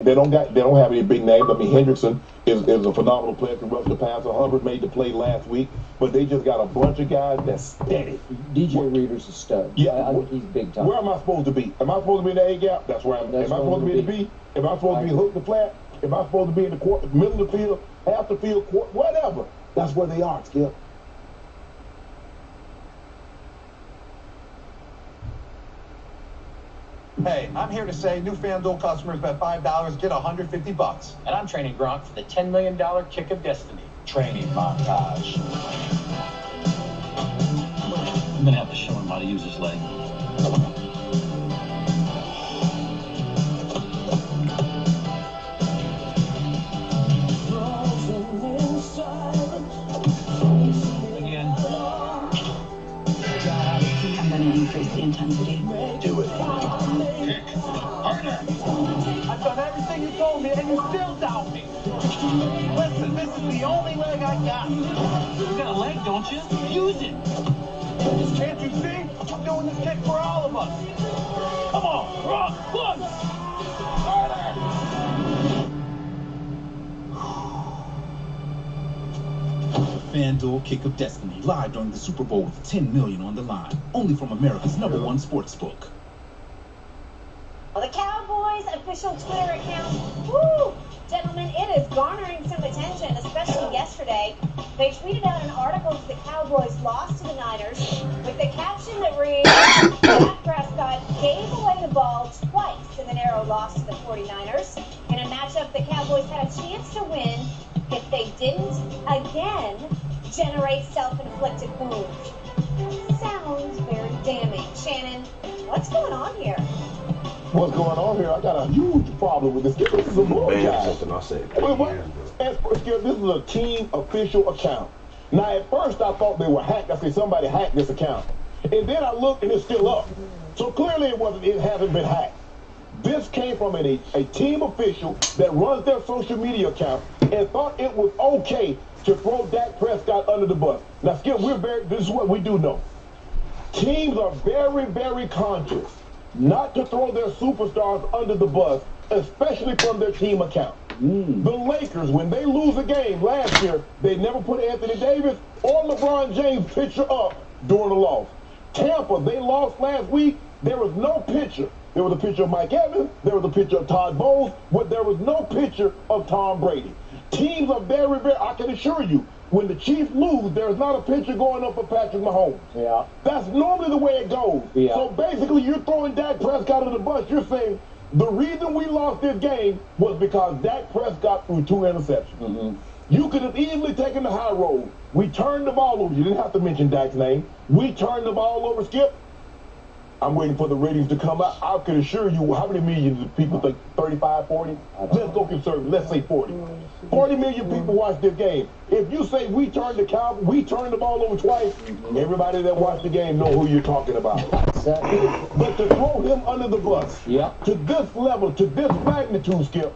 They don't have any big names. I mean, Hendrickson is a phenomenal player, can rush the passer. Hubbard made the play last week, but they just got a bunch of guys that's steady. DJ Reader's a stud. Yeah, I think he's big time. Where am I supposed to be? Am I supposed to be in the A gap? That's where I'm. Am I supposed to be in the B? Am I supposed to be hooked the flat? Am I supposed to be in the middle of the field, half the field, whatever? That's where they are, Skip. Hey, I'm here to say new FanDuel customers bet $5 get $150. And I'm training Gronk for the $10 million kick of destiny. Training montage. I'm gonna have to show him how to use his leg. Again. I'm gonna increase the intensity. Do it. Kick harder. I've done everything you told me, and you still doubt me. Listen, this is the only leg I got. You got a leg, don't you? Use it. Can't you see? I'm doing this kick for all of us. Come on, Gronk, push! FanDuel Kick of Destiny, live during the Super Bowl with $10 million on the line. Only from America's #1 sportsbook. Well, the Cowboys official Twitter account, woo! Gentlemen, it is garnering some attention, especially yesterday. They tweeted out an article that the Cowboys lost to the Niners with the caption that reads, Dak Prescott gave away the ball twice in a narrow loss to the 49ers. In a matchup the Cowboys had a chance to win if they didn't, again, generate self-inflicted wounds. Sounds very damning. Shannon, what's going on here? What's going on here? I got a huge problem with this. This is a bull guy. Something I said. This is a team official account. Now, at first, I thought they were hacked. I said somebody hacked this account, and then I looked and it's still up. So clearly, it hasn't been hacked. This came from a team official that runs their social media account and thought it was okay to throw Dak Prescott under the bus. Now, Skip, this is what we do know. Teams are very, very conscious not to throw their superstars under the bus, especially from their team account. The Lakers, when they lose a game last year, they never put Anthony Davis or LeBron James picture up during the loss. Tampa, they lost last week. There was no picture. There was a picture of Mike Evans. There was a picture of Todd Bowles. But there was no picture of Tom Brady. Teams are very, very, I can assure you, when the Chiefs lose, there's not a picture going up for Patrick Mahomes. Yeah. That's normally the way it goes. Yeah. So basically, you're throwing Dak Prescott under the bus. You're saying the reason we lost this game was because Dak Prescott threw 2 interceptions. You could have easily taken the high road. We turned the ball over. You didn't have to mention Dak's name. We turned the ball over, Skip. I'm waiting for the ratings to come out. I can assure you, how many millions of people think? 35, 40? Let's go conservative. Let's say 40. 40 million people watched this game. If you say we turned the ball over twice, everybody that watched the game know who you're talking about. But to throw him under the bus, to this level, to this magnitude, Skip,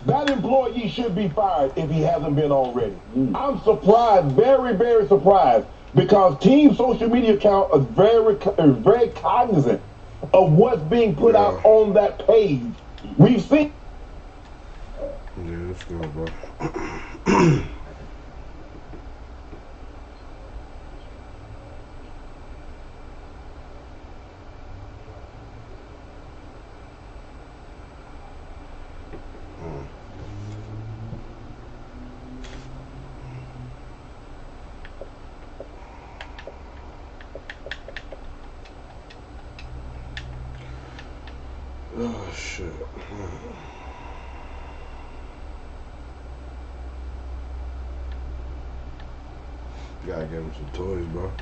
that employee should be fired if he hasn't been already. I'm surprised, very, very surprised, because team social media account is very cognizant of what's being put out on that page. We've seen. Yeah, let's go, bro. Oh, shit. Gotta give him some toys, bro.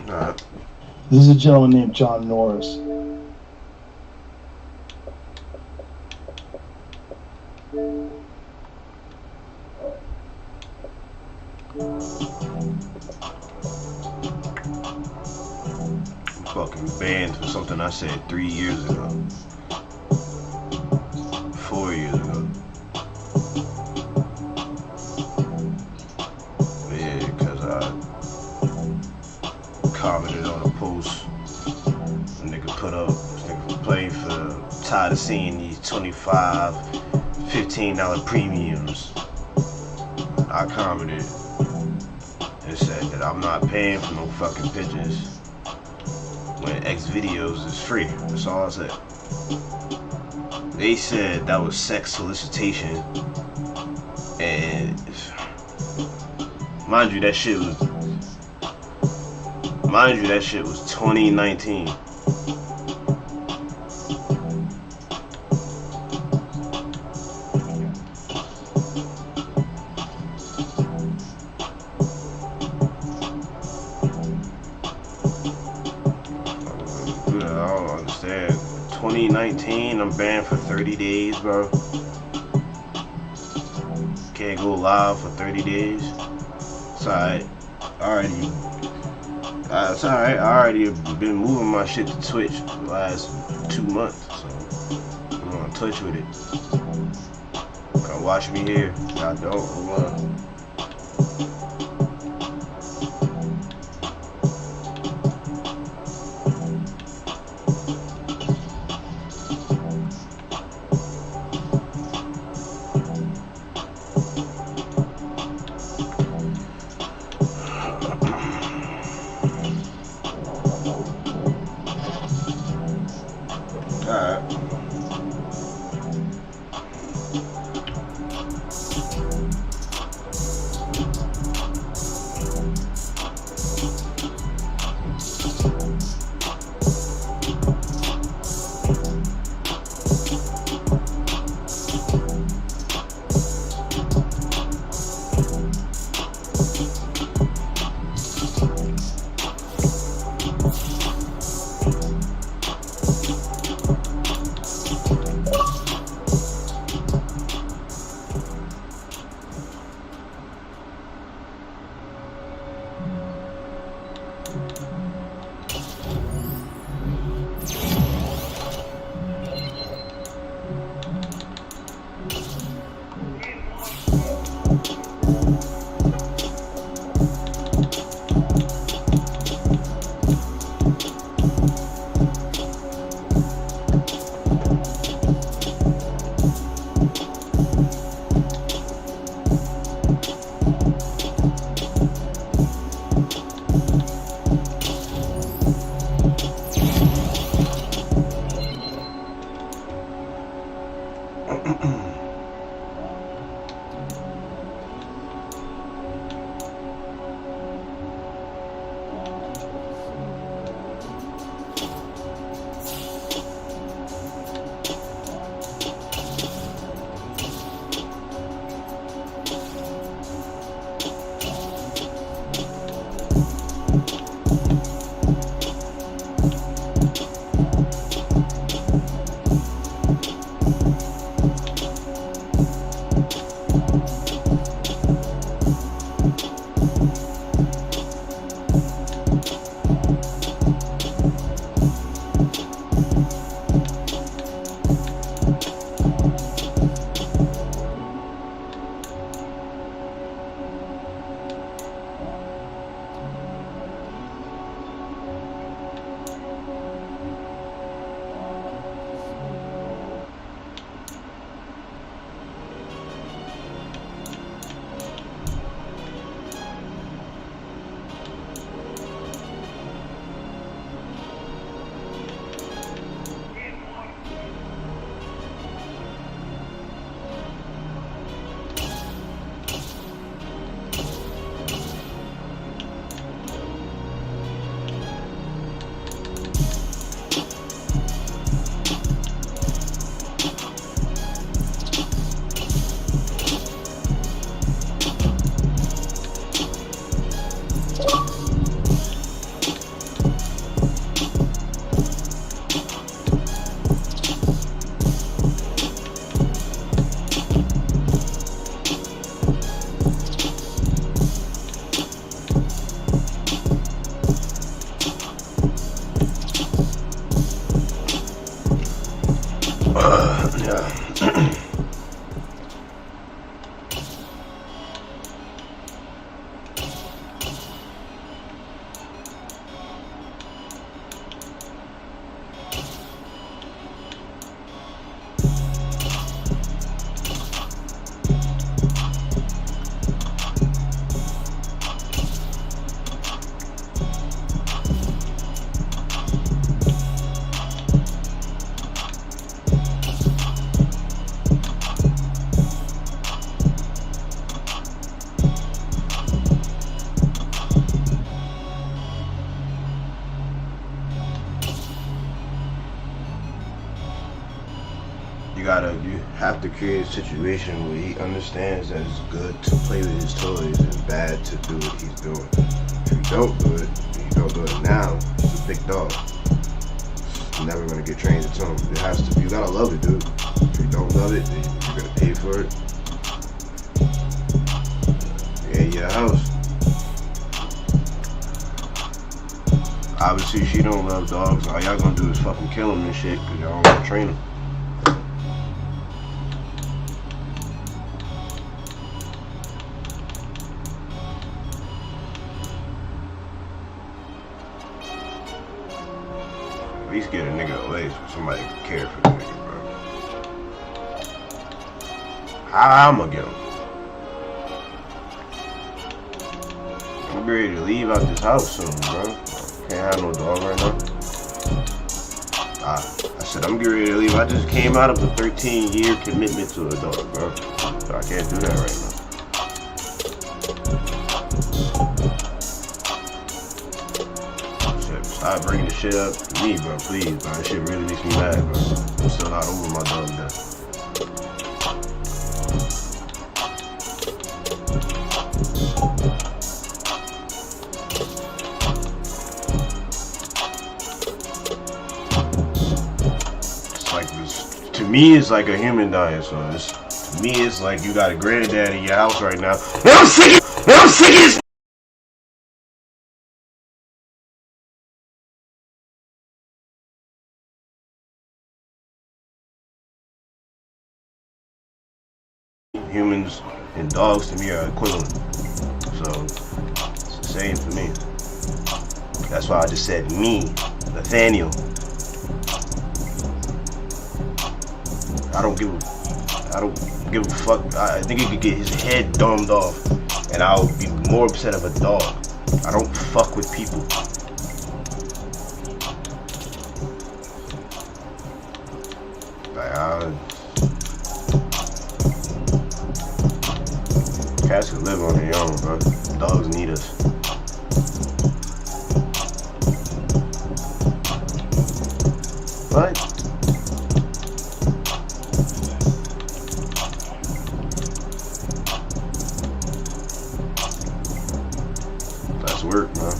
Alright. This is a gentleman named John Norris. Fucking banned for something I said 3 years ago. 4 years ago. tired of seeing these $25, $15 premiums. I commented and said that I'm not paying for no fucking pictures when X videos is free. That's all I said. They said that was sex solicitation, and mind you, that shit was 2019. I don't understand. 2019, I'm banned for 30 days, bro. Can't go live for 30 days. It's alright. It's alright. I already been moving my shit to Twitch for the last 2 months, so I'm on touch with it. Come watch me here. Y'all don't. Hold on. Alright. have to create a situation where he understands that it's good to play with his toys and bad to do what he's doing. If you don't do it, and you don't do it now, it's a big dog. It's never gonna get trained to him. It has to. You gotta love it, dude. If you don't love it, then you're gonna pay for it. Yeah, your house. Obviously, she don't love dogs. All y'all gonna do is fucking kill them and shit, cause y'all don't wanna train them. At least get a nigga away so somebody can care for the nigga, bro. How I'ma get him? I'm ready to leave out this house soon, bro. Can't have no dog right now. I said I'm getting ready to leave. I just came out of a 13-year commitment to a dog, bro. So I can't do that right now. Stop bringing the shit up to me, bro, please, bro. That shit really makes me mad, bro. I'm still not over my dog death. It's like this, to me, it's like a human dying, so to me, it's like you got a granddad in your house right now. And I'm sick of this. Humans and dogs to me are equivalent, so it's the same for me. That's why I just said me, Nathaniel. I don't give a fuck. I think he could get his head domed off, and I'll be more upset of a dog. I don't fuck with people. Cats can live on their own, bro. Dogs need us. But that's work, man.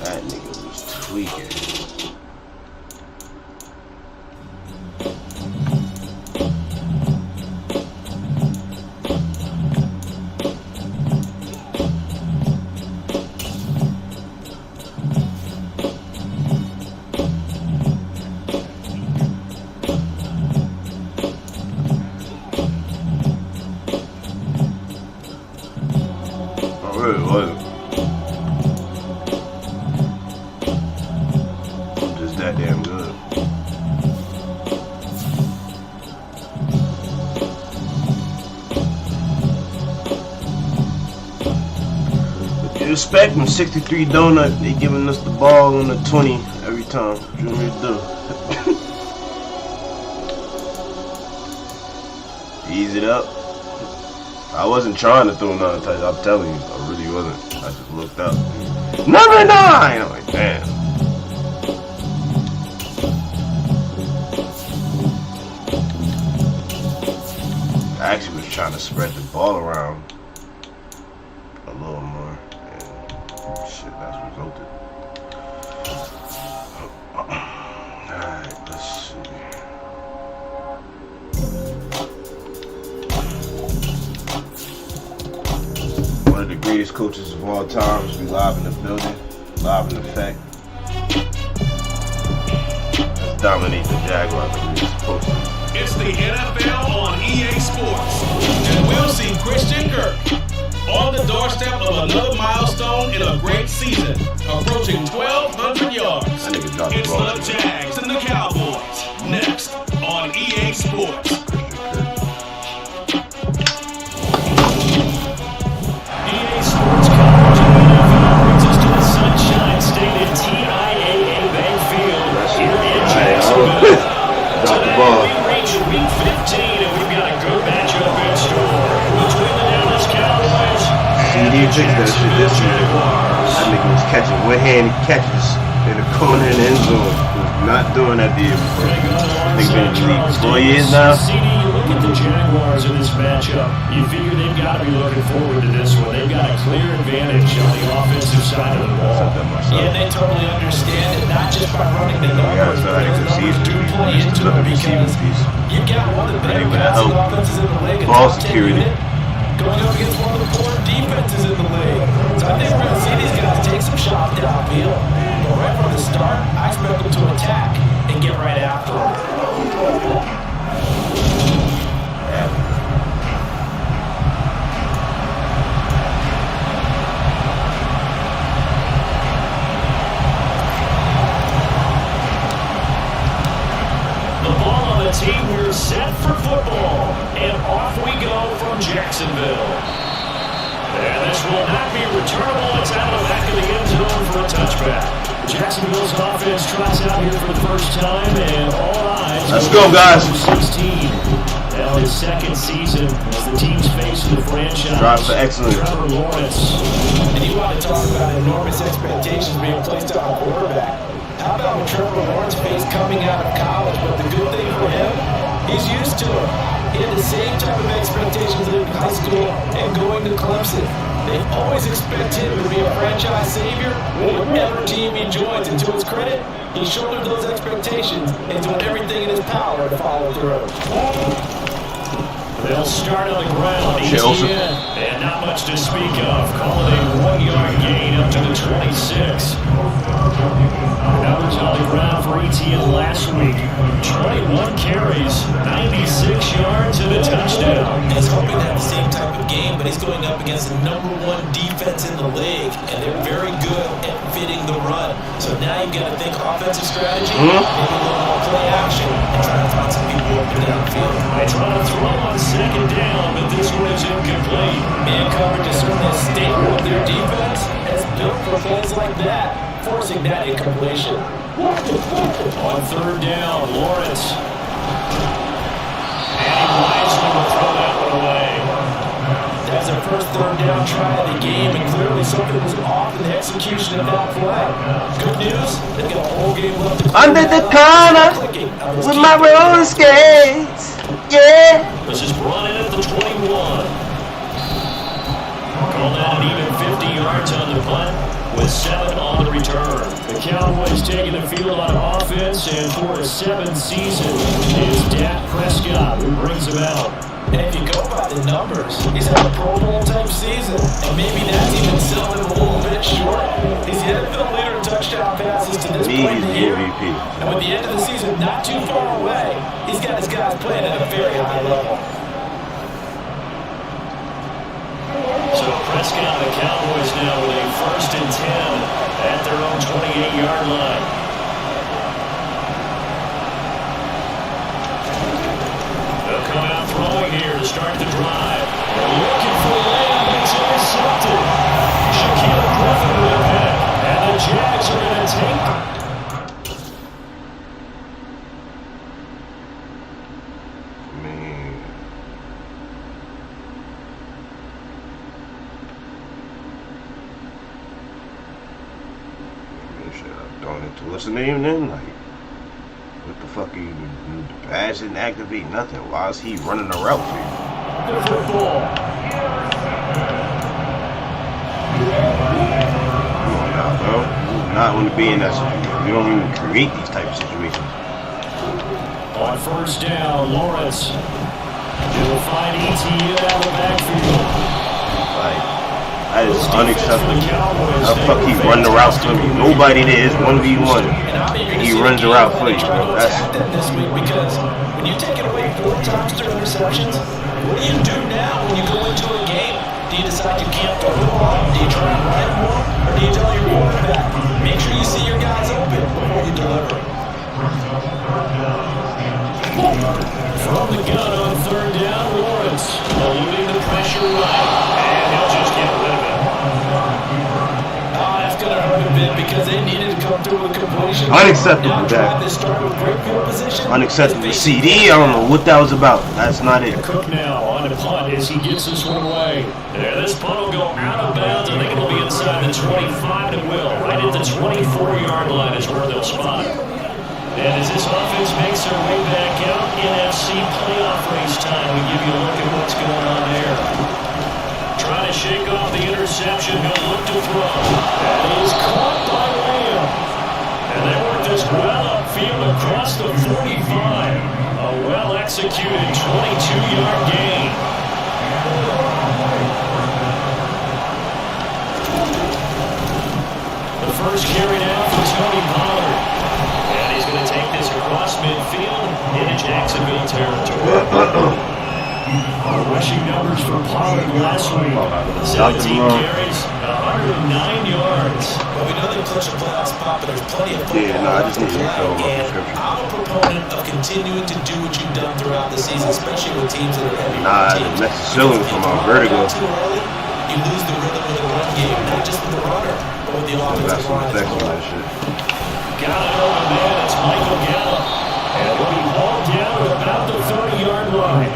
That nigga was tweaking. Oh, really wasn't. That damn good. What you expect from 63 Donut? They giving us the ball on the 20 every time. What you want me to do? Ease it up. I wasn't trying to throw another touch. I'm telling you, I really wasn't. I just looked up. Number 9. I'm like, damn. I actually was trying to spread the ball around a little more, and shit, that's resulted. Alright, let's see. greatest coaches of all time. We live in the building, live in effect. Let's dominate the Jaguars like we're supposed to. It's the NFL on EA Sports, and we'll see Christian Kirk on the doorstep of another milestone in a great season, approaching 1,200 yards. It's the Jags and the Cowboys, next on EA Sports. EA Sports coverage of the NFL brings us to the Sunshine State at TIAA Bank Field here in Jacksonville. Today we reach Week 15 and we've got a good matchup in store between the Dallas Cowboys and the Jacksonville Jaguars. That nigga was catching one hand catches in the corner in the end zone. He was not doing that the year before. They've been in the league 4 years now. You look at the Jaguars in this matchup, you figure they've got to be looking forward to this one. They've got a clear advantage on the offensive side of the ball. Yeah, they totally understand it, not just by running the numbers, but the numbers do play into it because you've got one of the better passing offenses in the league. Ball security. Going up against one of the poor defenses in the league. So I think we're going to see these guys take some shots downfield. But right from the start, I expect them to attack and get right after them. Team, we're set for football, and off we go from Jacksonville. And this will not be returnable. It's out of the back of the end zone for a touchback. Jacksonville's offense tries out here for the first time, and all eyes. Let's go, guys. 16. Now his second season as the team's face of the franchise. Drive for excellence. Trevor Lawrence. And you want to talk about enormous expectations being placed on a quarterback. How about when Trevor Lawrence faced coming out of college? But the good thing for him, he's used to it. He had the same type of expectations in high school and going to Clemson. They always expect him to be a franchise savior whatever team he joins. And to his credit, he shouldered those expectations and doing everything in his power to follow through. They'll start on the ground, ETN, and not much to speak of. Calling a 1-yard gain up to the 26. Numbers on the ground for ETN last week. 21 carries, 96 yards, and a touchdown. He's hoping to have the same type of game, but he's going up against the #1 defense in the league, and they're very good at fitting the run. So now you've got to think offensive strategy, maybe a little more play action, and try to find some people open downfield. They try to throw on second down, but this one is incomplete. Man coverage is certainly a staple of their defense, as built for plays like that, forcing that incompletion. On third down, Lawrence. And he wisely will throw that one away. That's their first third down try of the game, and clearly something was off in the execution of that play. Good news, they've got a whole game left to under the corner with my roller skates. Yeah. This is brought in at the 21. Call that an even 50 yards on the punt with 7 on the return. The Cowboys taking the field on offense, and for his 7th season is Dak Prescott who brings him out. And if you go by the numbers, he's had a Pro Bowl type season, and maybe that's even selling him a little bit short. He's the NFL leader in touchdown passes to this point in the year. And with the end of the season not too far away, he's got his guys playing at a very high level. So Prescott and the Cowboys now with a 1st and 10 at their own 28-yard line. They'll come out throwing here to start the drive. They're looking for a lane, it's intercepted. Shaquille Griffin with a pick, and the Jags are going to take it. What's the name then? Like, what the fuck are you, the badge didn't activate nothing. Why is he running a route for you? Football. Come on now, bro. You not want to be in that situation. You don't even create these type of situations. On 1st down, Lawrence. He'll find ETN out of the backfield. Like, I That is unacceptable. How the fuck he run the route for me? Nobody there. It's 1v1. And he runs the route for you, bro. That's this week because when you take it away 4 times through interceptions, what do you do now when you go into a game? Do you decide you can't throw the ball? Do you try and run more? Or do you tell your quarterback, make sure you see your guys open before you deliver? From the gun on 3rd down, Lawrence eluding the pressure right, and he'll just get rid of it. Oh, that's going to hurt a bit because they needed to come through with completion. unacceptable, Jack. Unacceptable. CD, I don't know what that was about. That's not it. Cook now on the punt as he gets this one away. There, this punt will go out of bounds. I think it'll be inside the 25, and it will. Right at the 24-yard line is where they'll spot it. And as this offense makes their way back out, NFC playoff race time, we give you a look at what's going on there. Trying to shake off the interception, he'll look to throw. That is caught by Lamb. And they work this well upfield across the 45. A well-executed 22-yard gain. The first carry now for Tony Pollard. He's going to take this across midfield into Jacksonville territory. Rushing numbers for Pollard last week. 17 carries, 109 yards. Well, we know they clutch a playoff spot, but there's plenty of football. Yeah, no, I just need to fill my prescription. I'm a proponent of continuing to do what you've done throughout the season, especially with teams that are heavy. Nah, the message showing from my vertigo. Too early, you lose the rhythm of the run game, not just with the runner, but with the offensive line as well. Got it over there. It's Michael Gallup. And it'll be hauled down at about the 30-yard line.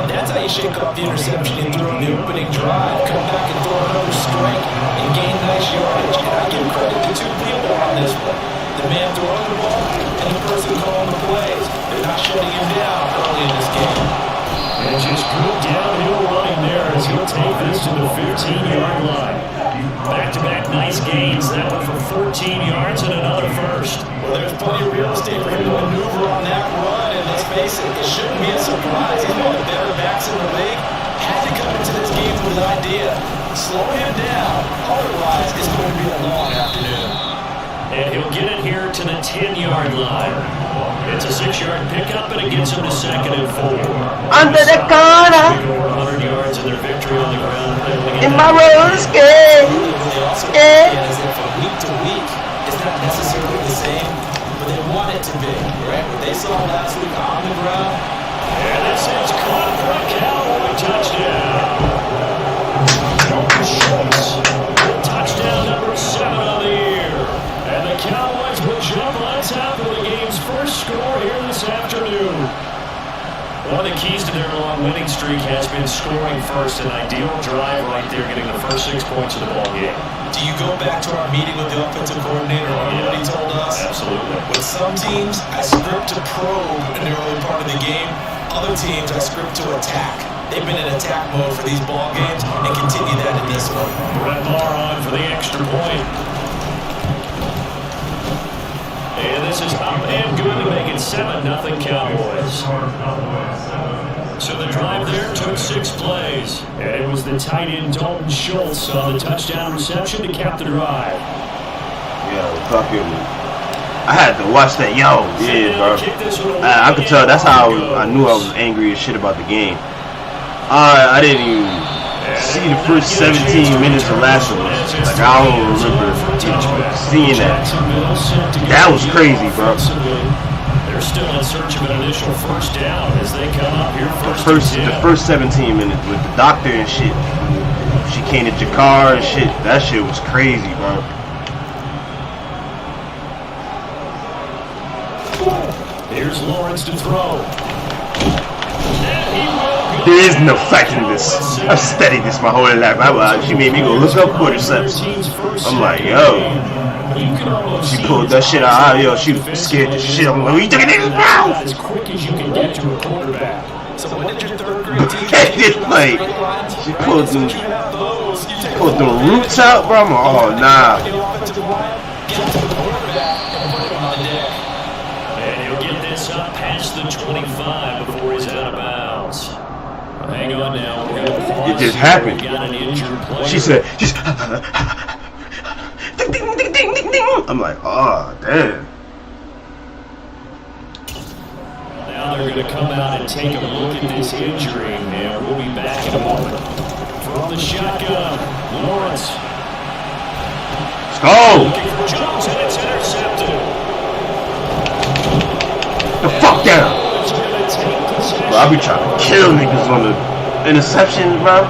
And that's how you shake off the interception you threw on the opening drive. Come back and throw another strike and gain nice yardage. And I give credit to 2 people on this one. The man throwing the ball and the person calling the plays. They're not shutting him down early in this game. And just good downhill running there as he'll take this to the 15-yard line. Back-to-back nice gains. That one for 14 yards and another first. Well, there's plenty of real estate for him to maneuver on that run. And let's face it, it shouldn't be a surprise. He's one of the better backs in the league. Had to come into this game with an idea. Slow him down. Otherwise, it's going to be a long afternoon. And he'll get it here to the 10-yard line. It's a 6-yard pickup, and it gets him to 2nd and 4. Under the corner. Over 100 yards in their victory on the ground. In my road skate. Is that from week to week, it's not necessarily the same, but they want it to be, right? What they saw last week on the ground. And this is caught for a Cowboy touchdown. Dalton Schultz, touchdown number 7 on the year. And the Cowboys will jump on top of the game's first score here this afternoon. One of the keys to their long winning streak has been scoring first. An ideal drive right there, getting the first 6 points of the ball game. Do you go back to our meeting with the offensive coordinator? What he told us? Absolutely. With some teams, I script to probe in the early part of the game. Other teams, I script to attack. They've been in attack mode for these ball games and continue that in this one. Brett Maher on for the extra point. And this is up and good to make it 7-0 Cowboys. So the drive there took 6 plays. And it was the tight end Dalton Schultz on the touchdown reception to cap the drive. Yeah, fucking. I had to watch that. Yo, yeah, bro. I could tell. That's how I knew I was angry as shit about the game. I didn't even see the first 17 minutes of Last of Us. Like, I don't remember seeing that. That was crazy, bro. They're still in search of an initial first down as they come up here the first 17 minutes with the doctor and shit. She came to Jakar and shit. That shit was crazy, bro. Here's Lawrence to throw. There is no fighting this. I've studied this my whole life. She made me go look up cordyceps. I'm like, yo. She pulled that shit out. Yo, she was scared as shit. I'm like, what you took it in his mouth? As quick as you can get to a quarterback. So when did your 3rd grade teacher like, she pulled the roots out, bro. I'm like, oh, nah. And he'll get this up past the 25 before he's out of bounds. Hang on now. Get just happened? She said, just ding, ding, ding, ding, ding, ding. I'm like, oh, damn. Now they're going to come out and take a look at this injury, and we'll be back in a moment. From the shotgun, Lawrence. Let's go. Looking for Jones, and it's intercepted. The fuck down. Bro, I be trying to kill niggas on the interception, bro.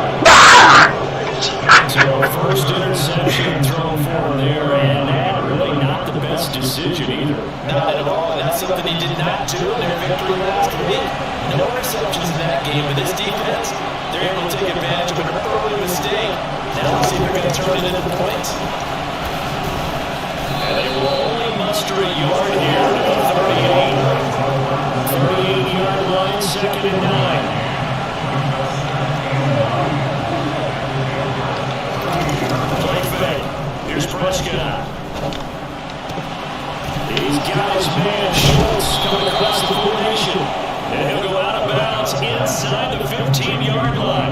So first interception thrown for there, and that really not the best decision either. Not at all. That's something he did not do in their victory last week. No receptions in that game, but this defense, they're able to take advantage of an early mistake. Now let's see if they're going to turn it into points. And they will only muster a yard here at the 38. 38-yard line, 2nd and 9. Play fake. Here's Prescott. He's got his man Schultz coming across the formation. And he'll go out of bounds inside the 15-yard line.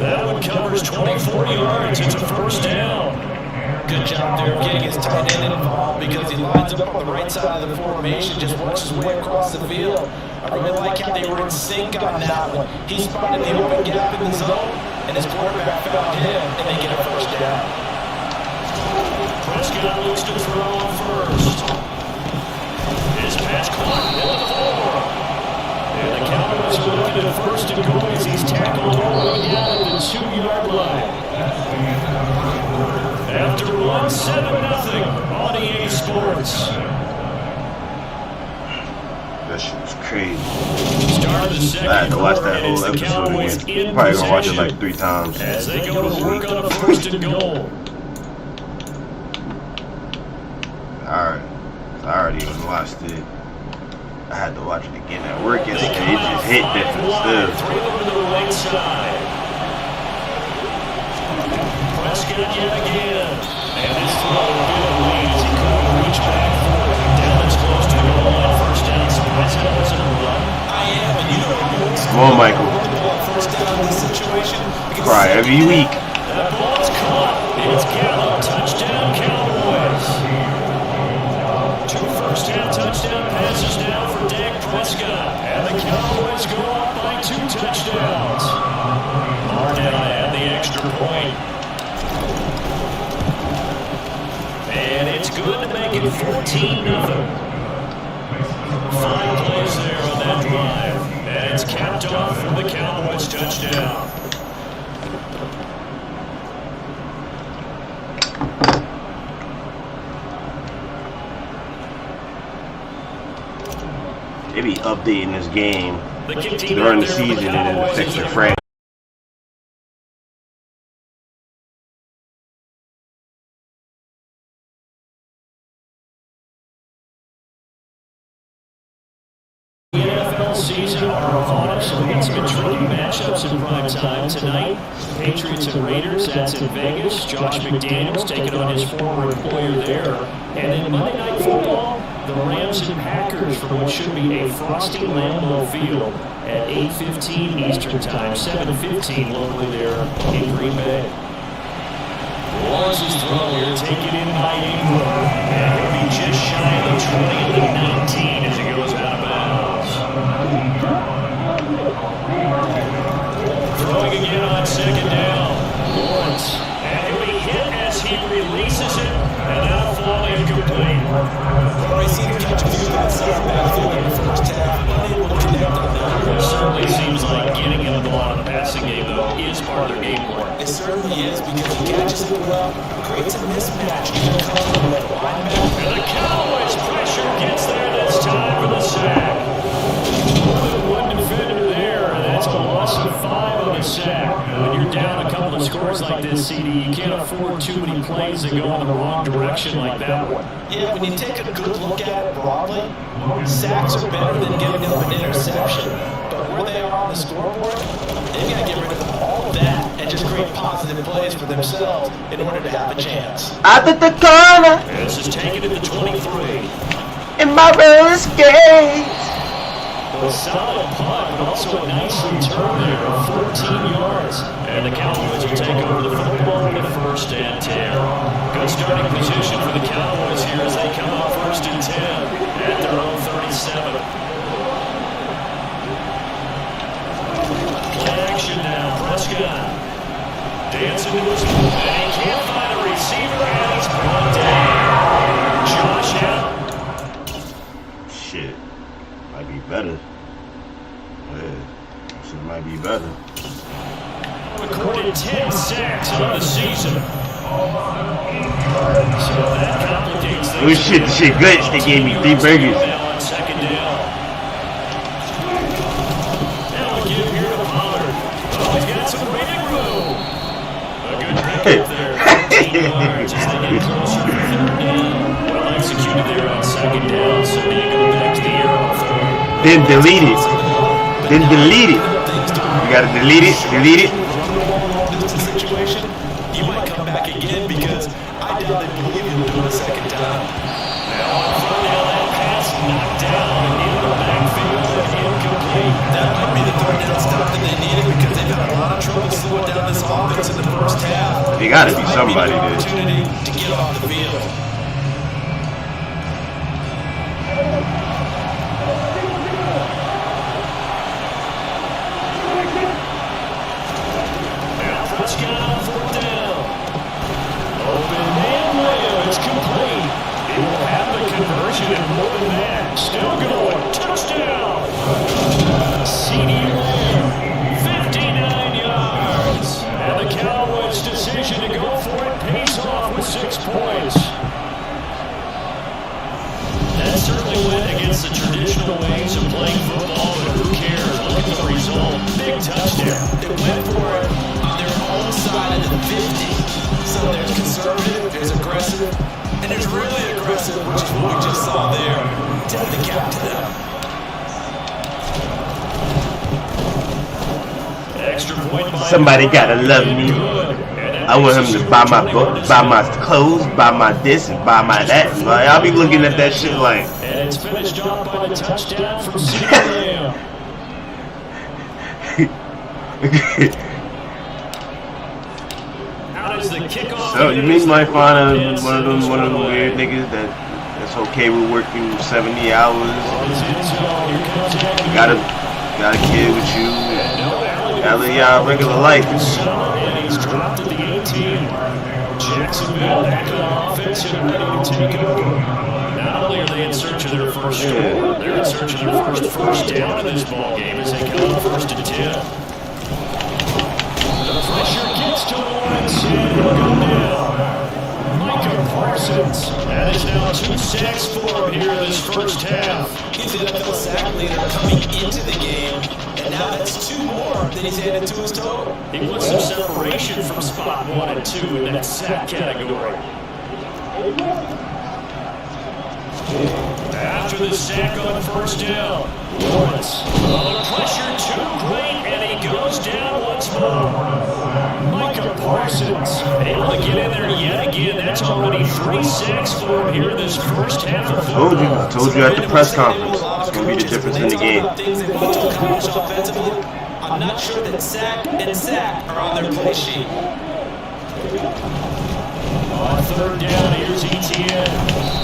That one covers 24 yards. It's a first down. Good job there of getting his tight end involved because he lines up on the right side of the formation, just works his way across the field. I really like how they were in sync on that one. He spotted the open gap in the zone, and his quarterback found him, and they get a first down. Prescott looks to throw on first. His pass caught in the floor. And the Cowboys are looking at first and goal as he's tackled all the way down at the 2-yard line. After 1-7-0 on EA Sports. That shit was crazy. Start of the second I had to watch that quarter, whole and it's the episode Cowboys again. in Probably gonna watch it possession like 3 times. as they go to work on a first and goal. Alright. I already even watched it. I had to watch it again at work yesterday. It just hit different still. Three over to the right side. Prescott yet again. And this throw will be a lead as he couldn't reach back for it. Down as close to the goal line. First down. Surprised that wasn't a run. I am, and you know what? Come on, Michael. First down in this situation. Cry every week. That ball's caught. It's Gallup. Touchdown, Cowboys. 2 first-half touchdown passes now for Dak Prescott. And the Cowboys go up by 2 touchdowns. Martin had the extra point. And it's good to make it 14-0. 5 plays there on that drive. And it's capped off for the Cowboys touchdown. They be updating this game during the season and it affects their franchise. NFL season are upon us, so we got some intriguing matchups in prime time tonight. Patriots and Raiders, that's in Vegas. Josh McDaniels taking on his former employer there. And then Monday Night Football, the Rams and Packers from what should be a frosty Lambeau Field at 8:15 Eastern Time, 7:15 locally there in Green Bay. Lawrence's throw here, taken in by Ingram. And he'll be just shy of the 20 to 19 as he goes out of bounds. Throwing again on 2nd down. Lawrence. And he'll be hit as he releases it. And that'll fall incomplete. Well, seen him catch a few passes in the backfield in the first half, unable to connect on that. It certainly seems like getting him the ball in the passing game, though, is part of their game plan. It certainly is because he catches it well, creates a mismatch, even comes from the middle linebacker. And the Cowboys pressure gets there this time for the sack. More than one defender there, and that's a loss of 5 on the sack. When you're down a couple of scores like this, CD, you can't afford too many plays that go in the wrong direction like that one. Yeah, when you take a good look at it broadly, sacks are better than giving up an interception. But where they are on the scoreboard, they've got to get rid of all of that and just create positive plays for themselves in order to have a chance. Out at the corner. This is taken at the 23. In my roller skates. A solid punt, but also a nice return there of 14 yards. And the Cowboys will take over the football with 1st and 10. Good starting position for the Cowboys here as they come up 1st and 10 at their own 37. Play action now. Prescott dancing to his move, and he can't find a receiver, and he's brought down. Josh Allen. Shit. Might be better. Yeah. Shit might be better. Recorded 10 sacks on the season. So that complicates things. Oh shit, this shit good. They gave me 3 burgers. Now on 2nd down. Now we give here to Pollard. Oh, he's got some breathing room. A good pick up there. 14 yards as they get closer to 3rd down. Well executed there on 2nd down. So Diego back to the arrow. Then delete it. Then delete it. You gotta delete it. Delete it. Situation, you might come back again because I doubt they believe you'll do it a 2nd time. Now on 3rd down, that pass knocked down in the backfield and incomplete. That might be the 3rd down stop that they needed because they've had a lot of trouble slowing down this offense in the 1st half. They gotta be somebody there. Opportunity to get off the field. Prescott on 4th down. Open man layup. It's complete. He will have the conversion and more than that. Still going. Touchdown. CD Lamb. 59 yards. And the Cowboys' decision to go for it pays off with 6 points. That certainly went against the traditional ways of playing football, but who cares? Look at the result. Big touchdown. They went for it on their own side of the 50. So there's conservative, there's aggressive, and there's really aggressive, which is what we just saw there. Tip the cap to them. Extra point by Somebody gotta love me. I want him to buy my book, buy my clothes, buy my this, and buy my that. Like, I'll be looking at that shit like. And it's finished off by the touchdown from CD Lamb. Out is the kickoff. So you might find one of them weird niggas that's okay with working 70 hours. Got a kid with you. Gotta live y'all regular life. And he's dropped at the 18. Jacksonville back on offense and ready to take over. Not only are they in search of their first score, they're in search of their first down in this ball game as they come up 1st and 10. The pressure gets to Lawrence and he'll go down. Micah Parsons. That is now 2 sacks for him here in this 1st half. He's the NFL sack leader coming into the game, and now that's 2 more than he's added to his total. He wants some separation from spot 1 and 2 in that sack category. After the sack on 1st down, Lawrence. The pressure too great, and he goes down once more. Micah Parsons able to get in there yet again. That's already 3 sacks for him here in this 1st half of football. I told you at the press conference. It's gonna be the difference in the game. I'm not sure that sack and sack are on their play sheet. On 3rd down, here's Etienne.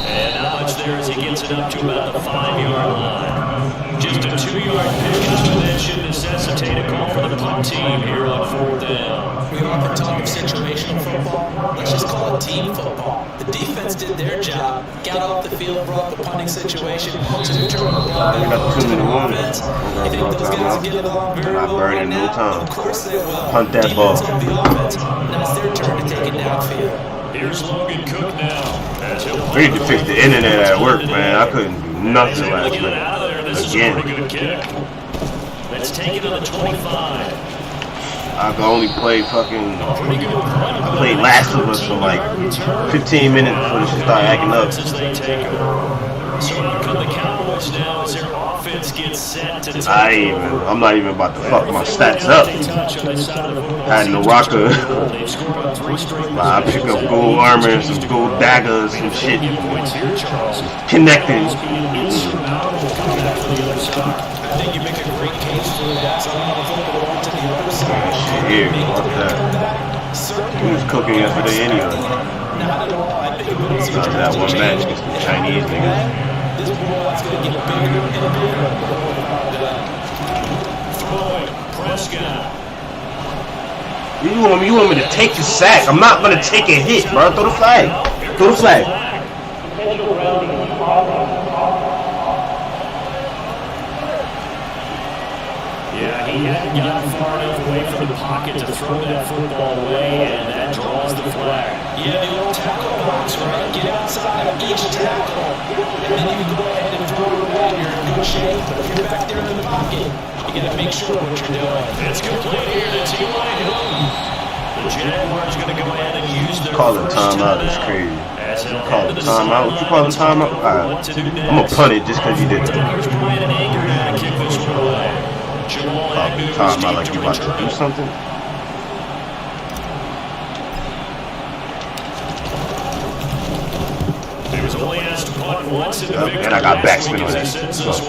And not much there as he gets it up to about the 5-yard line. Just a 2-yard pickup, and that should necessitate a call for the punt team here on 4th down. We often talk of situational football. Let's just call it team football. The defense did their job, got off the field, brought the punting situation to determine the ball back to the offense. You think those guys are getting along very well right now? Of course they will. Punt that ball. Defense on the offense. Now it's their turn to take it downfield. Here's Logan Cook now. We need to fix the internet at work, man. I couldn't do nothing last Get it night. out of there. This is a pretty good kick. Let's take it to the 25. I can only play fucking. I played Last of Us for like 15 minutes before this shit started acting up. So out come the Cowboys now as their offense gets set to take I'm not even about to fuck my stats up. I had no rocker. I pick up gold armor and some gold daggers and shit. Connecting. I think you make a great case for that. So I'm going to flip it over to the other side. Shit here, fuck that. He was cooking yesterday anyway. Not that one match against the Chinese niggas. This ball's going to get bigger and bigger. Throwing, Prescott. You want me to take the sack? I'm not gonna take a hit, bro. Throw the flag. Throw the flag. Yeah, he hadn't gotten far enough away from the pocket to throw that football away, and that draws the flag. Yeah, the old tackle box, right? Get outside of each tackle, and then you can go ahead and throw it away. You're in good shape, but if you're back there in the pocket, you gotta make sure what you're doing. It's complete here to T.Y. Hilton. The Jaguars are going to go ahead and use their Call it timeout. It's crazy. Call it timeout. What you call it timeout? Alright. I'm gonna punt it just because you did it. Timeout like you about to do something. He was only asked to punt once in the victory. And I got backspin on that. Let's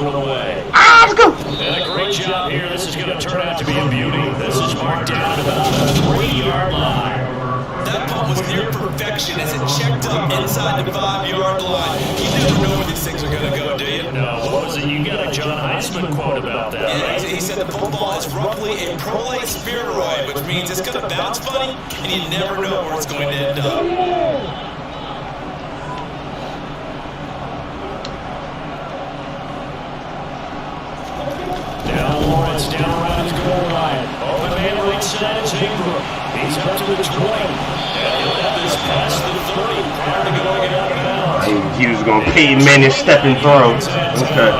go. And a great job here. This is going to turn out to be a beauty. This is marked down at about the 3-yard line. That punt was near perfection as it checked up inside the 5-yard line. You never know where these things are going to go, do you? No, what was it? You got a John Heisman quote about that, right? He said the football is roughly a prolate spheroid, which means it's going to bounce funny, and you never know where it's going to end up. Down Lawrence, down around his goal line. Open man right side is Ingram. He's up to the 20. And he'll have this past the 30 prior to going out of bounds. He was going to pay men and step and throw. Okay.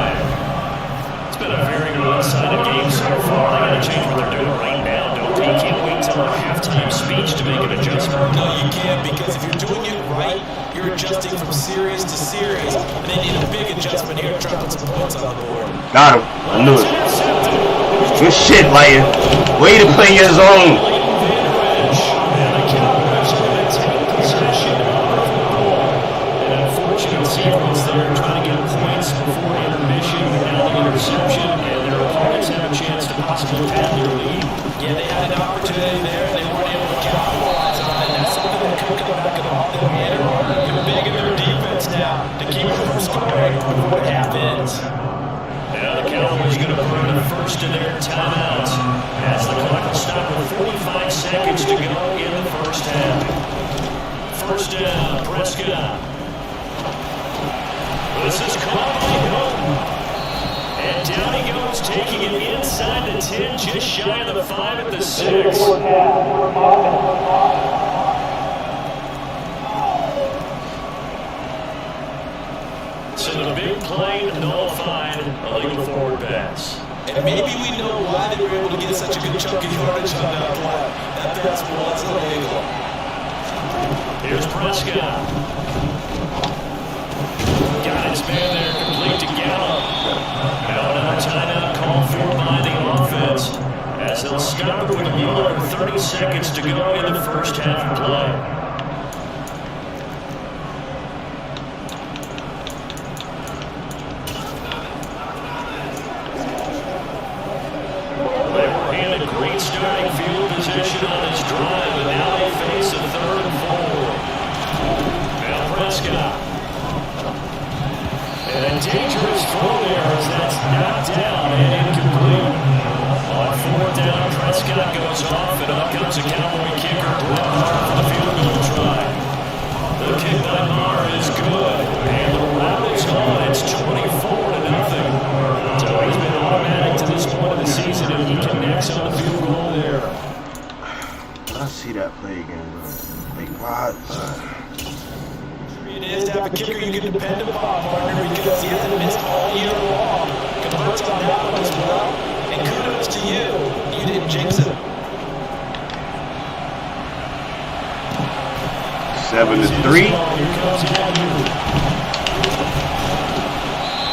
It's been a very good one-sided game so far. They got to change what they're doing right now, don't they? You can't wait till a halftime speech to make an adjustment. No, you can't, because if you're doing it right, you're adjusting from series to series, and they need a big adjustment here to try to put some points on the board. Got him. I knew it. Good shit, Lion. Way to play your zone. Sequence there, trying to get points before intermission without the interception, and their opponents have a chance to possibly pad their lead. Yeah, they had an opportunity there, and they weren't able to capitalize on it. That's something that could come back and haunt them later. They're big in their defense now to keep them from scoring before the half ends. Now the Cowboys are going to burn the first of their timeouts as the clock will stop with 45 seconds to go in the first half. First down, Prescott. This is caught by Hilton. And down he goes, taking it inside the 10, just shy of the 5 at the 6. So the big play nullified, a legal forward pass. And maybe we know why they were able to get such a good chunk of yardage on that play. That pass was illegal. Here's Prescott. Got his man there, complete to Gallup. Now another timeout called for by the offense, as they'll stop it with a little over 30 seconds to go in the first half of play. They were handed great starting field position on this drive, but now they face a 3rd and 4. Now Prescott. And a dangerous throw there as that's knocked down and incomplete. On 4th down, Prescott goes off, and up comes a Cowboy kicker, Brett Maher, for the field goal try. The kick by Maher is good, and the route is on. It's 24-0. So he's been automatic to this point of the season, and he connects on the field goal there. I see that play again, bro. Like, what? It is to have a kicker you can depend upon, partner, because he hasn't missed all year long. Converts on that one as well. And kudos to you. You didn't jinx it. 7-3.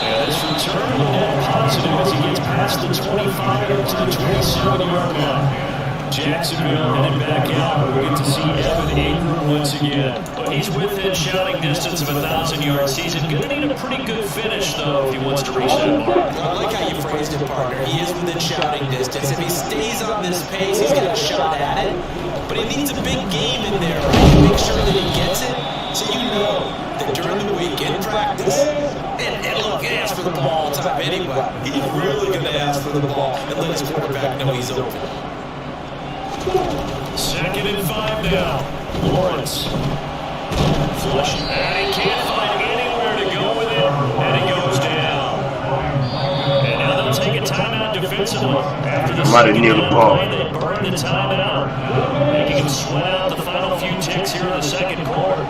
And this return will net positive as he gets past the 25 to the 27-yard line. Jacksonville headed back out. We'll get to see Evan Ingram once again. again. But he's within shouting distance of a 1,000-yard season. Going to need a pretty good finish, though, if he wants to reach that mark. I like how you phrased it, partner. He is within shouting distance. If he stays on this pace, he's got a shot at it. But he needs a big game in there, right? Make sure that he gets it. So you know that during the week in practice, and look, he asks for the ball all the time anyway. He's really going to ask for the ball and let his quarterback know he's open. 2nd and 5 now. Lawrence. Flush. And he can't find anywhere to go with it. And he goes down. And now they'll take a timeout defensively. After the second down play, they burn the timeout. Making him sweat out the final few ticks here in the second quarter.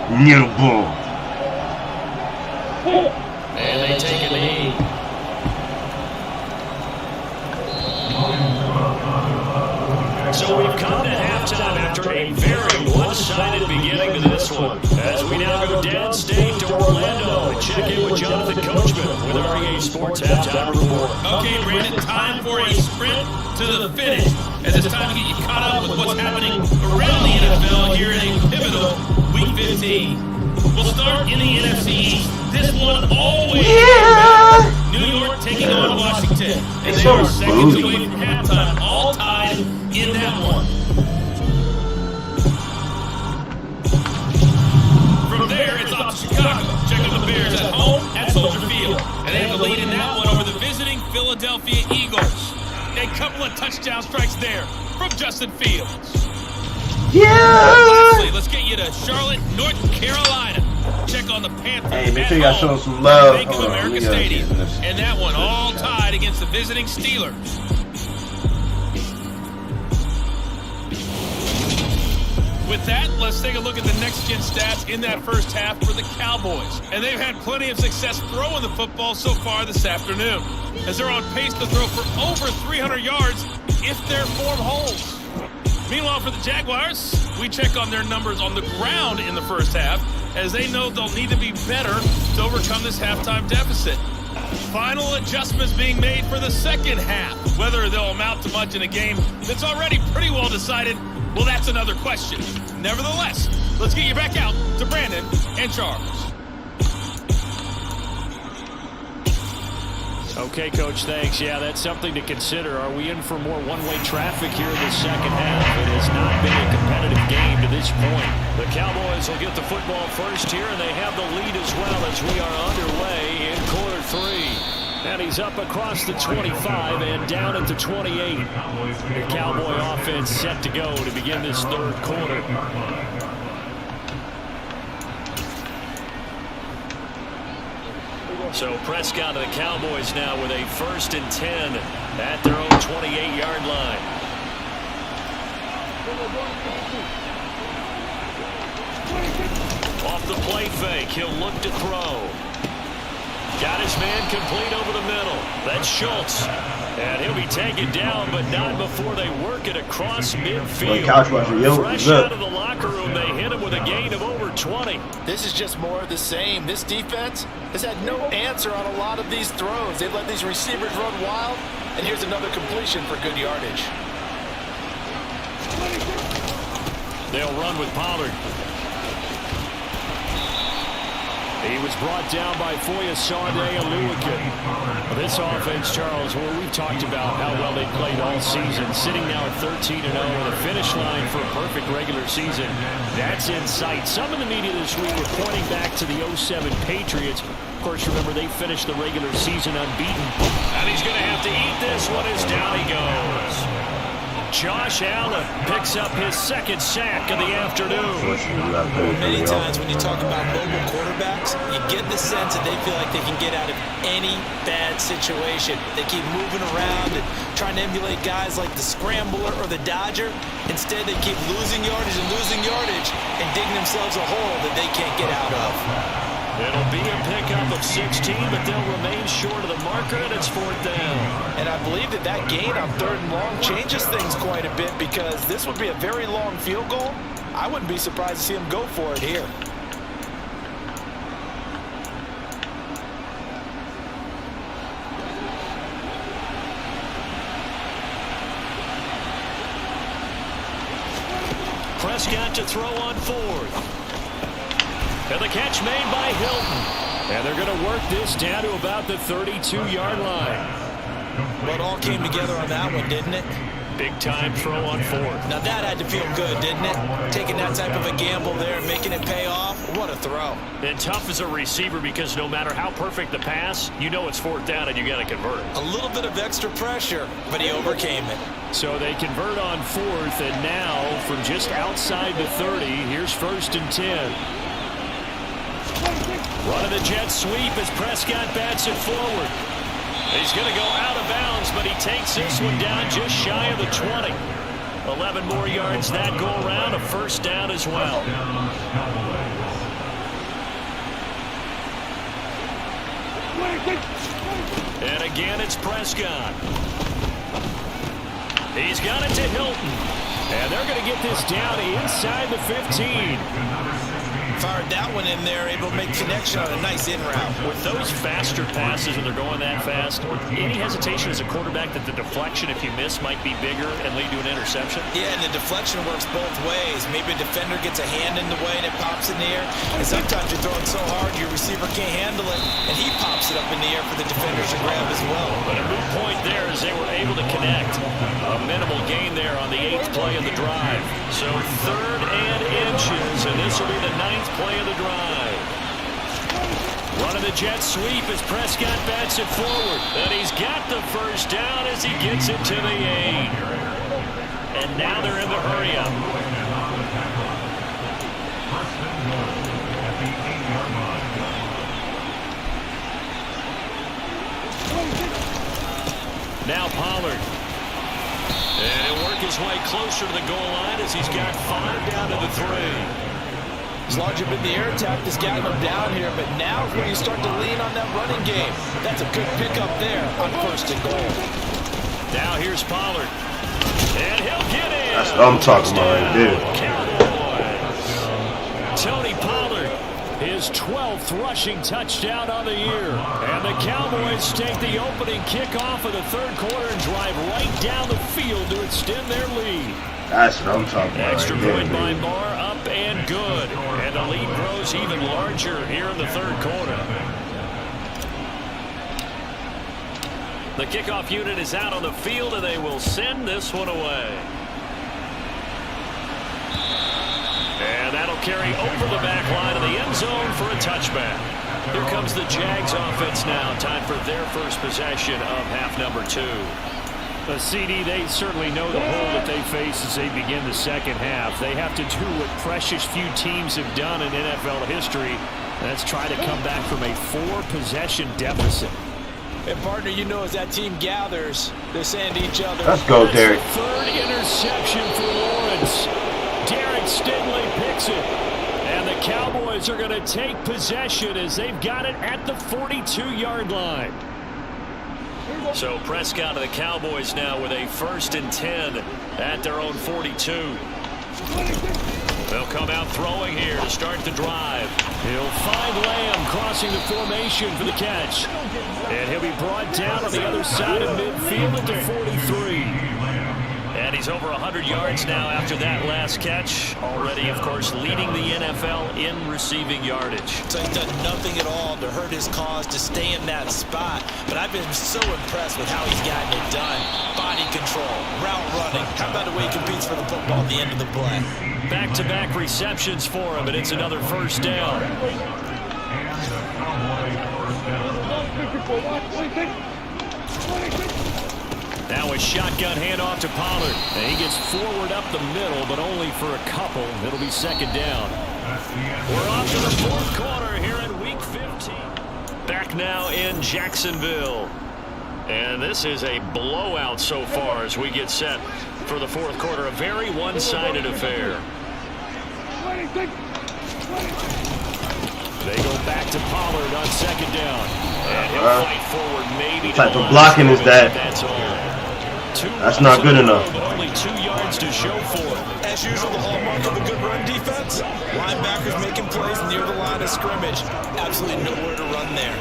Near the ball. And they take a knee. So we've come to halftime after a very one-sided beginning to this one. As we now go downstate to Orlando and check in with Jonathan Coachman with our EA Sports Halftime Report. Okay, Brandon, time for a sprint to the finish, as it's time to get you caught up with what's happening around the NFL here in a pivotal Week 15. We'll start in the NFC East. This one always New York taking on Washington. And they are seconds away from halftime, all tied in that one. From there, it's off to Chicago. Check out the Bears at home at Soldier Field. And they have the lead in that one over the visiting Philadelphia Eagles. A couple of touchdown strikes there from Justin Fields. Lastly, let's get you to Charlotte, North Carolina. Check on the Panthers. Hey, make sure y'all show some love. Bank of America Stadium. And that one all tied against the visiting Steelers. With that, let's take a look at the next-gen stats in that first half for the Cowboys. And they've had plenty of success throwing the football so far this afternoon, as they're on pace to throw for over 300 yards if their form holds. Meanwhile, for the Jaguars, we check on their numbers on the ground in the first half, as they know they'll need to be better to overcome this halftime deficit. Final adjustments being made for the second half. Whether they'll amount to much in a game that's already pretty well decided, well, that's another question. Nevertheless, let's get you back out to Brandon and Charles. Okay, Coach, thanks. Yeah, that's something to consider. Are we in for more one-way traffic here in the second half? It has not been a competitive game to this point. The Cowboys will get the football first here, and they have the lead as well as we are underway in quarter 3. And he's up across the 25 and down at the 28. The Cowboy offense set to go to begin this third quarter. So Prescott of the Cowboys now with a 1st and 10 at their own 28-yard line. Off the play fake, he'll look to throw. Got his man complete over the middle. That's Schultz. And he'll be taken down, but not before they work it across midfield. Fresh out of the locker room, they hit him with a gain of over 20. This is just more of the same. This defense has had no answer on a lot of these throws. They've let these receivers run wild, and here's another completion for good yardage. They'll run with Pollard. He was brought down by Foyesade Oluwakin. This offense, Charles, where we've talked about how well they played all season, sitting now at 13-0 with a finish line for a perfect regular season. That's in sight. Some in the media this week were pointing back to the 07 Patriots. Of course, remember, they finished the regular season unbeaten. And he's going to have to eat this one as down he goes. Josh Allen picks up his 2nd sack of the afternoon. Many times when you talk about mobile quarterbacks, you get the sense that they feel like they can get out of any bad situation. They keep moving around and trying to emulate guys like the Scrambler or the Dodger. Instead, they keep losing yardage and digging themselves a hole that they can't get out of. It'll be a pickup of 16, but they'll remain short of the marker, and it's 4th down. And I believe that gain on 3rd and long changes things quite a bit, because this would be a very long field goal. I wouldn't be surprised to see him go for it here. Prescott to throw on fourth. And the catch made by Hilton. And they're going to work this down to about the 32-yard line. Well, it all came together on that one, didn't it? Big time throw on fourth. Now that had to feel good, didn't it? Taking that type of a gamble there and making it pay off. What a throw. And tough as a receiver because no matter how perfect the pass, you know it's fourth down and you got to convert. A little bit of extra pressure, but he overcame it. So they convert on fourth, and now from just outside the 30, here's 1st and 10. Running the jet sweep as Prescott bats it forward. He's going to go out of bounds, but he takes this one down just shy of the 20. 11 more yards that go around, a first down as well. And again, it's Prescott. He's got it to Hilton. And they're going to get this down inside the 15. Fired that one in there, able to make connection on a nice in route. With those faster passes and they're going that fast, any hesitation as a quarterback that the deflection, if you miss, might be bigger and lead to an interception? Yeah, and the deflection works both ways. Maybe a defender gets a hand in the way and it pops in the air. And sometimes you're throwing so hard your receiver can't handle it, and he pops it up in the air for the defenders to grab as well. But a moot point there is they were able to connect. A minimal gain there on the 8th play of the drive. So 3rd and inches, and this will be the 9th play of the drive. Running the jet sweep as Prescott bats it forward. And he's got the first down as he gets it to the 8. And now they're in the hurry up. Now Pollard. And he'll work his way closer to the goal line as he's got 5 down to the 3. As long as you've been the air attack, has gotten him down here, but now is when you start to lean on that running game. That's a good pickup there on 1st and goal. Now here's Pollard. And he'll get in. That's what I'm talking about right there. Tony Pollard, his 12th rushing touchdown on the year. And the Cowboys take the opening kickoff of the 3rd quarter and drive right down the field to extend their lead. That's what I'm talking about. Extra right point there, by Barr, up and good. And the lead grows even larger here in the 3rd quarter. The kickoff unit is out on the field, and they will send this one away. And that'll carry over the back line of the end zone for a touchback. Here comes the Jags offense now. Time for their first possession of half number 2. CD, they certainly know the hole that they face as they begin the second half. They have to do what precious few teams have done in NFL history. That's try to come back from a 4-possession deficit. And partner, you know, as that team gathers, they're saying to each other, let's go, Derek. 3rd interception for Lawrence. Derek Stingley picks it. And the Cowboys are going to take possession as they've got it at the 42-yard line. So Prescott of the Cowboys now with a 1st and 10 at their own 42. They'll come out throwing here to start the drive. He'll find Lamb crossing the formation for the catch. And he'll be brought down on the other side of midfield at the 43. And he's over 100 yards now after that last catch. Already, of course, leading the NFL in receiving yardage. So he's done nothing at all to hurt his cause to stay in that spot. But I've been so impressed with how he's gotten it done. Body control, route running. How about the way he competes for the football at the end of the play? Back-to-back receptions for him, and it's another first down. Now a shotgun handoff to Pollard. And he gets forward up the middle, but only for a couple. It'll be 2nd down. We're off to the 4th quarter here in Week 15. Back now in Jacksonville. And this is a blowout so far as we get set for the 4th quarter. A very one-sided affair. They go back to Pollard on 2nd down. And he'll fight forward maybe. What type of blocking is that? That's not good enough. Only 2 yards to show for it. As usual, the hallmark of a good run defense. Linebackers making plays near the line of scrimmage. Absolutely nowhere to run there.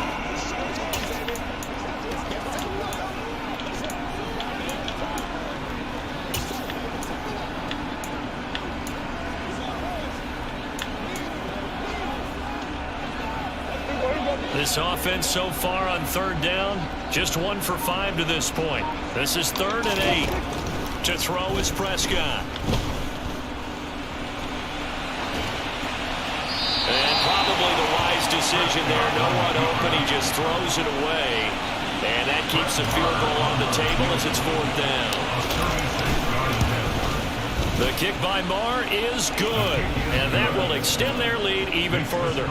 This offense so far on third down, just 1 for 5 to this point. This is 3rd and 8. To throw is Prescott. And probably the wise decision there. No one open. He just throws it away. And that keeps the field goal on the table as it's 4th down. The kick by Marr is good, and that will extend their lead even further.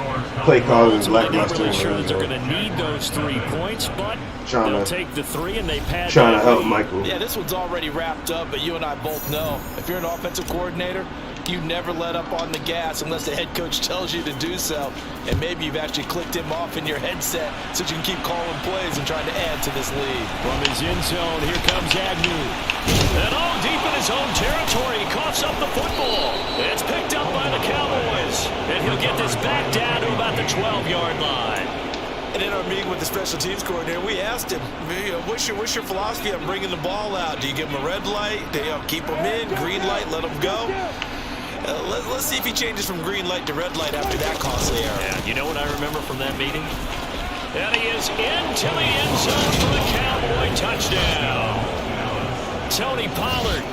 Play calling is lackluster. lackluster. I'm not really sure that they're going to need those 3 points, but they'll take the 3 and they pad. Trying to help Michael. Yeah, this one's already wrapped up, but you and I both know if you're an offensive coordinator, you never let up on the gas unless the head coach tells you to do so. And maybe you've actually clicked him off in your headset so you can keep calling plays and trying to add to this lead. From his end zone, here comes Agnew. And all deep in his own territory, he coughs up the football. It's picked up by the Cowboys. And he'll get this back down to about the 12-yard line. And in our meeting with the special teams coordinator, we asked him, what's your philosophy on bringing the ball out? Do you give him a red light? Do you keep him in? Green light, let him go? Let's see if he changes from green light to red light after that costly error. Yeah, you know what I remember from that meeting? And he is into the end zone for the Cowboy touchdown. Tony Pollard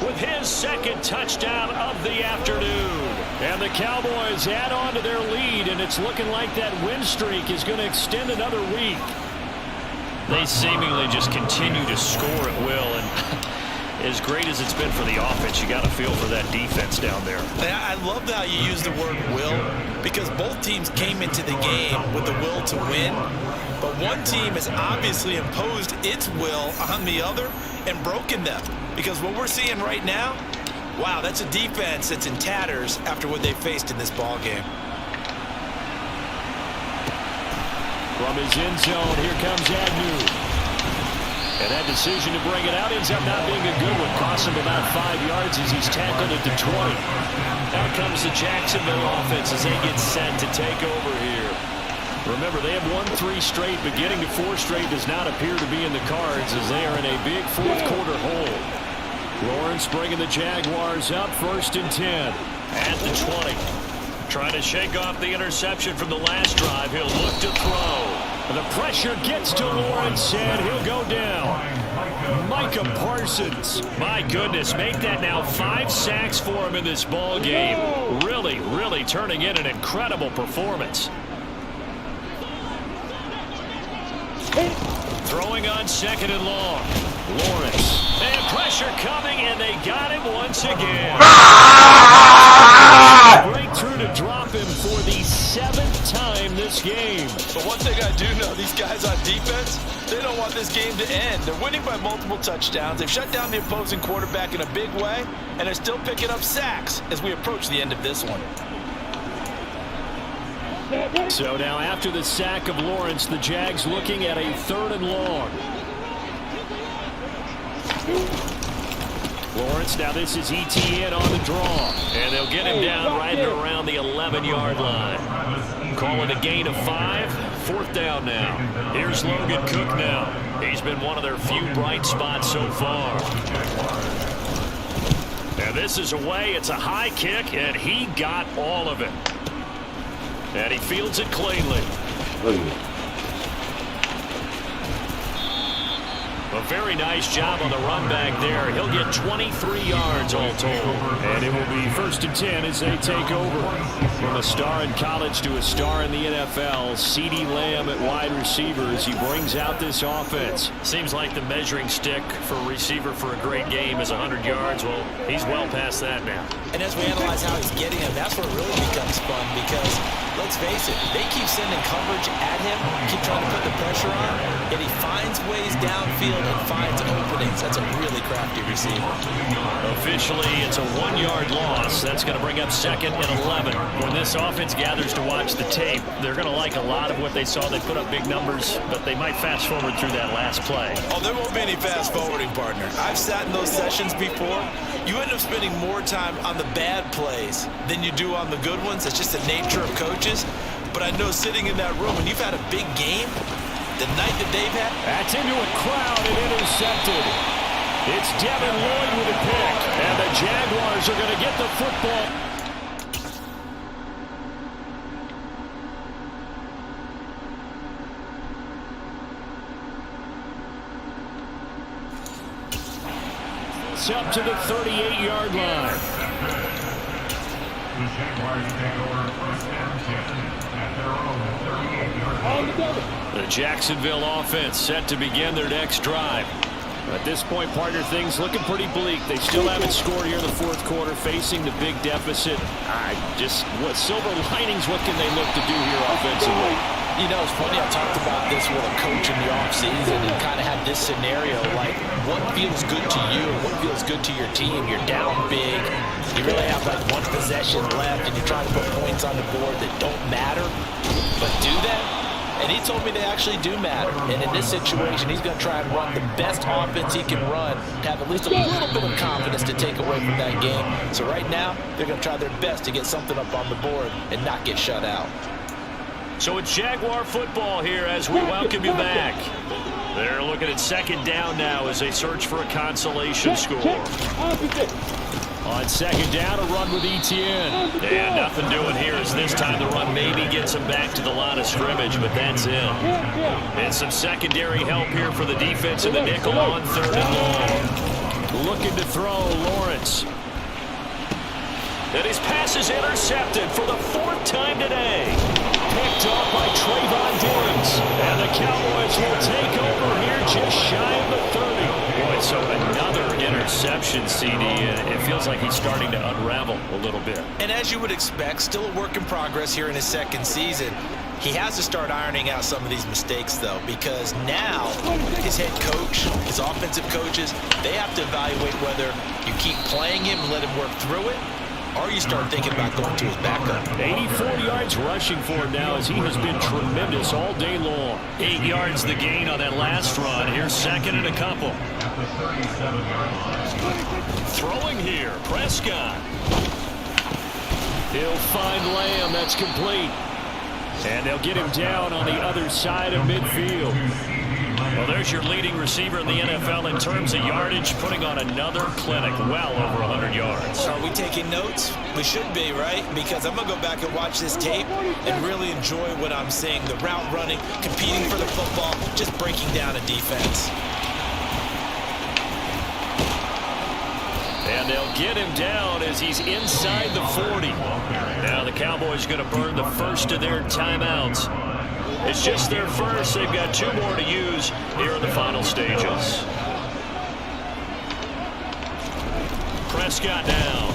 with his 2nd touchdown of the afternoon. And the Cowboys add on to their lead, and it's looking like that win streak is going to extend another week. They seemingly just continue to score at will, and as great as it's been for the offense, you got to feel for that defense down there. I love how you use the word will, because both teams came into the game with the will to win, but one team has obviously imposed its will on the other and broken them. Because what we're seeing right now, wow, that's a defense that's in tatters after what they faced in this ball game. From his end zone, here comes Agnew. And that decision to bring it out ends up not being a good one. Costs him about 5 yards as he's tackled at the 20. Out comes the Jacksonville offense as they get set to take over here. Remember, they have won 3 straight, but getting to 4 straight does not appear to be in the cards as they are in a big 4th quarter hole. Lawrence bringing the Jaguars up, 1st and 10 at the 20. Trying to shake off the interception from the last drive. He'll look to throw. The pressure gets to Lawrence, and he'll go down. Micah Parsons. My goodness, make that now 5 sacks for him in this ball game. Really, really turning in an incredible performance. Throwing on 2nd and long. Lawrence. And pressure coming, and they got him once again. Breakthrough to drop him for the 7th time this game. But one thing I do know, these guys on defense, they don't want this game to end. They're winning by multiple touchdowns. They've shut down the opposing quarterback in a big way, and they're still picking up sacks as we approach the end of this one. So now after the sack of Lawrence, the Jags looking at a 3rd and long. Lawrence, now this is ETN on the draw. And they'll get him down right around the 11-yard line. Calling a gain of 5. 4th down now. Here's Logan Cook now. He's been one of their few bright spots so far. And this is away. It's a high kick, and he got all of it. And he fields it cleanly. A very nice job on the run back there. He'll get 23 yards all told. And it will be 1st and 10 as they take over. From a star in college to a star in the NFL, CeeDee Lamb at wide receiver as he brings out this offense. Seems like the measuring stick for a receiver for a great game is 100 yards. Well, he's well past that now. And as we analyze how he's getting them, that's where it really becomes fun because, let's face it, they keep sending coverage at him, keep trying to put the pressure on, and he finds ways downfield and finds openings. That's a really crafty receiver. Officially, it's a 1-yard loss. That's going to bring up 2nd and 11. When this offense gathers to watch the tape, they're going to like a lot of what they saw. They put up big numbers, but they might fast forward through that last play. Oh, there won't be any fast forwarding, partner. I've sat in those sessions before. You end up spending more time on the bad plays than you do on the good ones. It's just the nature of coaches. But I know sitting in that room, when you've had a big game, the night that they've had. That's into a crowd and intercepted. It's Devin Lloyd with a pick. And the Jaguars are going to get the football. gets up to the 38-yard line. The Jacksonville offense set to begin their next drive. At this point, partner, things looking pretty bleak. They still haven't scored here in the fourth quarter, facing the big deficit. What silver linings, what can they look to do here offensively? You know, it's funny, I talked about this with a coach in the offseason and kind of had this scenario, like, what feels good to you, what feels good to your team? You're down big, you really have like one possession left, and you're trying to put points on the board that don't matter, but do that? And he told me they actually do matter. And in this situation, he's going to try and run the best offense he can run, have at least a little bit of confidence to take away from that game. So right now, they're going to try their best to get something up on the board and not get shut out. So it's Jaguar football here as we welcome you back. They're looking at second down now as they search for a consolation score. On second down, a run with Etienne. And nothing doing here as this time the run maybe gets him back to the line of scrimmage, but that's it. And some secondary help here for the defense in the nickel on third and long. Looking to throw, Lawrence. And his pass is intercepted for the fourth time today. Picked off by Trayvon Diggs. And the Cowboys will take over here just shy of the 30. Boy, so another interception, CD. It feels like he's starting to unravel a little bit. And as you would expect, still a work in progress here in his second season. He has to start ironing out some of these mistakes, though, because now his head coach, his offensive coaches, they have to evaluate whether you keep playing him and let him work through it, or you start thinking about going to his backup. 84 yards rushing for him now as he has been tremendous all day long. 8 yards the gain on that last run. Here's second and a couple. Throwing here, Prescott. He'll find Lamb. That's complete. And they'll get him down on the other side of midfield. Well, there's your leading receiver in the NFL in terms of yardage, putting on another clinic, well over 100 yards. Are we taking notes? We should be, right? Because I'm going to go back and watch this tape and really enjoy what I'm seeing. The route running, competing for the football, just breaking down a defense. And they'll get him down as he's inside the 40. Now the Cowboys going to burn the first of their timeouts. It's just their first. They've got 2 more to use here in the final stages. Prescott now.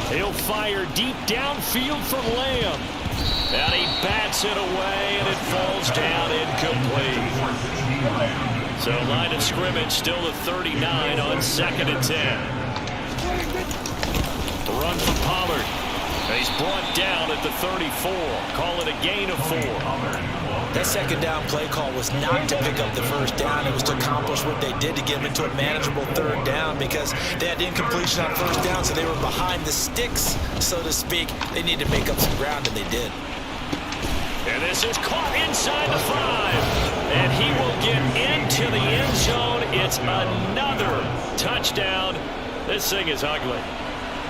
He'll fire deep downfield from Lamb. And he bats it away, and it falls down incomplete. So line of scrimmage still at 39 on 2nd and 10. The run from Pollard. He's brought down at the 34. Call it a gain of 4. That second down play call was not to pick up the first down. It was to accomplish what they did to get them into a manageable third down because they had incompletion on first down, so they were behind the sticks, so to speak. They needed to make up some ground, and they did. And this is caught inside the 5. And he will get into the end zone. It's another touchdown. This thing is ugly.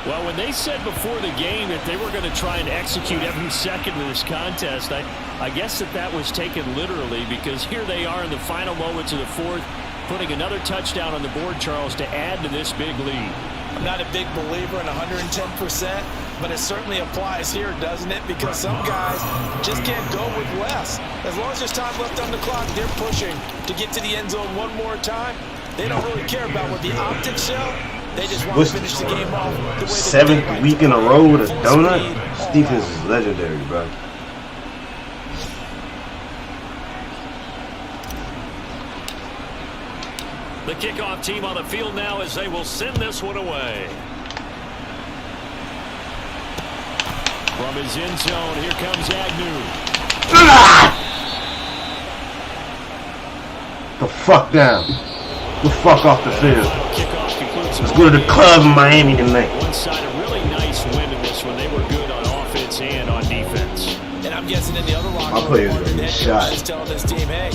Well, when they said before the game that they were going to try and execute every second of this contest, I guess that was taken literally because here they are in the final moments of the fourth, putting another touchdown on the board, Charles, to add to this big lead. I'm not a big believer in 110%, but it certainly applies here, doesn't it? Because some guys just can't go with less. As long as there's time left on the clock, they're pushing to get to the end zone one more time. They don't really care about what the optics show. They just want to finish the game off the way they 7th week in a row with a donut? This defense is legendary, bro. The kickoff team on the field now as they will send this one away. From his end zone, here comes Agnew. The fuck down. The fuck off the field. Let's go to the club in Miami tonight. One side, a really nice win in this one. They were good on offense and on defense. And I'm guessing in the other locker room, my players are getting shot. Just telling this team, hey,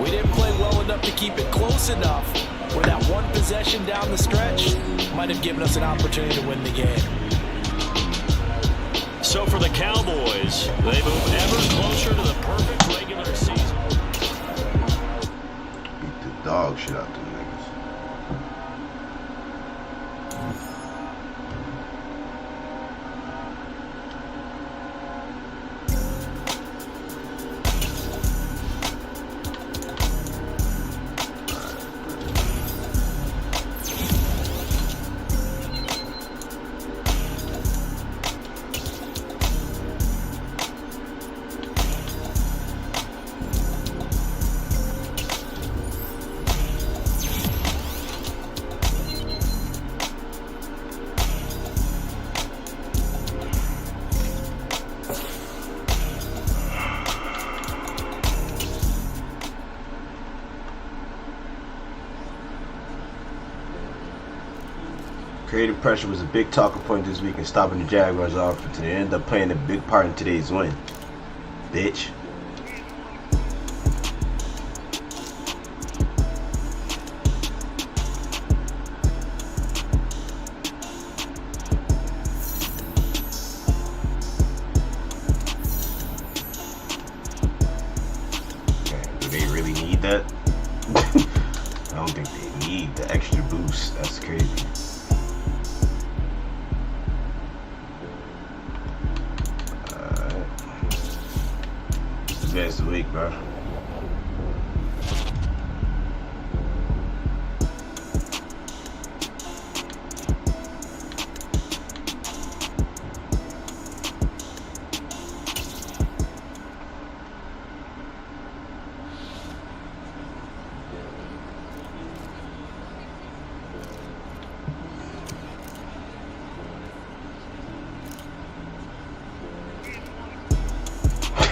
we didn't play well enough to keep it close enough where that one possession down the stretch might have given us an opportunity to win the game. So for the Cowboys, they move ever closer to the perfect regular season. Beat the dog shit out them niggas. Creative pressure was a big talking point this week in stopping the Jaguars' offense, and it ended up playing a big part in today's win. Bitch. Do they really need that? I don't think they need the extra boost. That's crazy. That's the week, bro.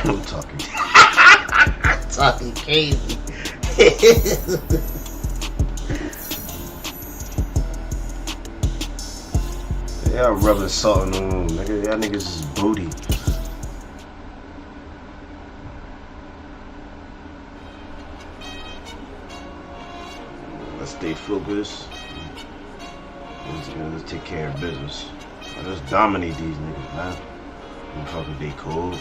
I'm talking. Talking crazy. Y'all rubbing salt in the room, nigga. Y'all niggas is booty. Let's stay focused. Let's take care of business. Let's dominate these niggas, man. I'm fucking be cool.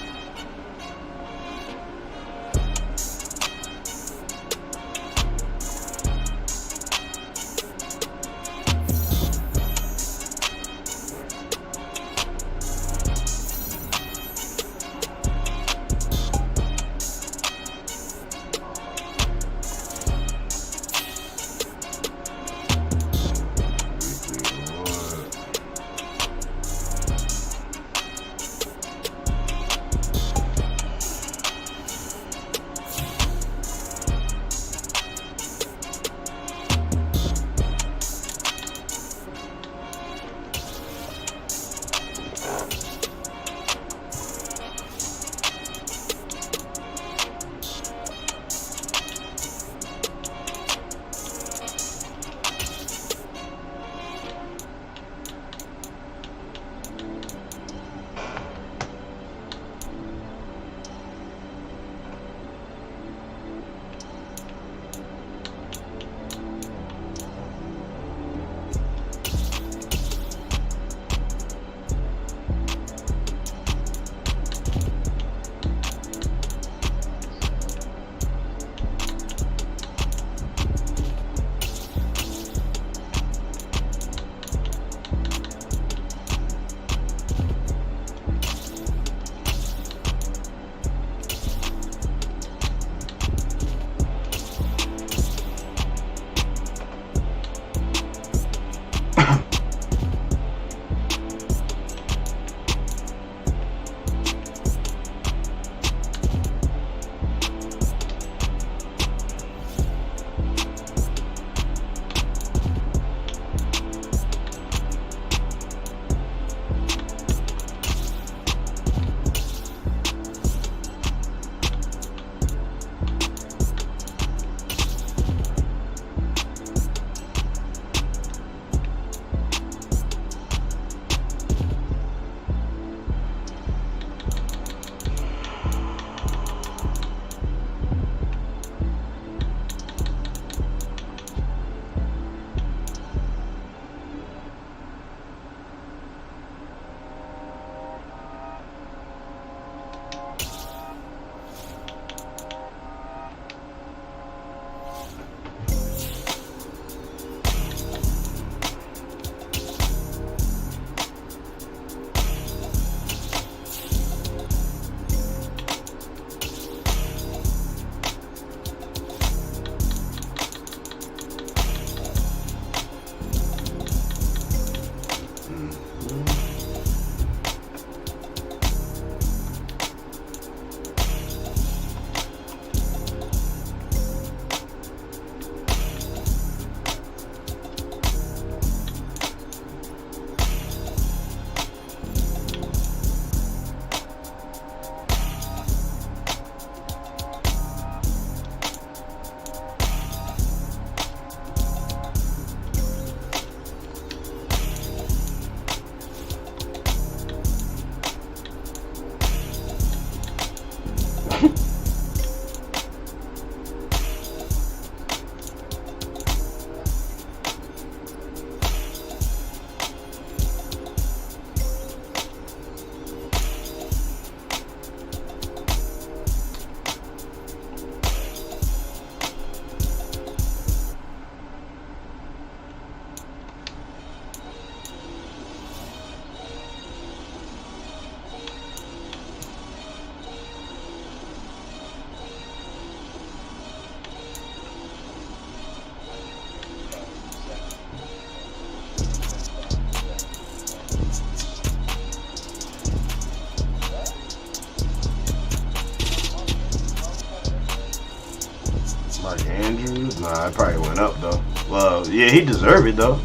Nah, it probably went up though. Well, yeah, he deserved it though.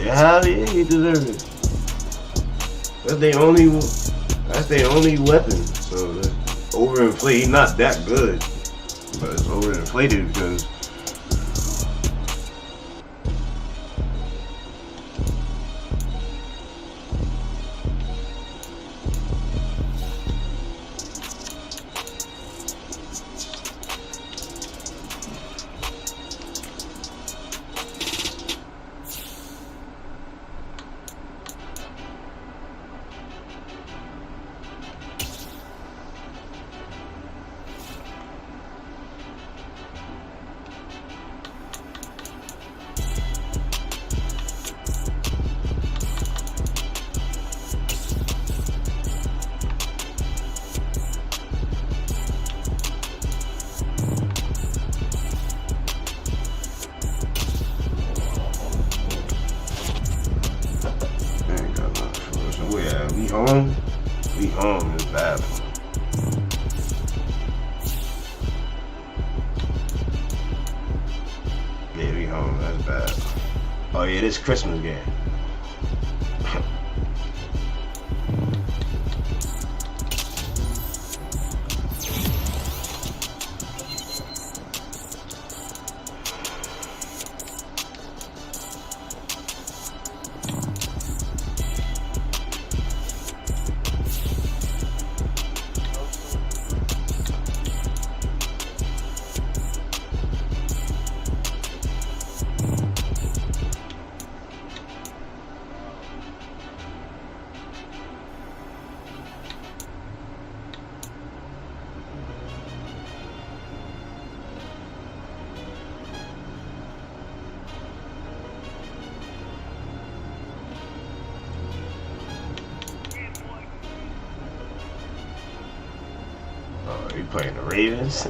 Yeah, hell yeah, he deserved it. That's their only weapon. So overinflated. He's not that good, but it's overinflated because. We home is bad. Yeah, we home. That's bad. Oh yeah, this Christmas game. You playing the Ravens?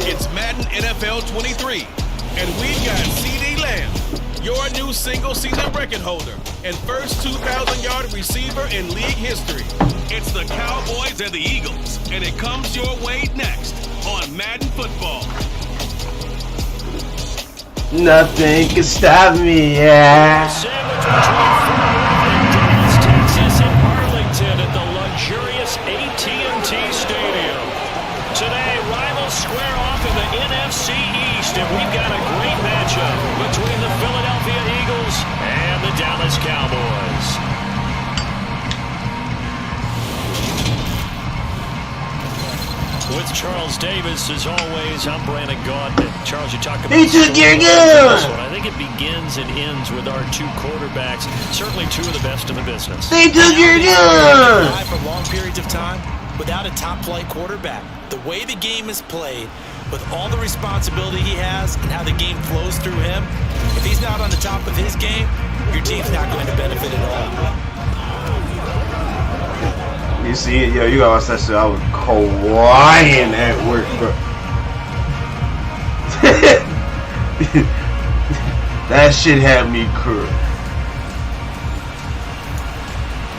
It's Madden NFL 23, and we got CD Lamb, your new single-season record holder and first 2,000-yard receiver in league history. It's the Cowboys and the Eagles, and it comes your way next on Madden Football. Nothing can stop me, yeah. Sandwich between Dallas, Texas and Arlington at the luxurious AT&T Stadium. Today, rivals square off in the NFC East, and we've got a great matchup between the Philadelphia Eagles and the Dallas Cowboys. With Charles Davis, as always, I'm Brandon Gaudin. Charles, you talk about he took your gun. I think it begins and ends with our two quarterbacks, certainly two of the best in the business. They took your gun. For long periods of time without a top-flight quarterback. The way the game is played, with all the responsibility he has and how the game flows through him, if he's not on the top of his game, your team's not going to benefit at all. You see it, yo, you gotta watch that shit. I was crying at work, bro. That shit had me crying.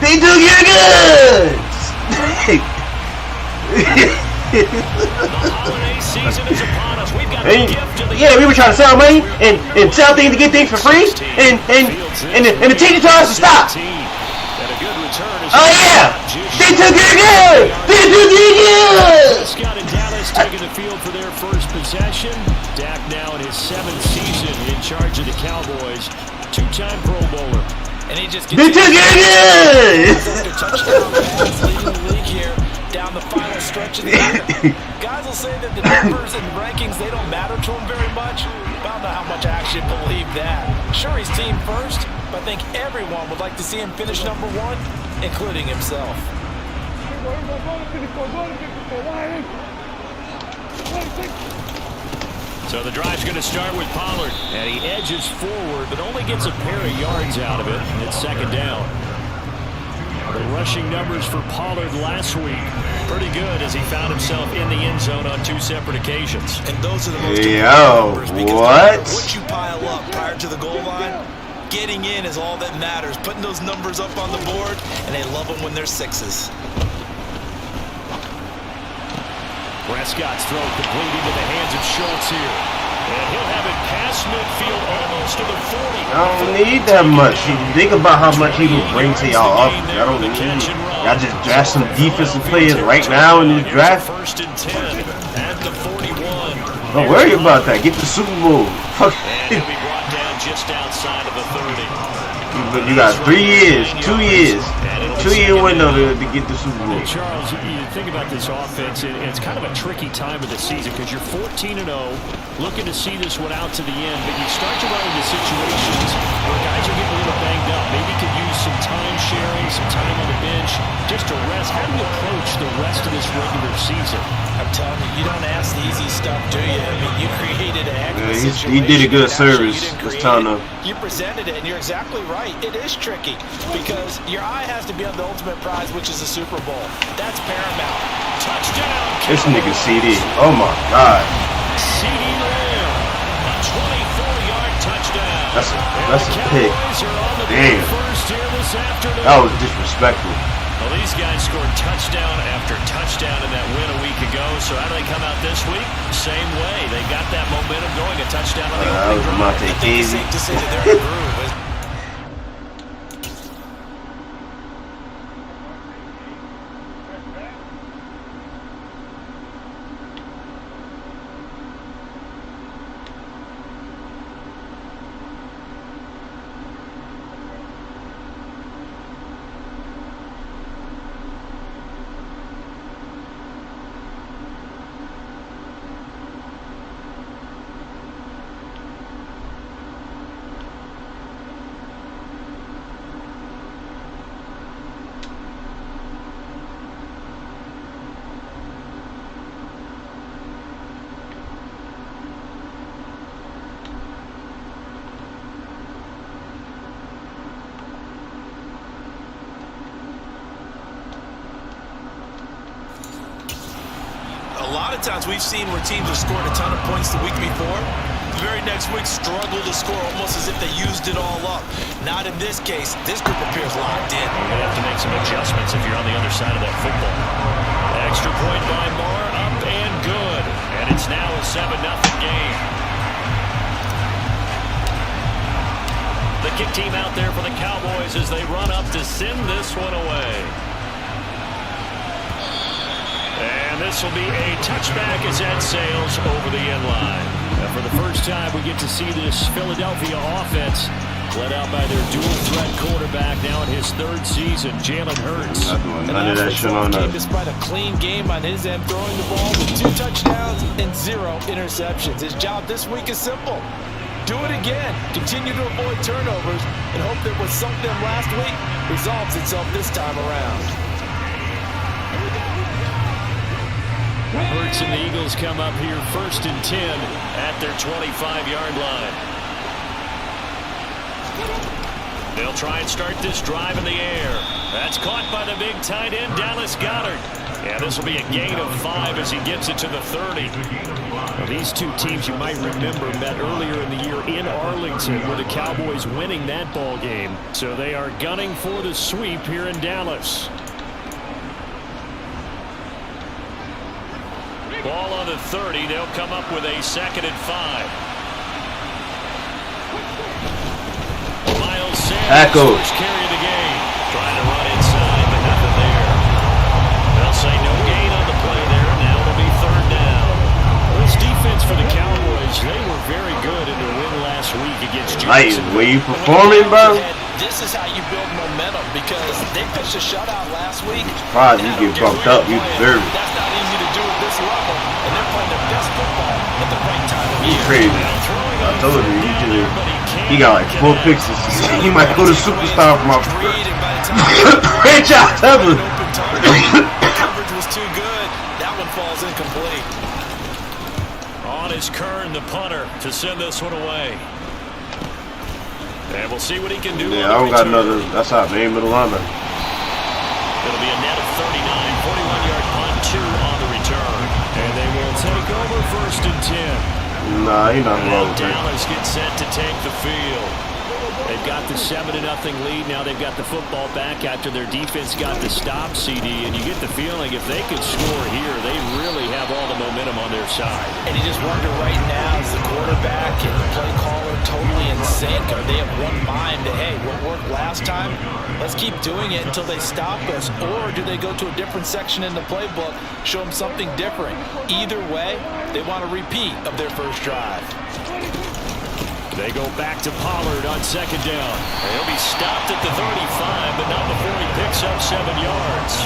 They took your goods! The holiday season is upon us. We've got the gift of the yeah, we were trying to sell money and sell things to get things for free, and the teacher told us to stop. Oh yeah! They took your good! They took your good! Scott and Dallas taking the field for their first possession. Dak now in his 7th season in charge of the Cowboys. Two-time Pro Bowler. And he just they took your good! touchdown leading the league here. down the final stretch of the year. Guys will say that the numbers and rankings, they don't matter to him very much. I don't know how much I actually believe that. Sure, he's team first, but I think everyone would like to see him finish number one, including himself. So the drive's going to start with Pollard, and he edges forward, but only gets a pair of yards out of it. It's second down. The rushing numbers for Pollard last week, pretty good as he found himself in the end zone on 2 separate occasions. And those are the most important numbers because what you pile up prior to the goal line, getting in is all that matters. Putting those numbers up on the board, and they love them when they're 6s. Prescott's throw complete into the hands of Schultz here. And he'll have it past midfield almost to the 40. I don't need that much. Think about how much he will bring to y'all up. I don't need it. Y'all just draft some defensive players right now in the draft. First and 10 at the 41. Don't worry about that. Get the Super Bowl. And he'll be brought down just outside of the 30. You got 3 years, 2 years. 2-year window to get the Super Bowl. Charles, you think about this offense, and it's kind of a tricky time of the season because you're 14-0, looking to see this one out to the end, but you start to run into situations where guys are getting a little banged up. Maybe could use some time sharing, some time on the bench, just to rest. How do you approach the rest of this regular season? I'm telling you, you don't ask the easy stuff, do you? I mean, you created a heck of a situation. He did a good service this time, though. You presented it, and you're exactly right. It is tricky because your eye has to be on the ultimate prize, which is the Super Bowl. That's paramount. Touchdown. This nigga CD. Oh my God. CD Lamb, a 24-yard touchdown. That's a pick. Damn. That was disrespectful. Well, these guys scored touchdown after touchdown in that win a week ago. So how do they come out this week? Same way. They got that momentum going. A touchdown on the opening drive. I think it's safe to say that they're in a groove. A lot of times we've seen where teams have scored a ton of points the week before. The very next week struggle to score almost as if they used it all up. Not in this case. This group appears locked in. You're going to have to make some adjustments if you're on the other side of that football. Extra point by Moore, up and good. And it's now a 7-0 game. The kick team out there for the Cowboys as they run up to send this one away. And this will be a touchback as that sails over the end line. And for the first time, we get to see this Philadelphia offense led out by their dual-threat quarterback now in his 3rd season, Jalen Hurts. Not doing none of that shit on us. Despite a clean game on his end, throwing the ball with 2 touchdowns and 0 interceptions. His job this week is simple. Do it again. Continue to avoid turnovers and hope that what sunk them last week resolves itself this time around. Hurts and the Eagles come up here 1st and 10 at their 25-yard line. They'll try and start this drive in the air. That's caught by the big tight end, Dallas Goedert. Yeah, this will be a gain of 5 as he gets it to the 30. Well, these two teams you might remember met earlier in the year in Arlington with the Cowboys winning that ball game. So they are gunning for the sweep here in Dallas. Ball on the 30. They'll come up with a 2nd and 5. Miles Sanders, first carry of the game. Trying to run inside, but nothing there. They'll say no gain on the play there. Now it'll be 3rd down. This defense for the Cowboys, they were very good in their win last week against Jackson. Were you performing, bro? this is how you build momentum because they pitched a shutout last week. Surprised you get bumped up. You deserve it. That's not easy to do at this level, and they're playing their best football at the right time of year. He's crazy. I told you, he got like 4 picks. He might go to superstar from our franchise ever. Coverage was too good. That one falls incomplete. On his Kern, the punter, to send this one away. And we'll see what he can do. Yeah, I don't got another. That's our main middle lineman. It'll be a net of 39, 41-yard punt, 2 on the return. And they will take over 1st and 10. Nah, he's not wrong with that. Dallas gets set to take the field. They've got the 7-0 lead. Now they've got the football back after their defense got the stop, CD. And you get the feeling if they could score here, they really have all the momentum on their side. And you just wonder right now, is the quarterback and the play caller totally in sync? Are they of one mind that, hey, what worked last time, let's keep doing it until they stop us? Or do they go to a different section in the playbook, show them something different? Either way, they want a repeat of their first drive. They go back to Pollard on 2nd down. He'll be stopped at the 35, but not before he picks up 7 yards.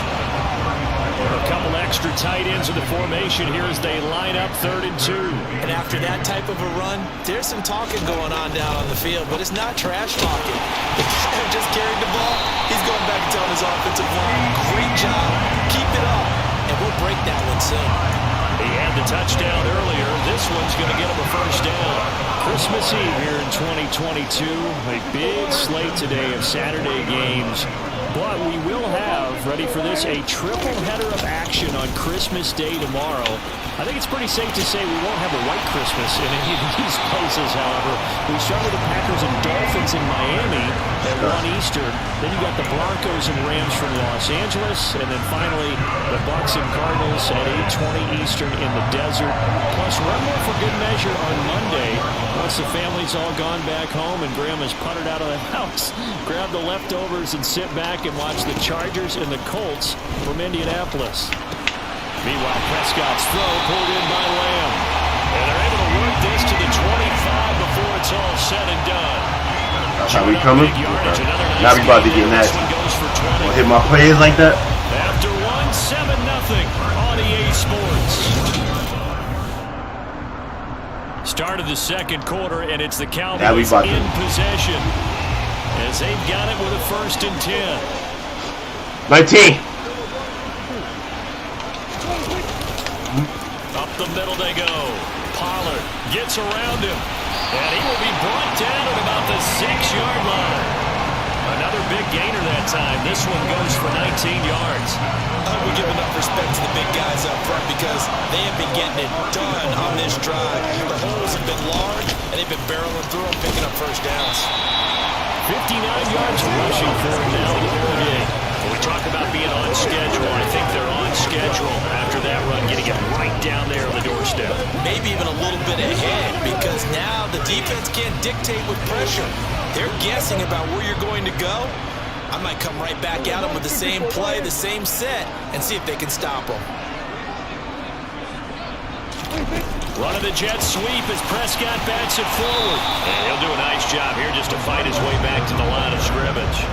A couple extra tight ends in the formation here as they line up 3rd and 2. And after that type of a run, there's some talking going on down on the field, but it's not trash talking. Just carried the ball. He's going back and telling his offensive line, great job, keep it up, and we'll break that one soon. He had the touchdown earlier. This one's going to get him a 1st down. Christmas Eve here in 2022. A big slate today of Saturday games. But we will have, ready for this, a triple header of action on Christmas Day tomorrow. I think it's pretty safe to say we won't have a white Christmas in any of these places, however. We start with the Packers and Dolphins in Miami at 1 Eastern. Then you got the Broncos and Rams from Los Angeles. And then finally, the Bucs and Cardinals at 8:20 Eastern in the desert. Plus, one more for good measure on Monday. Once the family's all gone back home and Grandma's puttered out of the house, grab the leftovers and sit back and watch the Chargers and the Colts from Indianapolis. Meanwhile, Prescott's throw pulled in by Lamb. And they're able to work this to the 25 before it's all said and done. That's how we coming? Okay. Now we about to get nasty. Wanna hit my players like that? After 1-7-0 on EA Sports. Start of the 2nd quarter, and it's the Cowboys in possession as they've got it with a 1st and 10. 19. Up the middle they go. Pollard gets around him, and he will be brought down at about the 6-yard line. Another big gainer that time. This one goes for 19 yards. We give enough respect to the big guys up front because they have been getting it done on this drive. The holes have been large, and they've been barreling through them, picking up 1st downs. 59 yards rushing for him now today. When we talk about being on schedule, I think they're on schedule after that run, getting it right down there on the doorstep. Maybe even a little bit ahead because now the defense can't dictate with pressure. They're guessing about where you're going to go. I might come right back at them with the same play, the same set, and see if they can stop them. Run of the jet sweep as Prescott backs it forward. And he'll do a nice job here just to fight his way back to the line of scrimmage.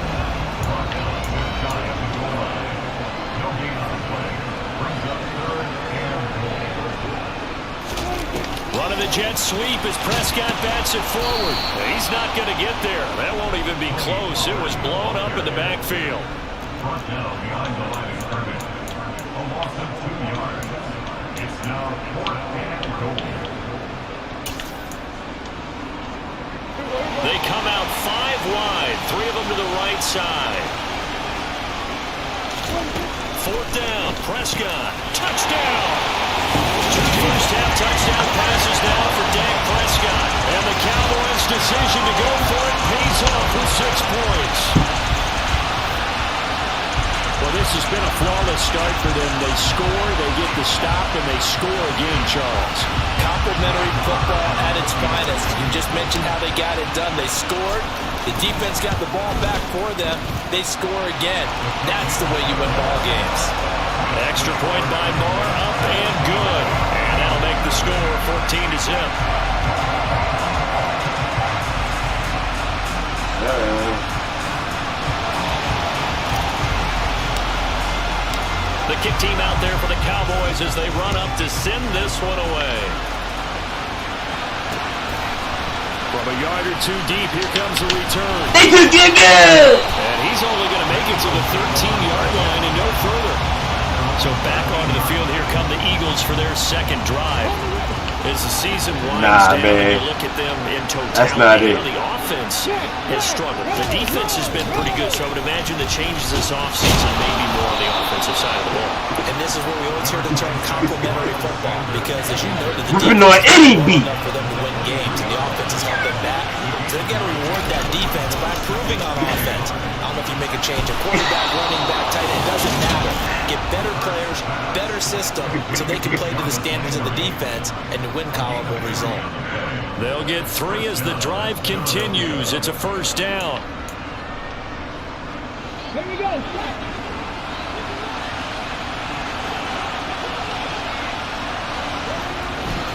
Run of the jet sweep as Prescott bats it forward. He's not going to get there. That won't even be close. It was blown up in the backfield. They come out 5 wide, 3 of them to the right side. 4th down, Prescott, touchdown. 2 first-half touchdown passes now for Dak Prescott. And the Cowboys' decision to go for it pays off with 6 points. Well, this has been a flawless start for them. They score, they get the stop, and they score again, Charles. Complimentary football at its finest. You just mentioned how they got it done. They scored. The defense got the ball back for them. They score again. That's the way you win ball games. Extra point by Moore, up and good. And that'll make the score 14-0. kick team out there for the Cowboys as they run up to send this one away. From a yard or two deep, here comes the return. And he's only going to make it to the 13-yard line and no further. So back onto the field, here come the Eagles for their second drive. As the season winds down, and you look at them in totality, that's not it. The offense has struggled. The defense has been pretty good, so I would imagine the changes this offseason may be more on the offensive side of the ball. And this is where we always hear the term complementary football, because as you noted, the defense is good enough for them to win games, and the offense has held them back. So they've got to reward that defense by improving on offense. I don't know if you make a change, a quarterback, running back, tight end, doesn't matter. Get better players, better system, so they can play to the standards of the defense, and the win column will result. They'll get 3 as the drive continues. It's a first down. Here we go.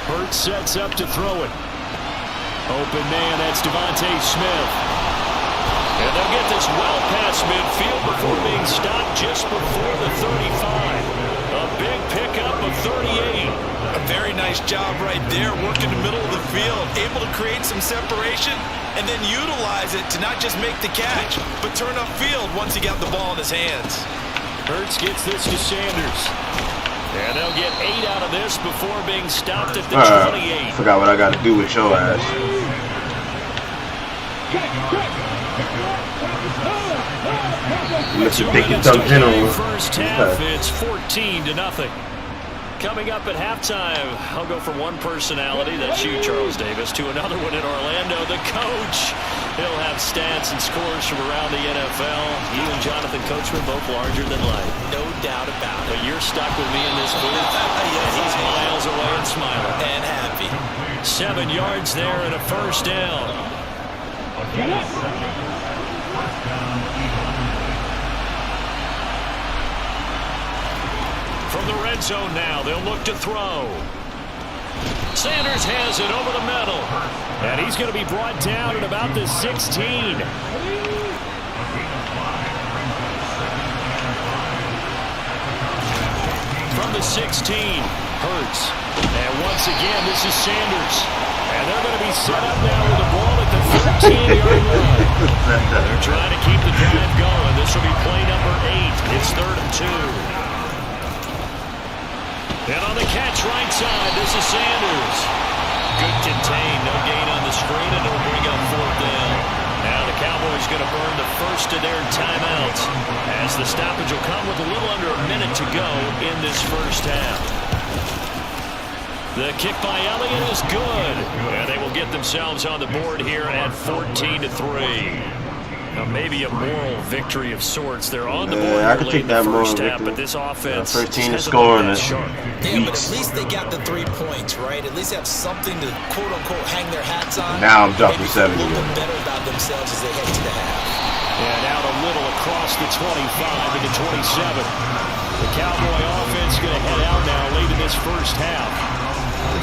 Hurts sets up to throw it. Open man, that's Devontae Smith. And they'll get this well past midfield before being stopped just before the 35. A big pickup of 38. A very nice job right there, working the middle of the field, able to create some separation and then utilize it to not just make the catch, but turn upfield once he got the ball in his hands. Hurts gets this to Sanders. And they'll get 8 out of this before being stopped at the 28. Forgot what I got to do with your ass. Mr. Picky Thumb General. First half, it's 14-0. Coming up at halftime, I'll go from one personality, that's you, Charles Davis, to another one in Orlando, the coach. He'll have stats and scores from around the NFL. You and Jonathan Coachman both larger than life. No doubt about it. But you're stuck with me in this booth, and he's miles away and smiling. And happy. 7 yards there and a first down. From the red zone now, they'll look to throw. Sanders has it over the middle. And he's going to be brought down at about the 16. From the 16, Hurts. And once again, this is Sanders. And they're going to be set up now with the ball at the 13-yard line. They're trying to keep the drive going. This will be play number 8. It's 3rd and 2. And on the catch right side, this is Sanders. Good contain, no gain on the screen, and it'll bring up 4th down. Now the Cowboys going to burn the first of their timeouts as the stoppage will come with a little under a minute to go in this first half. The kick by Elliott is good, and they will get themselves on the board here at 14-3. Now maybe a moral victory of sorts. They're on the board I could take that moral half, victory. but this offense 13 to score in this. Yeah, but at least they got the 3 points, right? At least have something to quote-unquote hang their hats on. Now I'm dropping 7 maybe feel a again. little better about themselves as they head to the half. And out a little across the 25 to the 27. The Cowboy offense going to head out now late in this first half.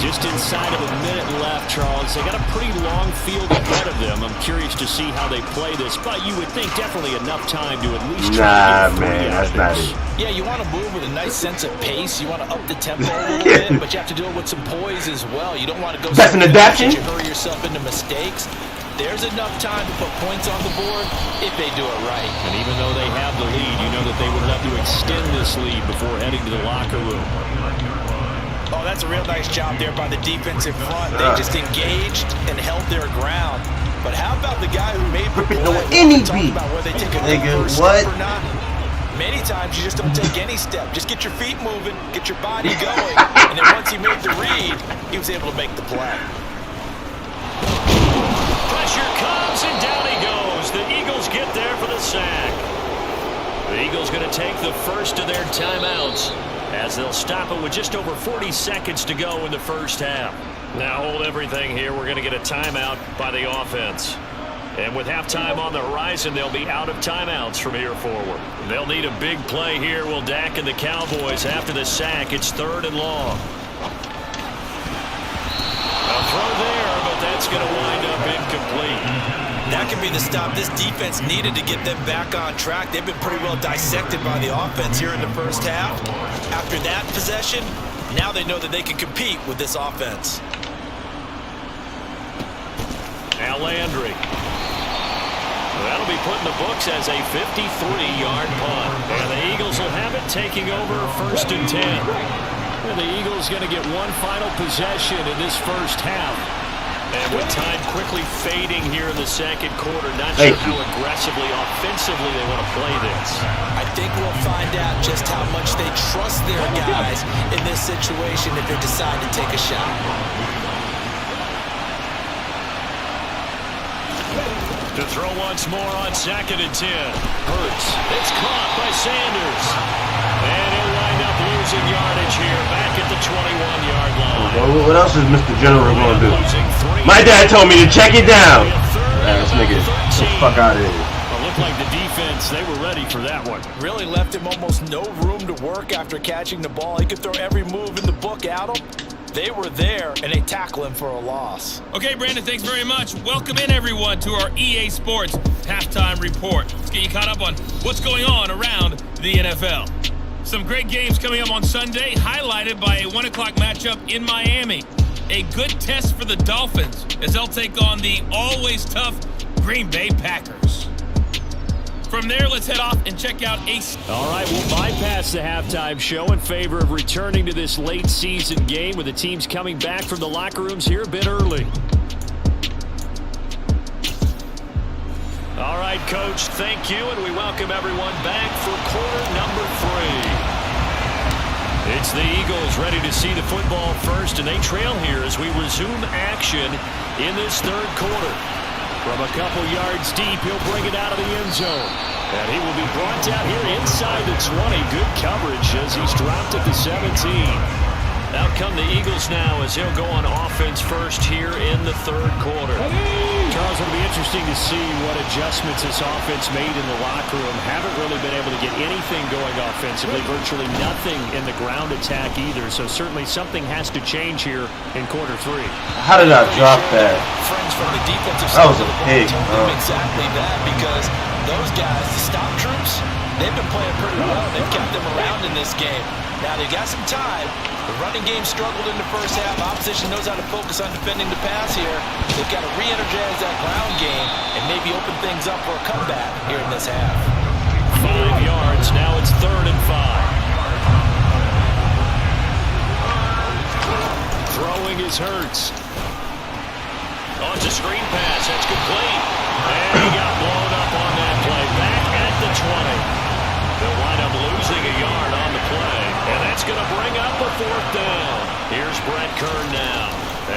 Just inside of a minute left, Charles. They got a pretty long field ahead of them. I'm curious to see how they play this, but you would think definitely enough time to at least try to get 3 man, out that's of not this. it. Yeah, you want to move with a nice sense of pace. You want to up the tempo a little bit, but you have to do it with some poise as well. You don't want to go That's an adaptation. You hurry yourself into mistakes. There's enough time to put points on the board if they do it right. And even though they have the lead, you know that they would love to extend this lead before heading to the locker room. Oh, that's a real nice job there by the defensive front. They just engaged and held their ground. But how about the guy who made the play? Talk about whether they take a first step or not. Many times you just don't take any step. Just get your feet moving, get your body going, and then once he made the read, he was able to make the play. Pressure comes, and down he goes. The Eagles get there for the sack. The Eagles going to take the first of their timeouts as they'll stop it with just over 40 seconds to go in the first half. Now hold everything here. We're going to get a timeout by the offense. And with halftime on the horizon, they'll be out of timeouts from here forward. They'll need a big play here. Will Dak and the Cowboys after the sack. It's 3rd and long. A throw there, but that's going to wind up incomplete. That could be the stop this defense needed to get them back on track. They've been pretty well dissected by the offense here in the first half. After that possession, now they know that they can compete with this offense. Now Landry. That'll be put in the books as a 53-yard punt. And the Eagles will have it, taking over 1st and 10. And the Eagles going to get one final possession in this first half. And with time quickly fading here in the second quarter, not sure how aggressively, offensively they want to play this. I think we'll find out just how much they trust their guys in this situation if they decide to take a shot. To throw once more on 2nd and 10. Hurts. It's caught by Sanders. And he'll wind up losing yardage here back at the 21-yard line. Well, what else is Mr. General going to do? My dad told me to check it down. Let's make it get the fuck out of here. It looked like the defense, they were ready for that one. Really left him almost no room to work after catching the ball. He could throw every move in the book at him. They were there, and they tackle him for a loss. Okay, Brandon, thanks very much. Welcome in, everyone, to our EA Sports Halftime Report. Let's get you caught up on what's going on around the NFL. Some great games coming up on Sunday, highlighted by a 1 o'clock matchup in Miami. A good test for the Dolphins as they'll take on the always tough Green Bay Packers. From there, let's head off and check out Ace. All right, we'll bypass the halftime show in favor of returning to this late season game with the teams coming back from the locker rooms here a bit early. All right, Coach, thank you, and we welcome everyone back for quarter number 3. It's the Eagles ready to see the football first, and they trail here as we resume action in this third quarter. From a couple yards deep, he'll bring it out of the end zone. And he will be brought down here inside the 20. Good coverage as he's dropped at the 17. Out come the Eagles now as he'll go on offense first here in the third quarter. Charles, it'll be interesting to see what adjustments this offense made in the locker room. Haven't really been able to get anything going offensively. Virtually nothing in the ground attack either. So certainly something has to change here in quarter 3. How did I drop that? Friends from the defensive That was a pig. Exactly that, because those guys, the stop troops, they've been playing pretty well. They've kept them around in this game. Now they got some time. The running game struggled in the first half. Opposition knows how to focus on defending the pass here. They've got to re-energize that ground game and maybe open things up for a comeback here in this half. 5 yards. Now it's 3rd and 5. Throwing is Hurts. On to screen pass. That's complete. And he got blown up on that play. Back at the 20. They'll wind up losing a yard on the play. And that's going to bring up a 4th down. Here's Brett Kern now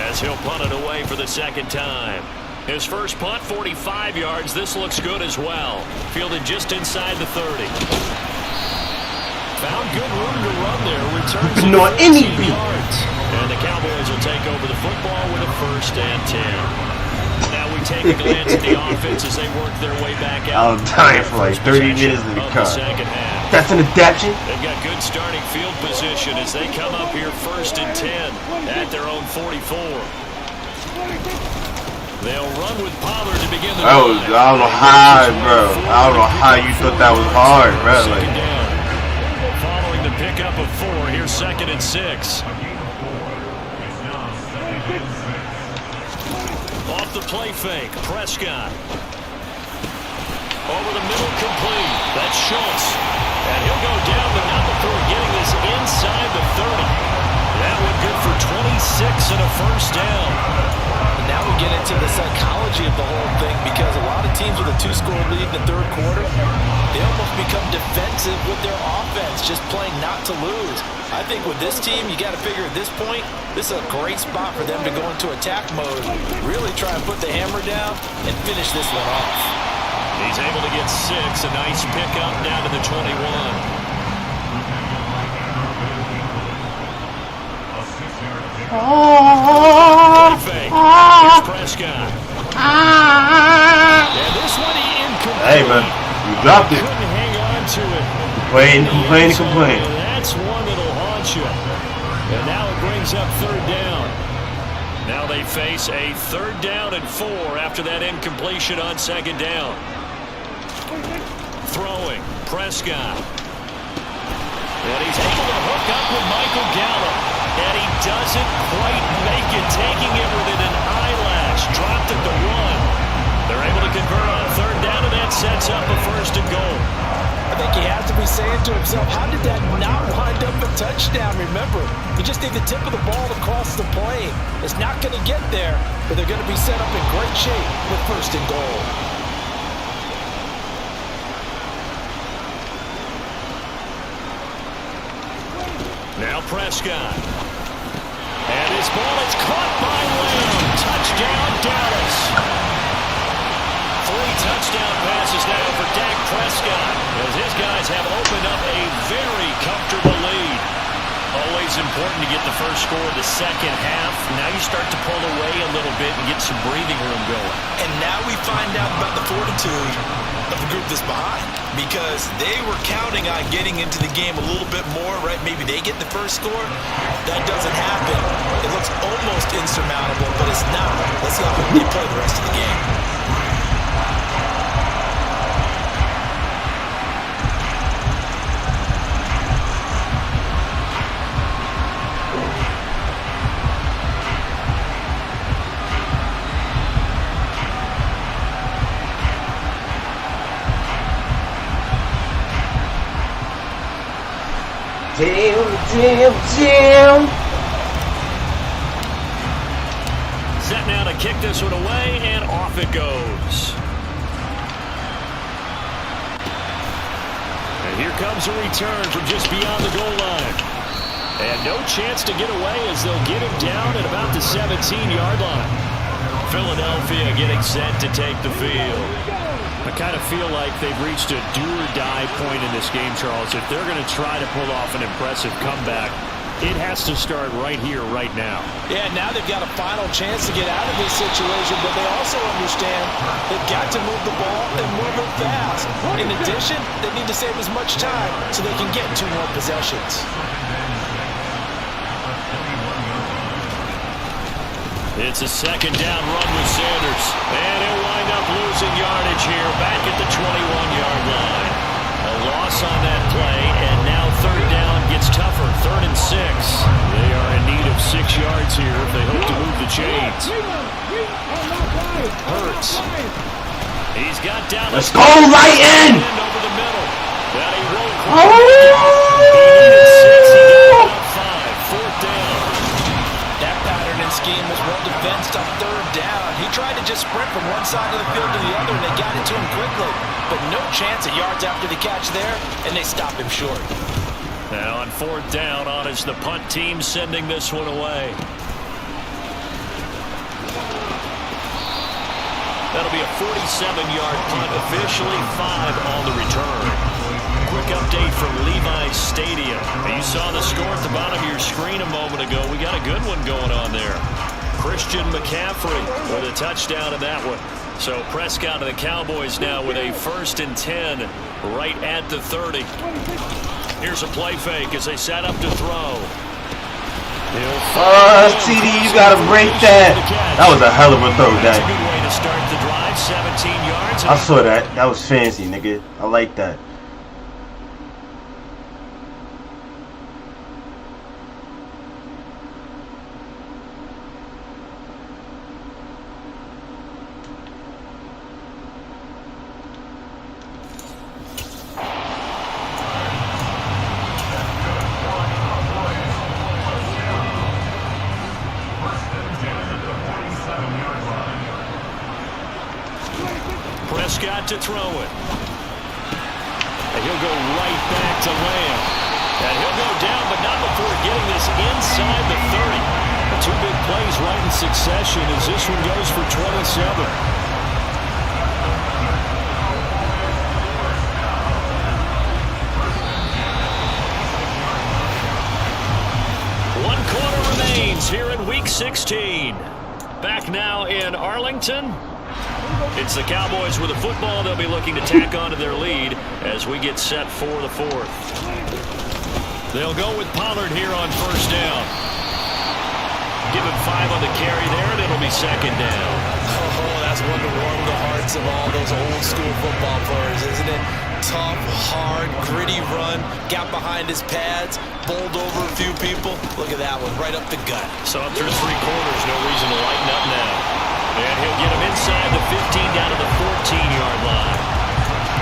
as he'll punt it away for the second time. His first punt, 45 yards. This looks good as well. Fielded just inside the 30. Found good room to run there. Returns it 15 yards. And the Cowboys will take over the football with a 1st and 10. Now we take a glance at the offense as they work their way back out. I'm dying for like 30 minutes in the car. That's an adaptation. They've got good starting field position as they come up here 1st and 10 at their own 44. They'll run with Pollard to begin the I don't know how, bro. I don't know how you thought that was hard, bro. Like, following the pickup of 4, here's 2nd and 6. Off the play fake, Prescott. Over the middle, complete. That's Schultz. And he'll go down the number 4, getting this inside the 30. That one good for 26 and a 1st down. And now we get into the psychology of the whole thing, because a lot of teams with a 2-score lead in the third quarter, they almost become defensive with their offense, just playing not to lose. I think with this team, you got to figure at this point, this is a great spot for them to go into attack mode, really try and put the hammer down and finish this one off. He's able to get 6, a nice pickup down to the 21. Fake. Here's Prescott. And this one incomplete. Hey, man, you dropped it. Couldn't hang on to it. Complain. That's one that'll haunt you. And now it brings up 3rd down. Now they face a 3rd down and 4 after that incompletion on 2nd down. Throwing, Prescott. And he's able to hook up with Michael Gallup. And he doesn't quite make it, taking it within an eyelash. Dropped at the 1. They're able to convert on 3rd down, and that sets up a 1st and goal. I think he has to be saying to himself, how did that not wind up a touchdown? Remember, you just need the tip of the ball to cross the plane. It's not going to get there, but they're going to be set up in great shape with 1st and goal. Now Prescott. And his ball is caught by Lamb. Touchdown, Dallas. 3 touchdown passes now for Dak Prescott, as his guys have opened up a very comfortable lead. Always important to get the first score of the second half. Now you start to pull away a little bit and get some breathing room going. And now we find out about the fortitude of the group that's behind, because they were counting on getting into the game a little bit more, right? Maybe they get the first score. That doesn't happen. It looks almost insurmountable, but it's not. Let's see how they play the rest of the game. Damn. Set now to kick this one away, and off it goes. And here comes a return from just beyond the goal line. And no chance to get away, as they'll get him down at about the 17-yard line. Philadelphia getting set to take the field. I kind of feel like they've reached a do-or-die point in this game, Charles. If they're going to try to pull off an impressive comeback, it has to start right here, right now. Yeah, now they've got a final chance to get out of this situation, but they also understand they've got to move the ball and move it fast. In addition, they need to save as much time so they can get 2 more possessions. It's a 2nd down run with Sanders. And he'll wind up losing yardage here back at the 21-yard line. A loss on that play, and now 3rd down gets tougher. 3rd and 6. They are in need of 6 yards here if they hope to move the chains. Hurts. He's got down. Let's go right in. Over the middle. That he won't quite. He needed 6. He got about 5. 4th down. That pattern and scheme was well defensed on 3rd down. He tried to just sprint from one side of the field to the other, and they got it to him quickly. But no chance at yards after the catch there, and they stopped him short. Now on 4th down, on is the punt team sending this one away. That'll be a 47-yard punt, officially 5 on the return. Quick update from Levi's Stadium. You saw the score at the bottom of your screen a moment ago. We got a good one going on there. Christian McCaffrey with a touchdown in that one. So Prescott and the Cowboys now with a 1st and 10 right at the 30. Here's a play fake as they set up to throw. CD, you gotta break that. That was a hell of a throw, That's a good way to start the drive. 17 yards. I saw that. That was fancy, nigga. I like that. Prescott to throw it. And he'll go right back to Lamb. And he'll go down, but not before getting this inside the 30. 2 big plays right in succession as this one goes for 27. One quarter remains here in Week 16. Back now in Arlington. It's the Cowboys with the football. They'll be looking to tack onto their lead as we get set for the 4th. They'll go with Pollard here on 1st down. give him 5 on the carry there, and it'll be second down. Oh, that's one to warm the hearts of all those old school football players, isn't it? Tough, hard, gritty run, got behind his pads, bowled over a few people. Look at that one, right up the gut. So up through 3 quarters, no reason to lighten up now. And he'll get him inside the 15 down to the 14-yard line.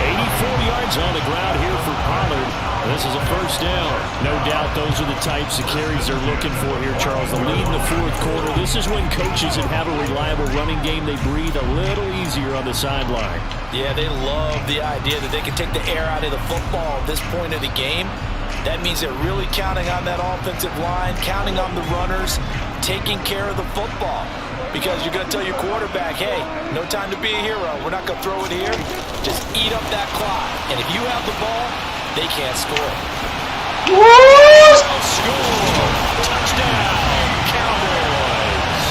84 yards on the ground here for Pollard. This is a first down. No doubt those are the types of carries they're looking for here, Charles. The lead in the fourth quarter. This is when coaches that have a reliable running game, they breathe a little easier on the sideline. Yeah, they love the idea that they can take the air out of the football at this point of the game. That means they're really counting on that offensive line, counting on the runners, taking care of the football. Because you're going to tell your quarterback, hey, no time to be a hero. We're not going to throw it here. Just eat up that clock. And if you have the ball, they can't score. Score! Touchdown, Cowboys!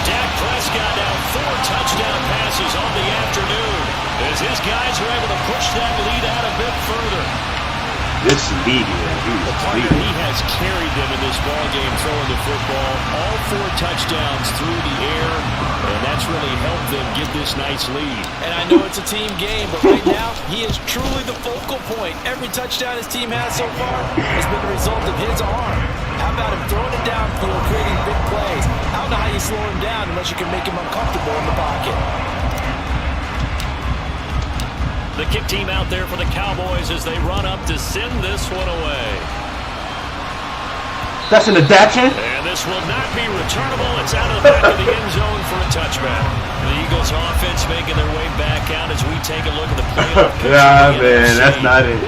Dak Prescott now 4 touchdown passes on the afternoon as his guys are able to push that lead out a bit further. This league, He has carried them in this ball game throwing the football. All 4 touchdowns through the air, and that's really helped them get this nice lead. And I know it's a team game, but right now, he is truly the focal point. Every touchdown his team has so far has been the result of his arm. How about him throwing it downfield, creating big plays? I don't know how you slow him down unless you can make him uncomfortable in the pocket. The kick team out there for the Cowboys as they run up to send this one away. That's an adaptation. And this will not be returnable. It's out of the back of the end zone for a touchback. The Eagles offense making their way back out as we take a look at the playoff. Man, that's not it.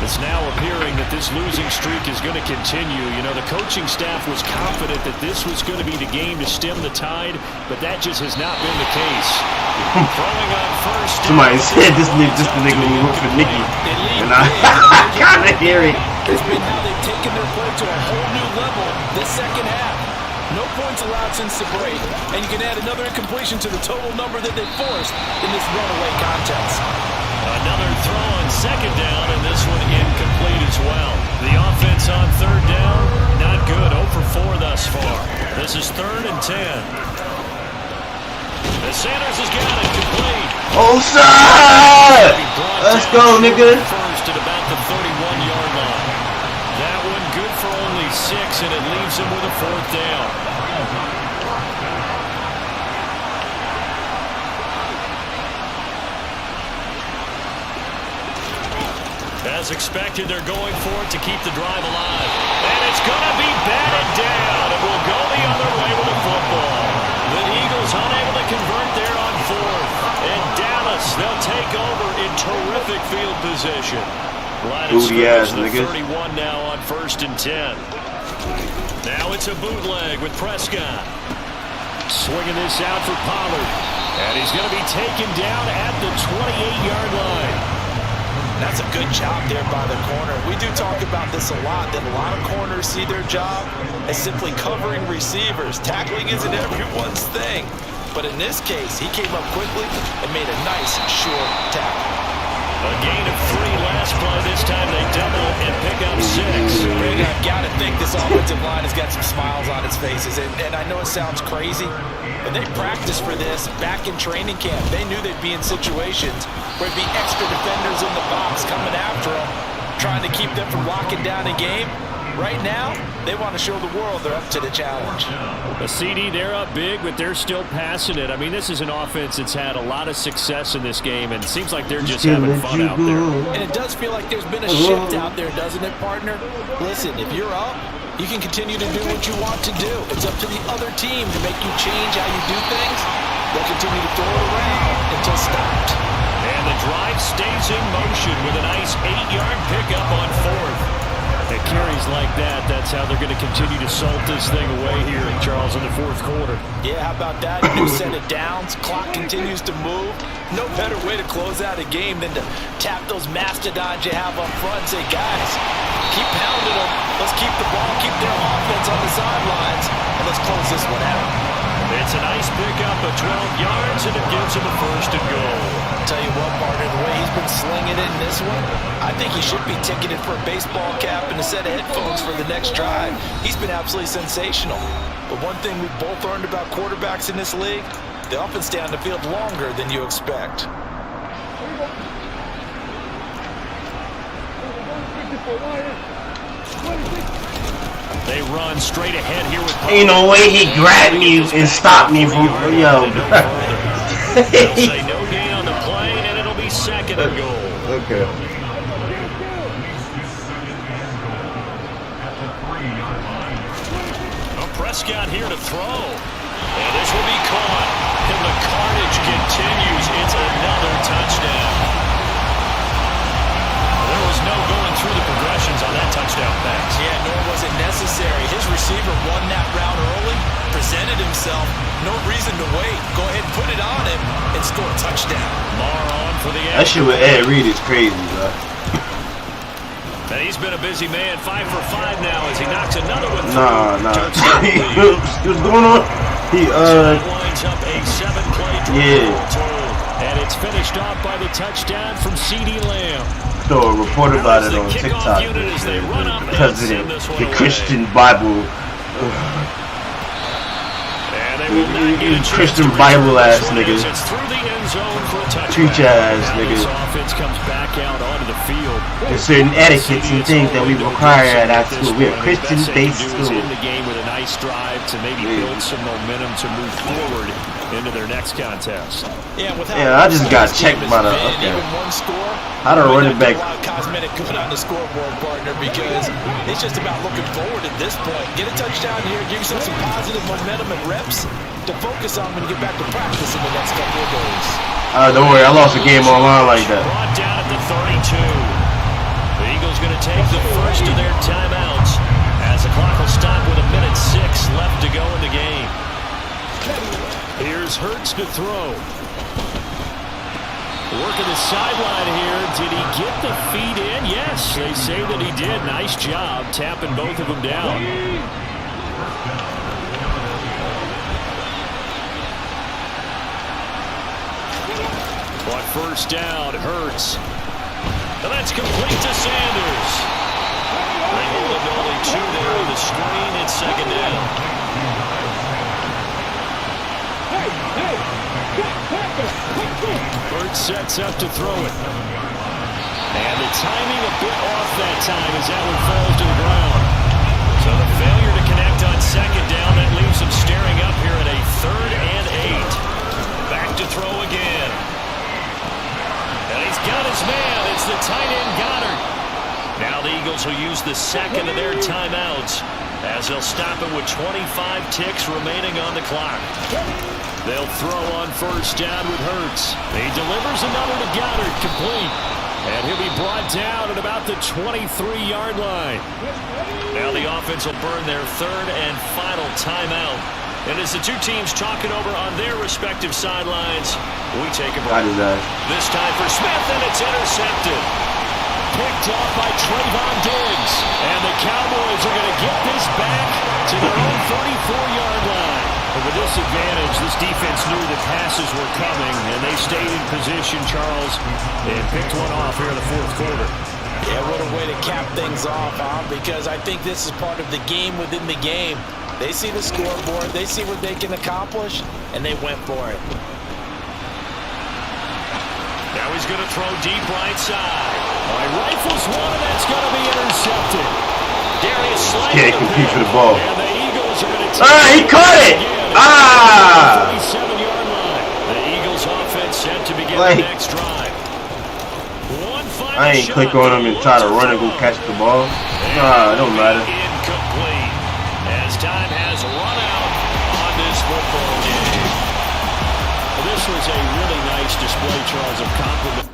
It's now appearing that this losing streak is going to continue. You know, the coaching staff was confident that this was going to be the game to stem the tide, but that just has not been the case. Throwing on first. Somebody said this nigga will work for Nicky, and I kind of hear it. It's been how they've taken their play to a whole new level this second half. No points allowed since the break, and you can add another incompletion to the total number that they forced in this runaway contest. Another throw on second down, and this one incomplete as well. The offense on third down, not good. 0 for 4 thus far. This is 3rd and 10. And Sanders has got it complete. Oh, sir! Let's go, nigga. First at about the 31-yard line. That one good for only 6, and it leaves him with a 4th down. As expected, they're going for it to keep the drive alive. And it's going to be batted down. It will go the other way with the football. The Eagles unable to convert there on 4th. And Dallas, they'll take over in terrific field position. Line of scrimmage, the 31 now on 1st and 10. Now it's a bootleg with Prescott. Swinging this out for Pollard. And he's going to be taken down at the 28-yard line. That's a good job there by the corner. We do talk about this a lot, that a lot of corners see their job as simply covering receivers. Tackling isn't everyone's thing. But in this case, he came up quickly and made a nice, short tackle. A gain of 3 last play. This time they double and pick up 6. Greg, I've got to think this offensive line has got some smiles on its faces. And I know it sounds crazy, but they practiced for this back in training camp. They knew they'd be in situations where it'd be extra defenders in the box coming after them, trying to keep them from locking down a game. Right now, they want to show the world they're up to the challenge. A CD, they're up big, but they're still passing it. I mean, this is an offense that's had a lot of success in this game, and it seems like they're just having fun out there. And it does feel like there's been a shift out there, doesn't it, partner? Listen, if you're up, you can continue to do what you want to do. It's up to the other team to make you change how you do things. They'll continue to throw it around until stopped. And the drive stays in motion with a nice 8-yard pickup on 4th. At carries like that, that's how they're going to continue to salt this thing away here, Charles, in the 4th quarter. Yeah, how about that? New set of downs. Clock continues to move. No better way to close out a game than to tap those mastodons you have up front and say, guys, keep pounding them. Let's keep the ball, keep their offense on the sidelines, and let's close this one out. It's a nice pickup of 12 yards, and it gives him a first and goal. Tell you what, partner, the way he's been slinging it in this one, I think he should be ticketed for a baseball cap and a set of headphones for the next drive. He's been absolutely sensational. But one thing we've both learned about quarterbacks in this league, they often stay on the field longer than you expect. They run straight ahead here with Ain't no way he grabbed me and stopped me from yo. They'll say no gain on the play, and it'll be second and goal. Okay. Prescott here to throw. And this will be caught. And the carnage continues. It's another touchdown. There was no going through the progressions on that touchdown pass. Yeah, nor was it necessary. His receiver won that route early, presented himself. No reason to wait. Go ahead and put it on him and score a touchdown. Mar on for the That shit with Ed Reed is crazy, bro. And he's been a busy man, 5 for 5 now as he knocks another one through. Nah. What's going on? He lines up a 7-play drive. yeah. And it's finished off by the touchdown from C.D. Lamb. So a report about it on TikTok. The president, the Christian Bible. Christian Bible ass niggas. Preacher ass niggas. There's certain etiquettes and things that we require at our school. We're a Christian-based school. In the game with a nice drive to maybe build some momentum to move forward into their next contest. Yeah, I just got checked by the how to run it back. A lot of cosmetic good on the scoreboard, partner, because it's just about looking forward at this point. Get a touchdown here, give yourself some positive momentum and reps to focus on when you get back to practice in the next couple of days. Don't worry, I lost a game online like that. Brought down at the 32. The Eagles going to take the first of their timeouts as the clock will stop with 1:06 left to go in the game. Here's Hurts to throw. Working the sideline here. Did he get the feet in? Yes, they say that he did. Nice job tapping both of them down. On first down, Hurts. And that's complete to Sanders. They hold up only 2 there on the screen. It's second down. Hurts sets up to throw it. And the timing a bit off that time as that one falls to the ground. So the failure to connect on second down, that leaves him staring up here at a 3rd and 8. Back to throw again. And he's got his man. It's the tight end Goddard. Now the Eagles will use the second of their timeouts as they'll stop it with 25 ticks remaining on the clock. They'll throw on first down with Hurts. He delivers another to Goddard, complete. And he'll be brought down at about the 23-yard line. Now the offense will burn their 3rd and final timeout. And as the two teams talk it over on their respective sidelines, we take a break. This time for Smith, and it's intercepted. Picked off by Trayvon Diggs. And the Cowboys are going to get this back to their own 34-yard line. And with this advantage, this defense knew the passes were coming, and they stayed in position, Charles, and picked one off here in the 4th quarter. Yeah, what a way to cap things off, huh? Because I think this is part of the game within the game. They see the scoreboard, they see what they can accomplish, and they went for it. Now he's going to throw deep right side. Rifles one, and that's going to be intercepted. Darius Slay. Can't compete for the ball. And the Eagles are going to take he caught it! Ah! 37-yard line. The Eagles offense set to begin the next drive. I ain't click on him and try to run and go catch the ball. Nah, it don't matter. Incomplete. As time has run out on this football game. This was a really nice display, Charles, of compliment.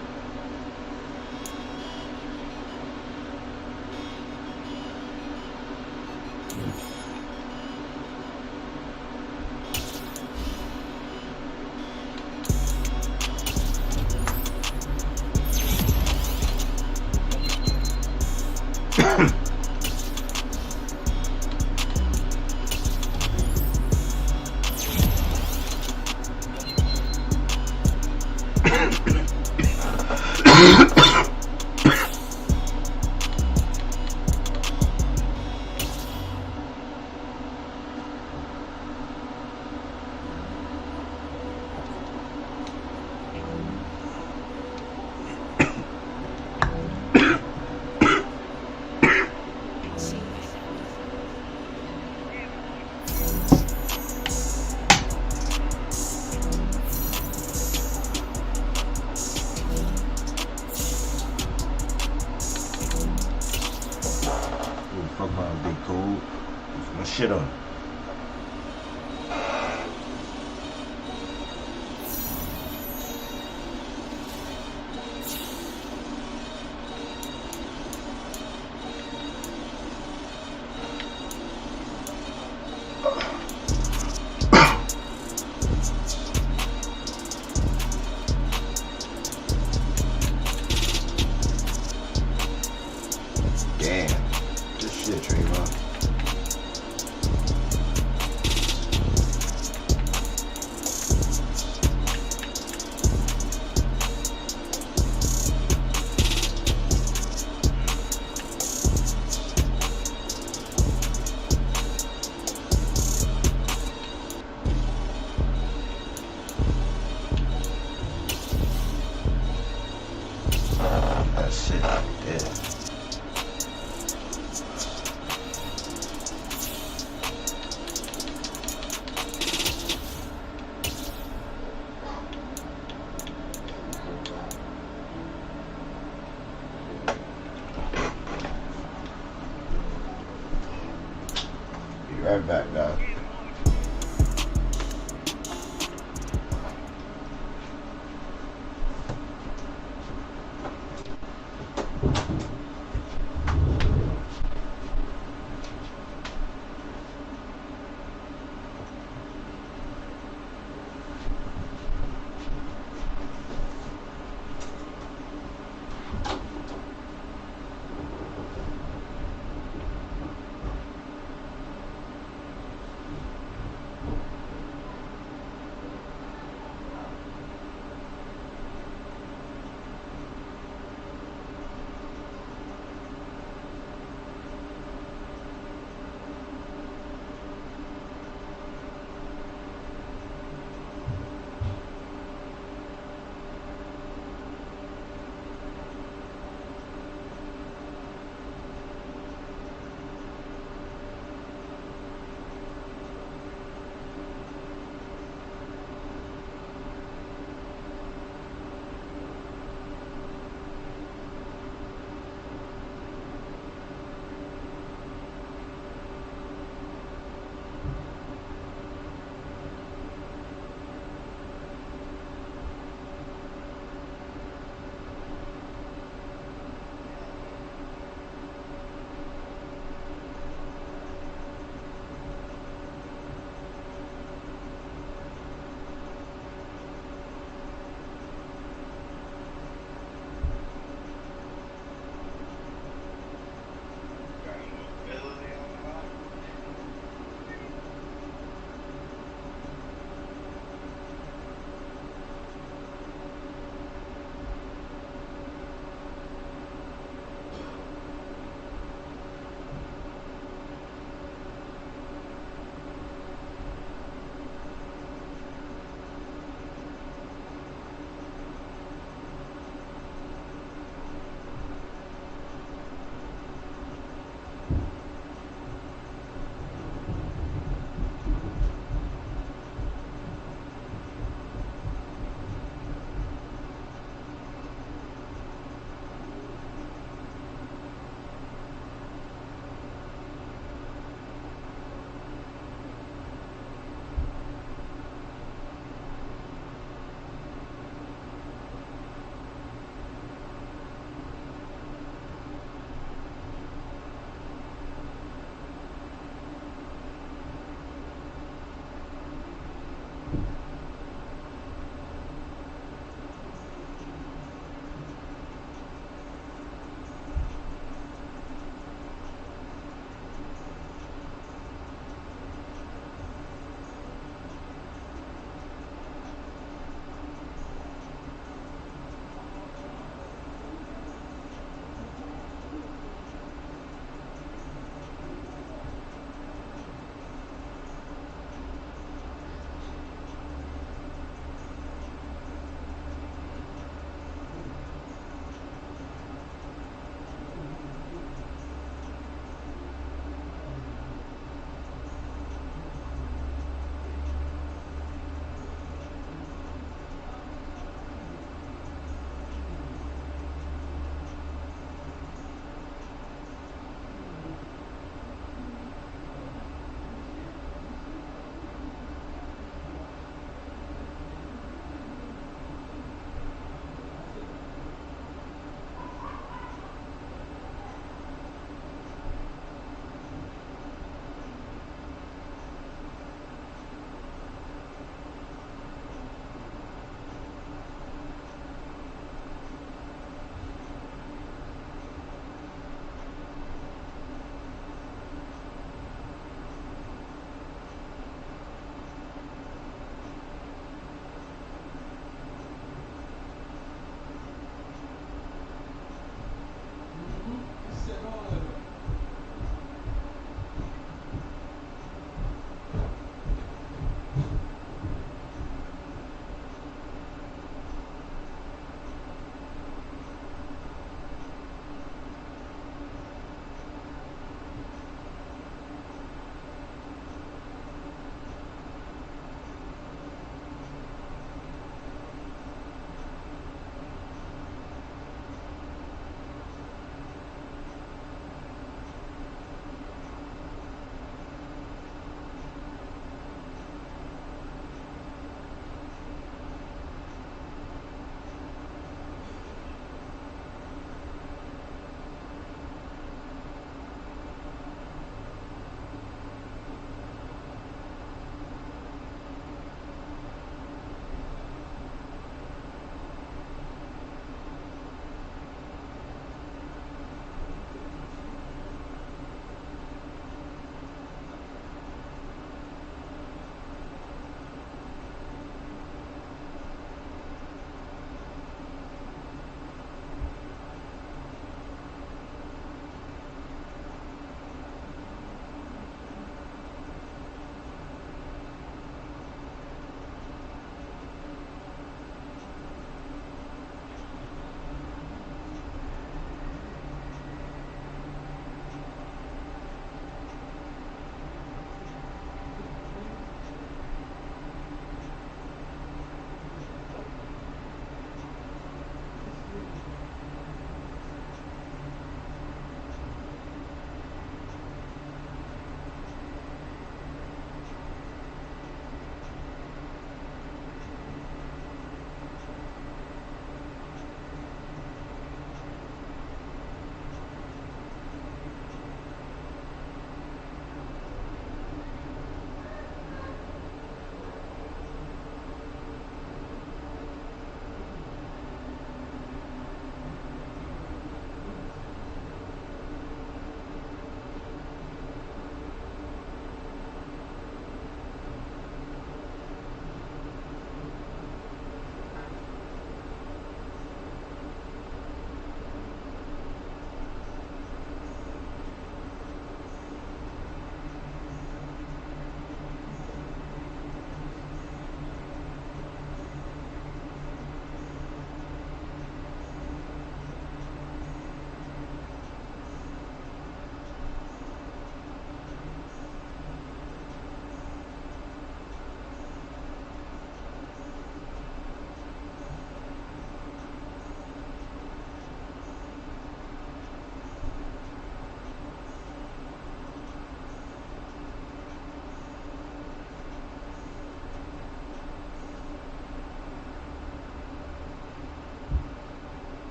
Fuck around, big cool. My shit on. Right back, guys.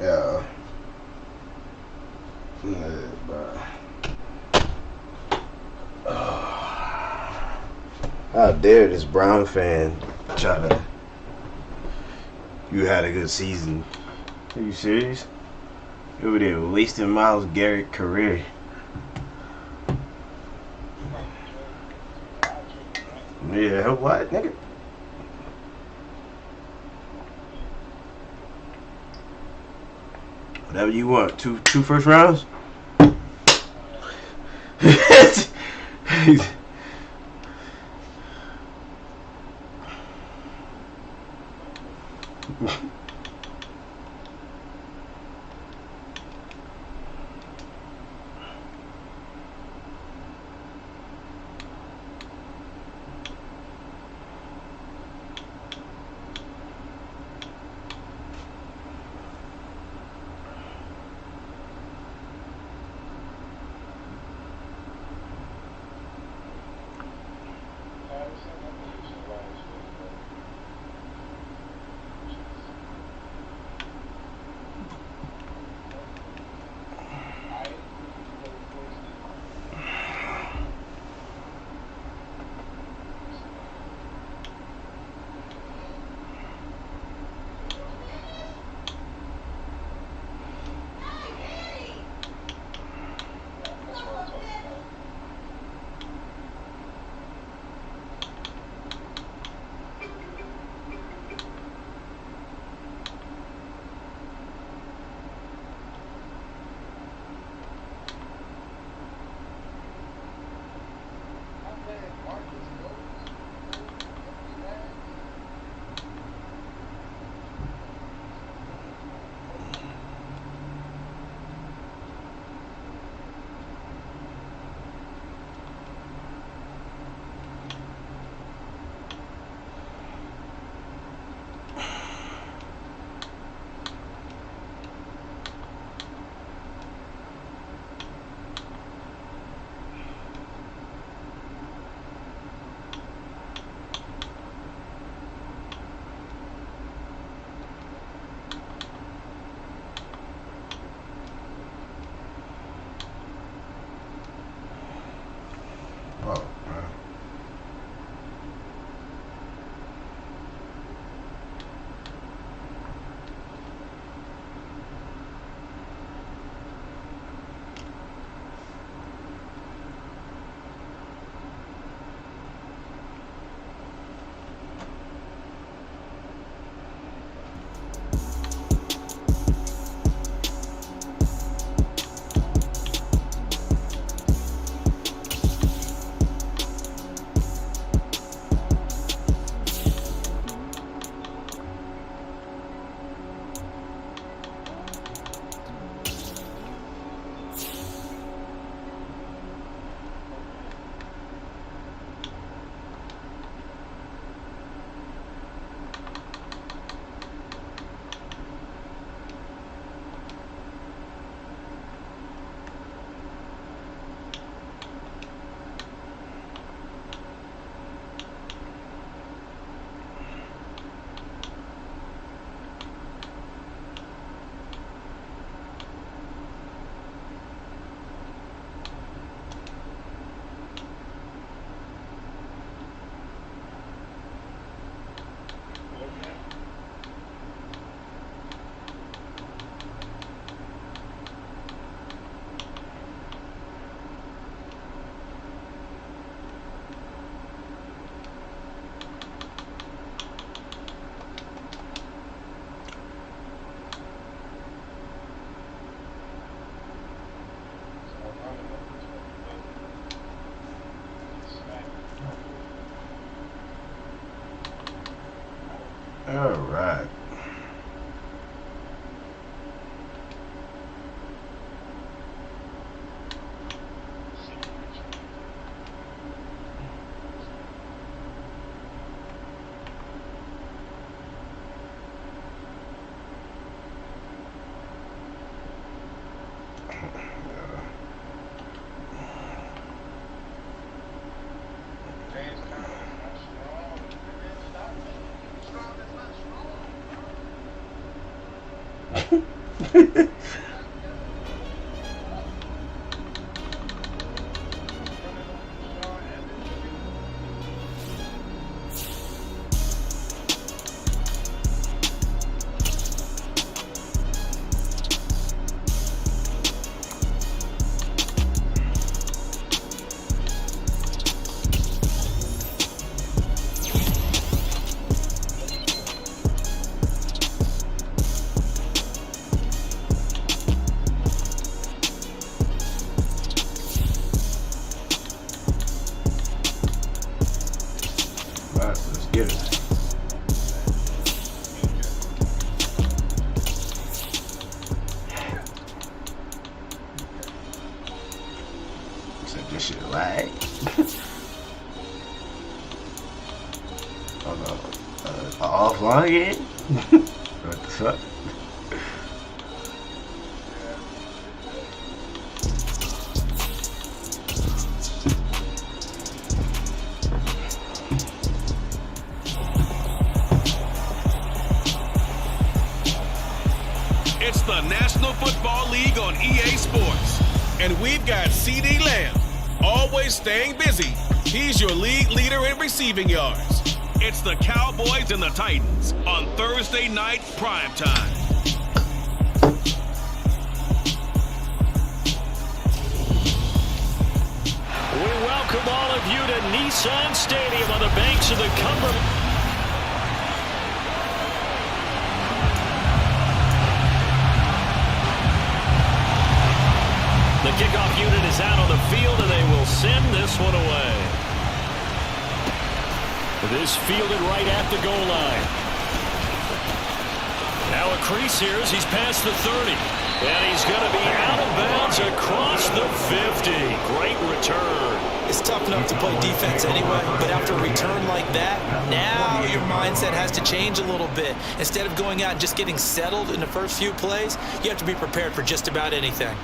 Yeah. Yeah, bro. How dare this Brown fan try to... You had a good season. Are you serious? You over there wasting Myles Garrett's career. Yeah, what, nigga? Whatever you want. Two first rounds? All right. Let's get it. Except this shit lag. Oh no. Offline again? What the fuck? It's the National Football League on EA Sports. And we've got CD Lamb, always staying busy. He's your league leader in receiving yards. It's the Cowboys and the Titans on Thursday night primetime. We welcome all of you to Nissan Stadium on the banks of the Cumberland. The kickoff unit is out on the field, and they will send this one away. This fielded right at the goal line. Now a crease here as he's past the 30. And he's going to be out of bounds across the 50. Great return. It's tough enough to play defense anyway, but after a return like that, now your mindset has to change a little bit. Instead of going out and just getting settled in the first few plays, you have to be prepared for just about anything.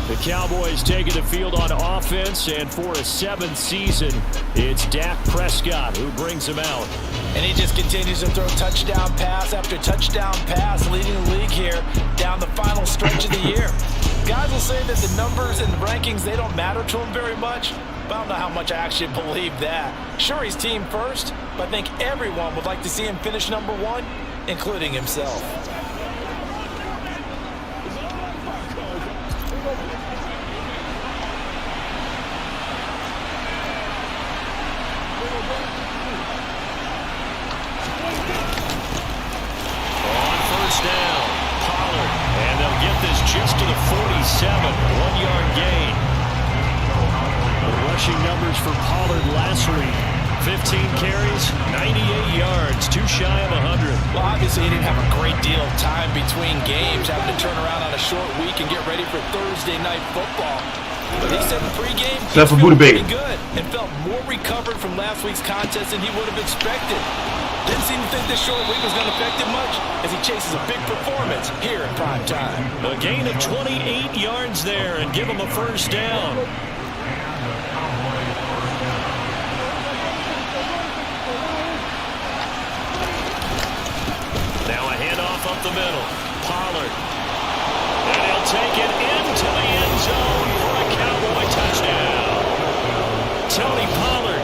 The Cowboys taking the field on offense, and for a 7th season, it's Dak Prescott who brings him out. And he just continues to throw touchdown pass after touchdown pass, leading the league here down the final stretch of the year. Guys will say that the numbers and the rankings, they don't matter to him very much, but I don't know how much I actually believe that. Sure, he's team first, but I think everyone would like to see him finish number 1, including himself. Down, Pollard, and they'll get this just to the 47, 1-yard gain. The rushing numbers for Pollard last week, 15 carries, 98 yards, too shy of 100. Well, obviously he didn't have a great deal of time between games, having to turn around on a short week and get ready for Thursday night football. But he said in pregame he was feeling pretty good and felt more recovered from last week's contest than he would have expected. Didn't seem to think this short week was going to affect him much as he chases a big performance here in prime time. A gain of 28 yards there and give him a first down. Now a handoff up the middle. Pollard. And he'll take it into the end zone for a Cowboy touchdown. Tony Pollard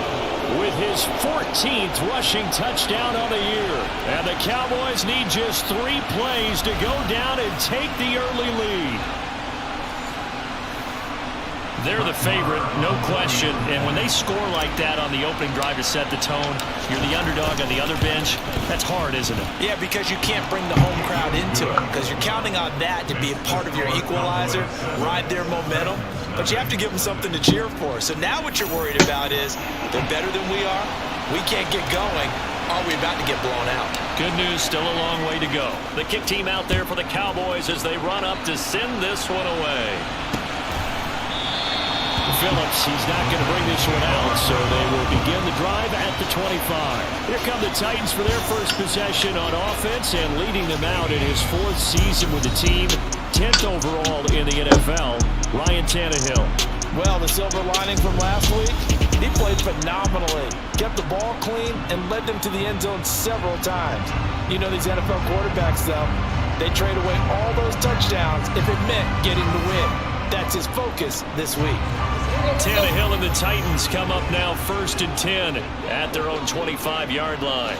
with his 14th rushing touchdown on the year. And the Cowboys need just 3 plays to go down and take the early lead. They're the favorite, no question. And when they score like that on the opening drive to set the tone, you're the underdog on the other bench. That's hard, isn't it? Yeah, because you can't bring the home crowd into it, because you're counting on that to be a part of your equalizer, ride their momentum. But you have to give them something to cheer for. So now what you're worried about is they're better than we are. We can't get going. Are we about to get blown out? Good news, still a long way to go. The kick team out there for the Cowboys as they run up to send this one away. Phillips, he's not going to bring this one out, so they will begin the drive at the 25. Here come the Titans for their first possession on offense, and leading them out in his 4th season with the team, 10th overall in the NFL, Ryan Tannehill. Well, the silver lining from last week, he played phenomenally, kept the ball clean, and led them to the end zone several times. You know these NFL quarterbacks, though, They trade away all those touchdowns if it meant getting the win. That's his focus this week. Tannehill and the Titans come up now 1st and 10 at their own 25-yard line.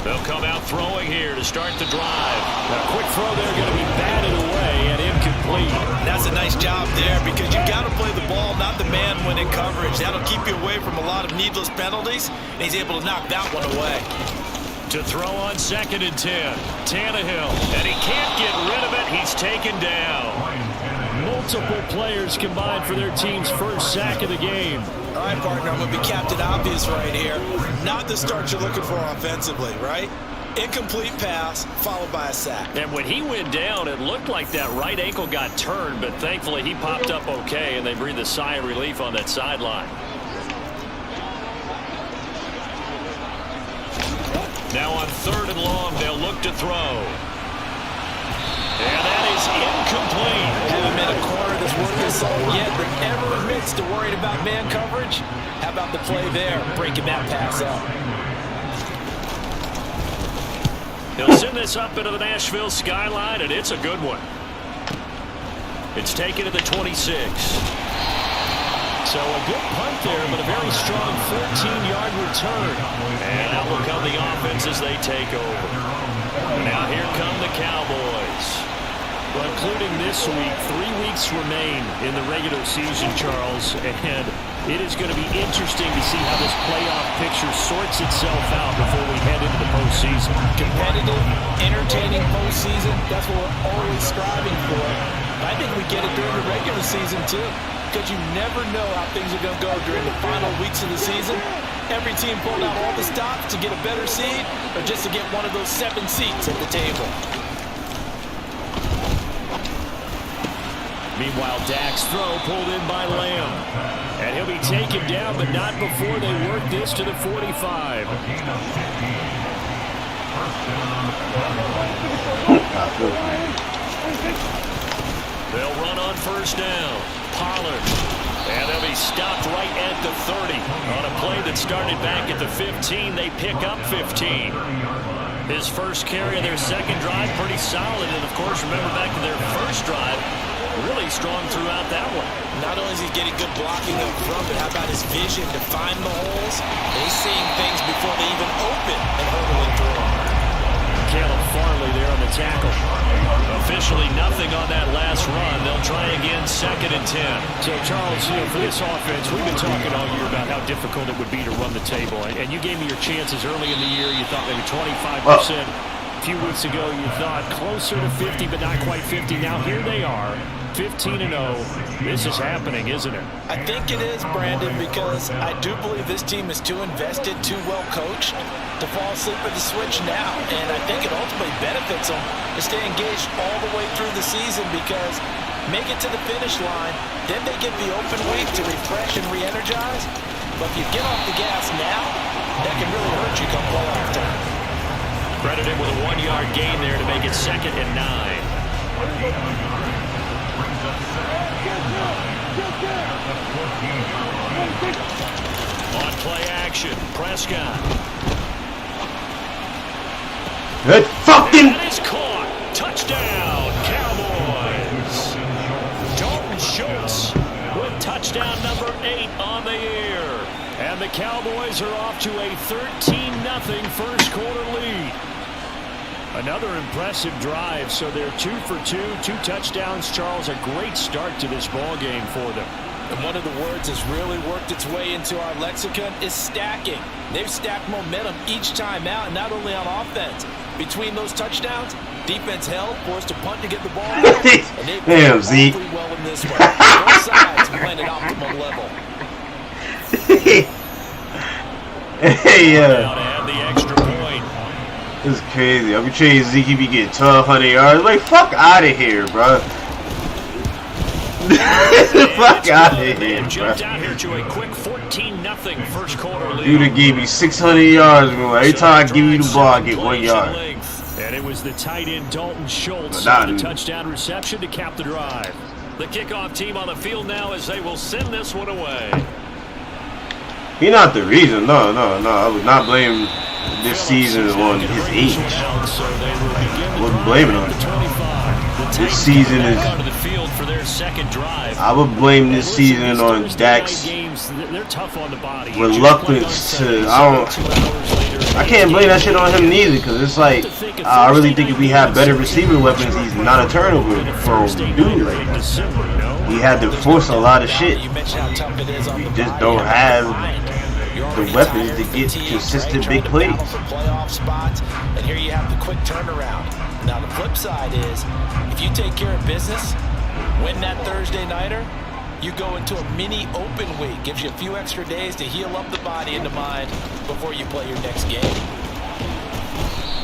They'll come out throwing here to start the drive. A quick throw there going to be batted away and incomplete. That's a nice job there because you got to play the ball, not the man when in coverage. That'll keep you away from a lot of needless penalties, and he's able to knock that one away. To throw on 2nd and 10, Tannehill, and he can't get rid of it. He's taken down. Multiple players combined for their team's first sack of the game. All right, partner, I'm going to be Captain Obvious right here. Not the start you're looking for offensively, right? Incomplete pass followed by a sack. And when he went down, it looked like that right ankle got turned, but thankfully he popped up okay, and they breathed a sigh of relief on that sideline. Now on 3rd and long, they'll look to throw. And that is incomplete. Haven't been a corner that's worth his salt yet, but never admits to worrying about man coverage. How about the play there, breaking that pass up? He'll send this up into the Nashville skyline, and it's a good one. It's taken at the 26. So a good punt there, but a very strong 14-yard return. And out will come the offense as they take over. Now here come the Cowboys. Well, including this week, 3 weeks remain in the regular season, Charles, and it is going to be interesting to see how this playoff picture sorts itself out before we head into the postseason. Competitive, entertaining postseason, that's what we're always striving for. I think we get it during the regular season, too, because you never know how things are going to go during the final weeks of the season. Every team pulling out all the stops to get a better seed or just to get one of those 7 seats at the table. Meanwhile, Dak's throw pulled in by Lamb. And he'll be taken down, but not before they work this to the 45. They'll run on 1st down. Pollard. And they'll be stopped right at the 30. On a play that started back at the 15, they pick up 15. His first carry of their second drive, pretty solid. And, of course, remember back to their first drive, really strong throughout that one. Not only is he getting good blocking up front, but how about his vision to find the holes? He's seeing things before they even open and hurdling through them. Caleb Farley there on the tackle. Officially nothing on that last run. They'll try again 2nd and 10. So, Charles, for this offense, we've been talking all year about how difficult it would be to run the table. And you gave me your chances early in the year. You thought maybe 25%. A few weeks ago, you thought closer to 50, but not quite 50. Now here they are, 15-0. This is happening, isn't it? I think it is, Brandon, because I do believe this team is too invested, too well coached to fall asleep at the switch now. And I think it ultimately benefits them to stay engaged all the way through the season because make it to the finish line, then they get the open week to refresh and re-energize. But if you get off the gas now, that can really hurt you come playoff time. Credited with a 1-yard gain there to make it 2nd and 9. On play action, Prescott. Good fucking. And it's caught. Touchdown, Cowboys. Dalton Schultz with touchdown number 8 on the year. And the Cowboys are off to a 13-0 first quarter lead. Another impressive drive, so they're 2 for 2, 2 touchdowns. Charles, a great start to this ball game for them. And one of the words that's really worked its way into our lexicon is stacking. They've stacked momentum each time out, and not only on offense. Between those touchdowns, defense held, forced to punt to get the ball back, and they played pretty well in this one. Both sides playing at optimal level. Now to add the extra point. This is crazy. I'll be trading Zeke, he be getting 1,200 yards. Like, fuck out of here, bro. Fuck out of here, bro. Jumped out here to a quick 14-0 first quarter lead. Dude gave me 600 yards, bro. Every time I give you the ball, I get 1 yard. And it was the tight end Dalton Schultz with the touchdown reception to cap the drive. The kickoff team on the field now as they will send this one away. He's not the reason. No. I would not blame this season on his age. I wasn't blaming him. This season is. I would blame this season on Dak's reluctance to. I can't blame that shit on him neither, because it's like I really think if we had better receiver weapons, he's not a turnover prone dude like that. He had to force a lot of shit. We just don't have the weapons to get consistent big plays. Playoff spots, and here you have the quick turnaround. Now the flip side is, if you take care of business, win that Thursday nighter, you go into a mini open week. Gives you a few extra days to heal up the body and the mind before you play your next game.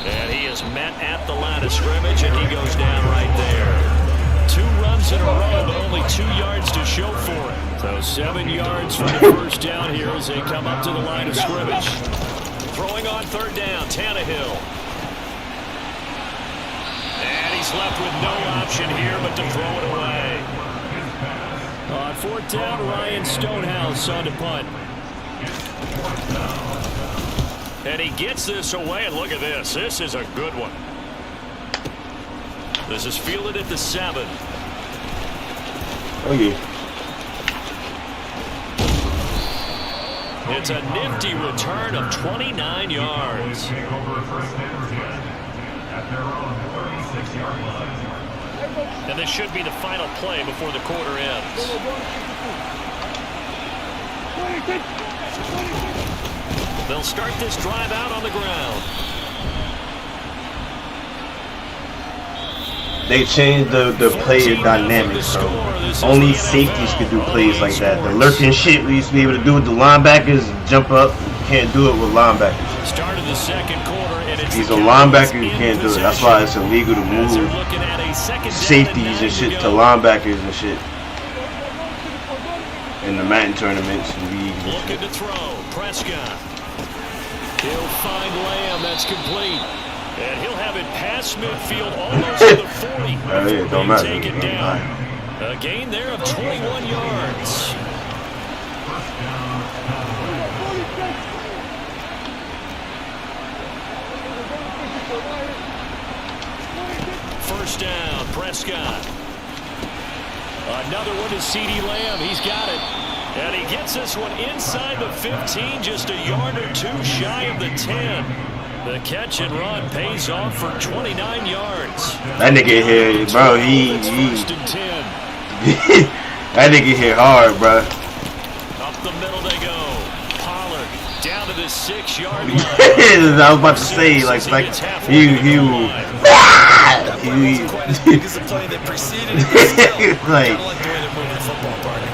And he is met at the line of scrimmage, and he goes down right there. 2 runs in a row, but only 2 yards to show for it. So 7 yards for the first down here as they come up to the line of scrimmage. Throwing on 3rd down, Tannehill. And he's left with no option here but to throw it away. On 4th down, Ryan Stonehouse on the punt. And he gets this away, and look at this. This is a good one. This is fielded at the 7. Oh, yeah. It's a nifty return of 29 yards. And this should be the final play before the quarter ends. They'll start this drive out on the ground. They changed the play dynamics, so only safeties could do plays like that. The lurking shit we used to be able to do with the linebackers, jump up, you can't do it with linebackers. Start of the second quarter, and it's he's a linebacker, you can't do it. That's why it's illegal to move safeties and shit to linebackers and shit in the Madden tournaments and leagues. Looking to throw, Prescott. He'll find Lamb, that's complete. And he'll have it past midfield, almost to the 40. It don't matter. Taken down. A gain there of 21 yards. First down, Prescott. Another one to CeeDee Lamb. He's got it. And he gets this one inside the 15, just a yard or 2 shy of the 10. The catch and run pays off for 29 yards. That nigga here, bro, he that nigga hit hard, bro. Up the middle they go. Pollard down to the 6-yard line. I was about to say, like it's a play that preceded it. Like,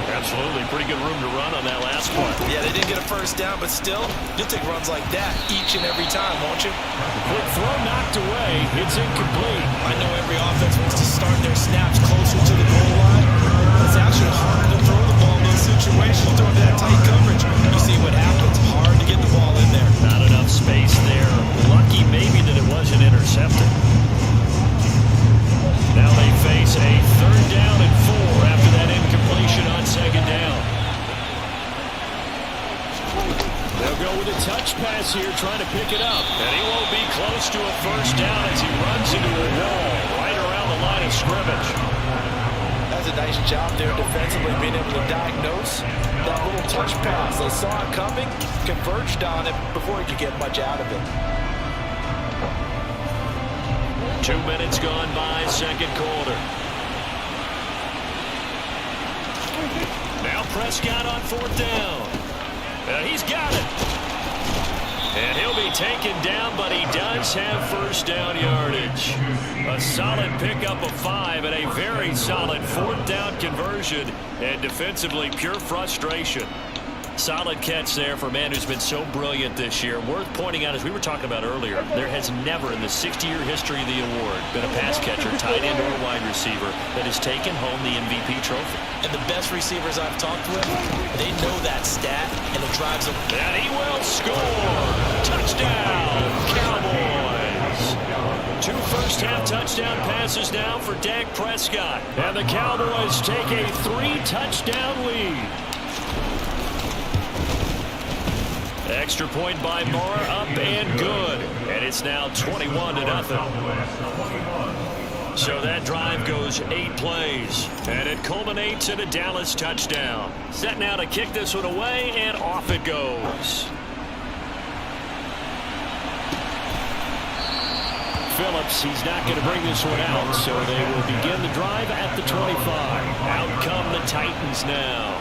absolutely, pretty good room to run on that last one. Yeah, they didn't get a first down, but still, you'll take runs like that each and every time, won't you? Quick throw knocked away. It's incomplete. I know every offense wants to start their snaps closer to the goal line. It's actually harder to throw the ball in those situations during that tight coverage. You see what happens? Hard to get the ball in there. Not enough space there. Lucky maybe that it wasn't intercepted. Now they face a 3rd down and 4 after that incompletion on 2nd down. They'll go with a touch pass here, trying to pick it up. And he won't be close to a first down as he runs into a wall right around the line of scrimmage. That's a nice job there defensively, being able to diagnose that little touch pass. They saw it coming, converged on it before he could get much out of it. 2 minutes gone by, 2nd quarter. Now Prescott on 4th down. He's got it. And he'll be taken down, but he does have first down yardage. A solid pickup of 5 and a very solid 4th down conversion. And defensively, pure frustration. Solid catch there for a man who's been so brilliant this year. Worth pointing out, as we were talking about earlier, there has never in the 60-year history of the award been a pass catcher, tight end, or wide receiver that has taken home the MVP trophy. And the best receivers I've talked with, they know that stat, and it drives them. And he will score! Touchdown, Cowboys! 2 first-half touchdown passes now for Dak Prescott. And the Cowboys take a 3-touchdown lead. Extra point by Moore, up and good. And it's now 21-0. So that drive goes 8 plays. And it culminates in a Dallas touchdown. Set now to kick this one away, and off it goes. Phillips, he's not going to bring this one out, so they will begin the drive at the 25. Out come the Titans now.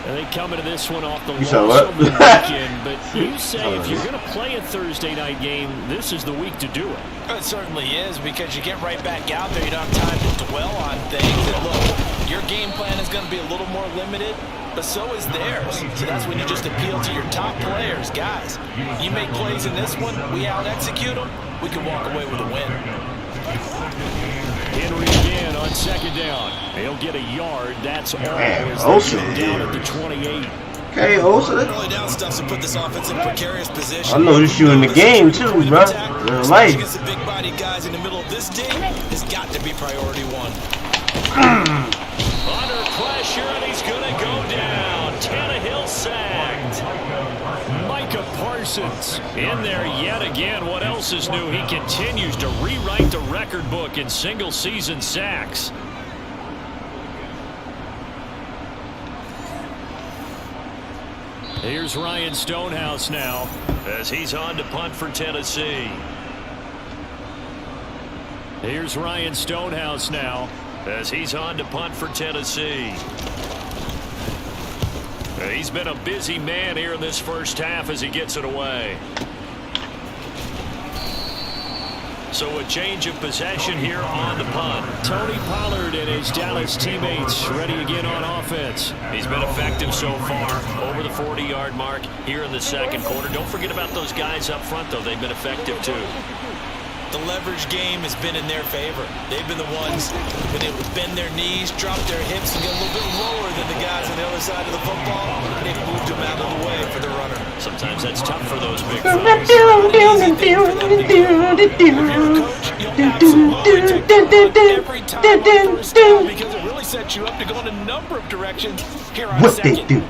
And they come into this one off the loss of the weekend, but you say if you're going to play a Thursday night game, this is the week to do it. It certainly is, because you get right back out there. You don't have time to dwell on things. And look, your game plan is going to be a little more limited, but so is theirs. So that's when you just appeal to your top players. Guys, you make plays in this one, we out-execute them, we can walk away with a win. Henry again on second down. He'll get a yard. That's all. Man, Osa down at the 28. Okay, Osa. Early down stuff to put this offense in precarious position. I noticed you in the game too, bro. Real life. Against the big body guys in the middle of this team has got to be priority one. Under pressure, and he's going to go down. Tannehill sacked. Micah Parsons in there yet again. What else is new? He continues to rewrite the record book in single-season sacks. Here's Ryan Stonehouse now as he's on to punt for Tennessee. Here's Ryan Stonehouse now as he's on to punt for Tennessee. He's been a busy man here in this first half as he gets it away. So a change of possession here on the punt. Tony Pollard and his Dallas teammates ready again on offense. He's been effective so far, over the 40-yard mark here in the second quarter. Don't forget about those guys up front, though. They've been effective, too. The leverage game has been in their favor. They've been the ones been able to bend their knees, drop their hips, and get a little bit lower than the guys on the other side of the football. They've moved them out of the way for the runner. Sometimes that's tough for those big folks. Every time on first down, because it really sets you up to go in a number of directions here on second. What they do?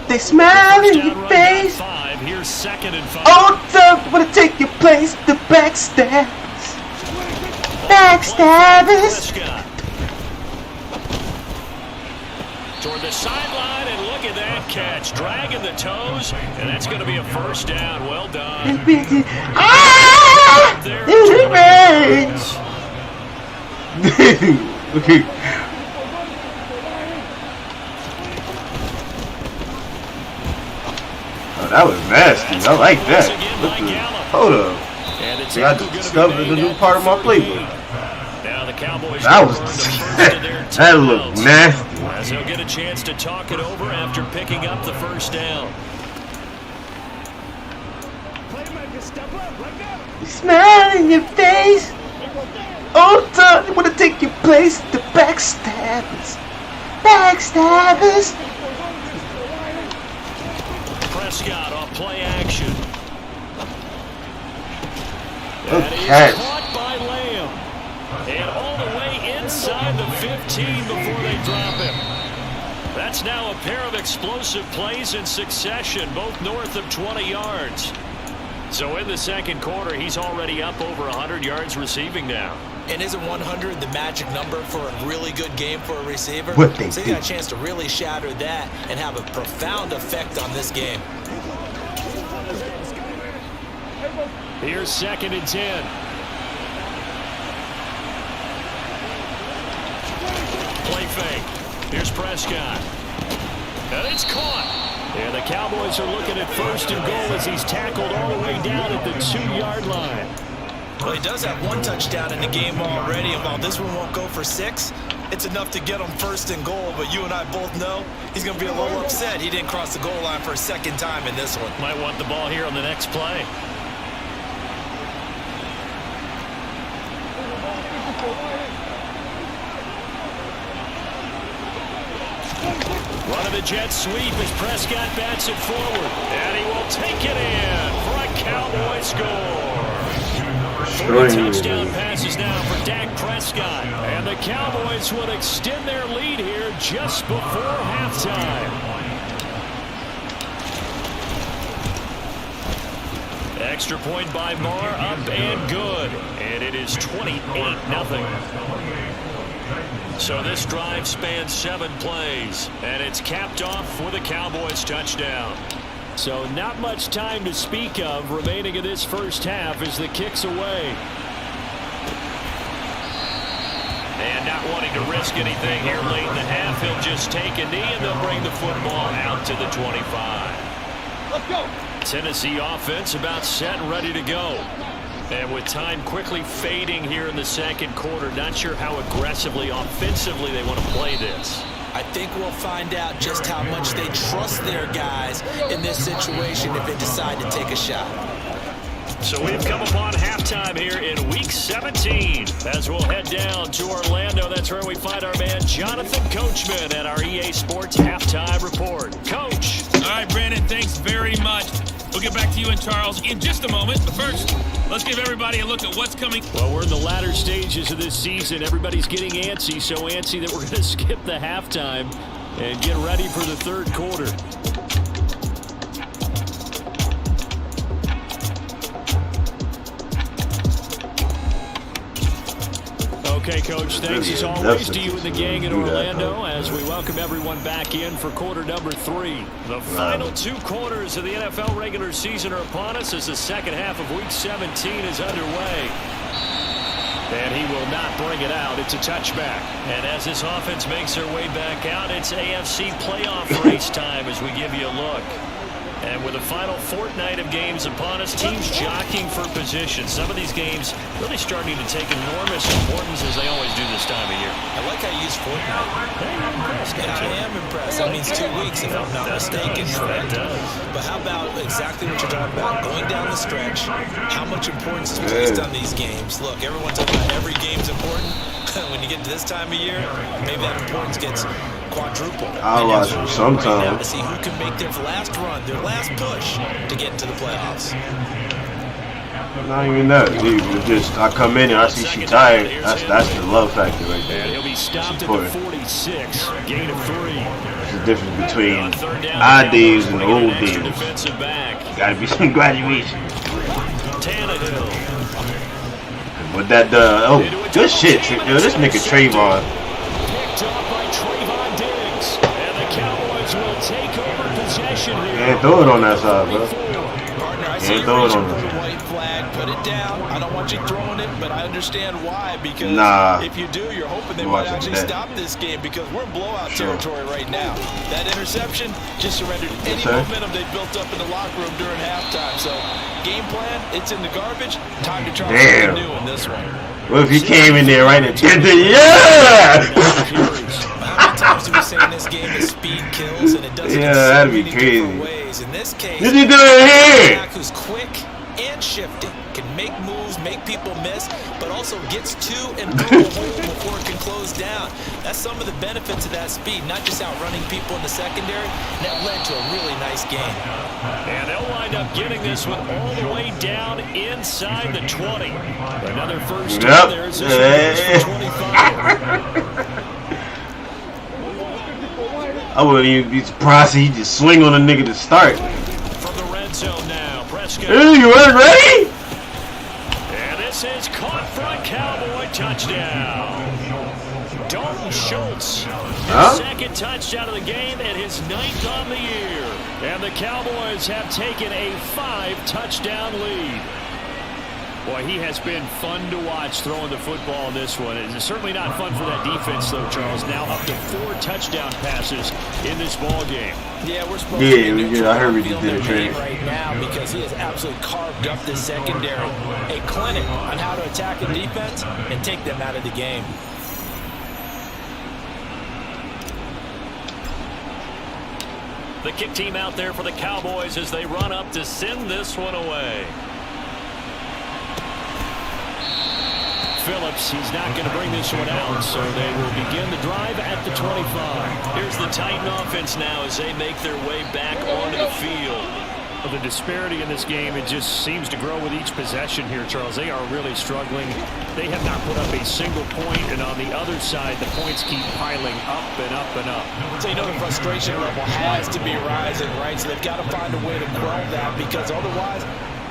They smile in your face. Here's 2nd and 5. Oh, don't wanna take your place. The backstabbers. Backstabbers. Toward the sideline, and look at that catch. Dragging the toes, and that's going to be a first down. Well done. Ah! Oh, that was nasty. I like that. Hold up. I just discovered a new part of my playbook. That was that looked nasty. As he'll get a chance to talk it over after picking up the first down. Smile in your face. Oh, time you want to take your place. The backstabbers. Backstabbers. Prescott off play action. Okay. Caught by Lamb. And all the way inside the 15 before they drop him. That's now a pair of explosive plays in succession, both north of 20 yards. So in the second quarter, he's already up over 100 yards receiving now. And isn't 100 the magic number for a really good game for a receiver? So you got a chance to really shatter that and have a profound effect on this game. Here's 2nd and 10. Play fake. Here's Prescott. And it's caught. And the Cowboys are looking at 1st and goal as he's tackled all the way down at the 2-yard line. Well, he does have 1 touchdown in the game already, and while this one won't go for 6, it's enough to get him 1st and goal. But you and I both know he's going to be a little upset he didn't cross the goal line for a 2nd time in this one. Might want the ball here on the next play. Run of the jet sweep as Prescott bats it forward. And he will take it in for a Cowboy score. 3 touchdown passes now for Dak Prescott. And the Cowboys will extend their lead here just before halftime. Extra point by Marr, up and good. And it is 28-0. So this drive spans 7 plays, and it's capped off with a Cowboys touchdown. So not much time to speak of remaining in this first half as the kick's away. And not wanting to risk anything here late in the half, he'll just take a knee and they'll bring the football out to the 25. Let's go. Tennessee offense about set and ready to go. And with time quickly fading here in the second quarter, not sure how aggressively, offensively they want to play this. I think we'll find out just how much they trust their guys in this situation if they decide to take a shot. So we've come upon halftime here in Week 17 as we'll head down to Orlando. That's where we find our man Jonathan Coachman at our EA Sports Halftime Report. Coach. All right, Brandon, thanks very much. We'll get back to you and Charles in just a moment. But first, let's give everybody a look at what's coming. Well, we're in the latter stages of this season. Everybody's getting antsy, so antsy that we're going to skip the halftime and get ready for the third quarter. Okay, Coach, thanks as always to you and the gang in Orlando as we welcome everyone back in for quarter number 3. The final 2 quarters of the NFL regular season are upon us as the second half of Week 17 is underway. And he will not bring it out. It's a touchback. And as this offense makes their way back out, it's AFC playoff race time as we give you a look. And with the final fortnight of games upon us, teams jockeying for position. Some of these games really starting to take enormous importance as they always do this time of year. I like how you use fortnight. I am impressed. That means 2 weeks, if I'm not mistaken. That does. But how about exactly what you're talking about? Going down the stretch, how much importance is placed on these games? Look, everyone's talking about every game's important. When you get to this time of year, maybe that importance gets quadrupled. I'll watch them sometime. Now to see who can make their last run, their last push to get into the playoffs. Not even that, dude. Just I come in and I see she tired. That's the love factor right there. And he'll be stopped at the 46, gain of 3. That's the difference between our days and the old days. Gotta be some graduation. Tannehill. But that good shit, yo, this nigga Trayvon. Picked up by Trayvon Diggs, and the Cowboys will take over possession here. Can't throw it on that side, bro. Partner, I see you reaching for the white flag. Put it down. I don't want you throwing it, but I understand why. Because if you do, you're hoping they might actually stop this game because we're in blowout territory right now. That interception just surrendered any momentum they built up in the locker room during halftime. So, game plan, it's in the garbage. Time to try something new in this one. What if he came in there right at the end? How many times do we say in this game that speed kills and it doesn't that'd be crazy. Ways. In this case, what he doing here? Back who's quick and shifty, can make moves, make people miss, but also gets to and through the hole before it can close down. That's some of the benefits of that speed, not just outrunning people in the secondary. And that led to a really nice game. And they'll wind up getting this one all the way down inside the 20. Another first down there. This one for 25. I wouldn't even be surprised if he just swing on a nigga to start. From the red zone now, Prescott. Hey, you weren't ready? And this is caught for a Cowboy touchdown. Dalton Schultz, his second touchdown of the game and his 9th on the year. And the Cowboys have taken a 5-touchdown lead. Boy, he has been fun to watch throwing the football in this one. It's certainly not fun for that defense, though, Charles. Now up to 4 touchdown passes in this ball game. Yeah, we're supposed to be I heard we just did a trade right now because he has absolutely carved up this secondary. A clinic on how to attack a defense and take them out of the game. The kick team out there for the Cowboys as they run up to send this one away. Phillips, he's not going to bring this one out, so they will begin the drive at the 25. Here's the Titan offense now as they make their way back onto the field. Well, the disparity in this game, it just seems to grow with each possession here, Charles. They are really struggling. They have not put up a single point, and on the other side, the points keep piling up and up and up. So you know the frustration level has to be rising, right? So they've got to find a way to quell that because otherwise,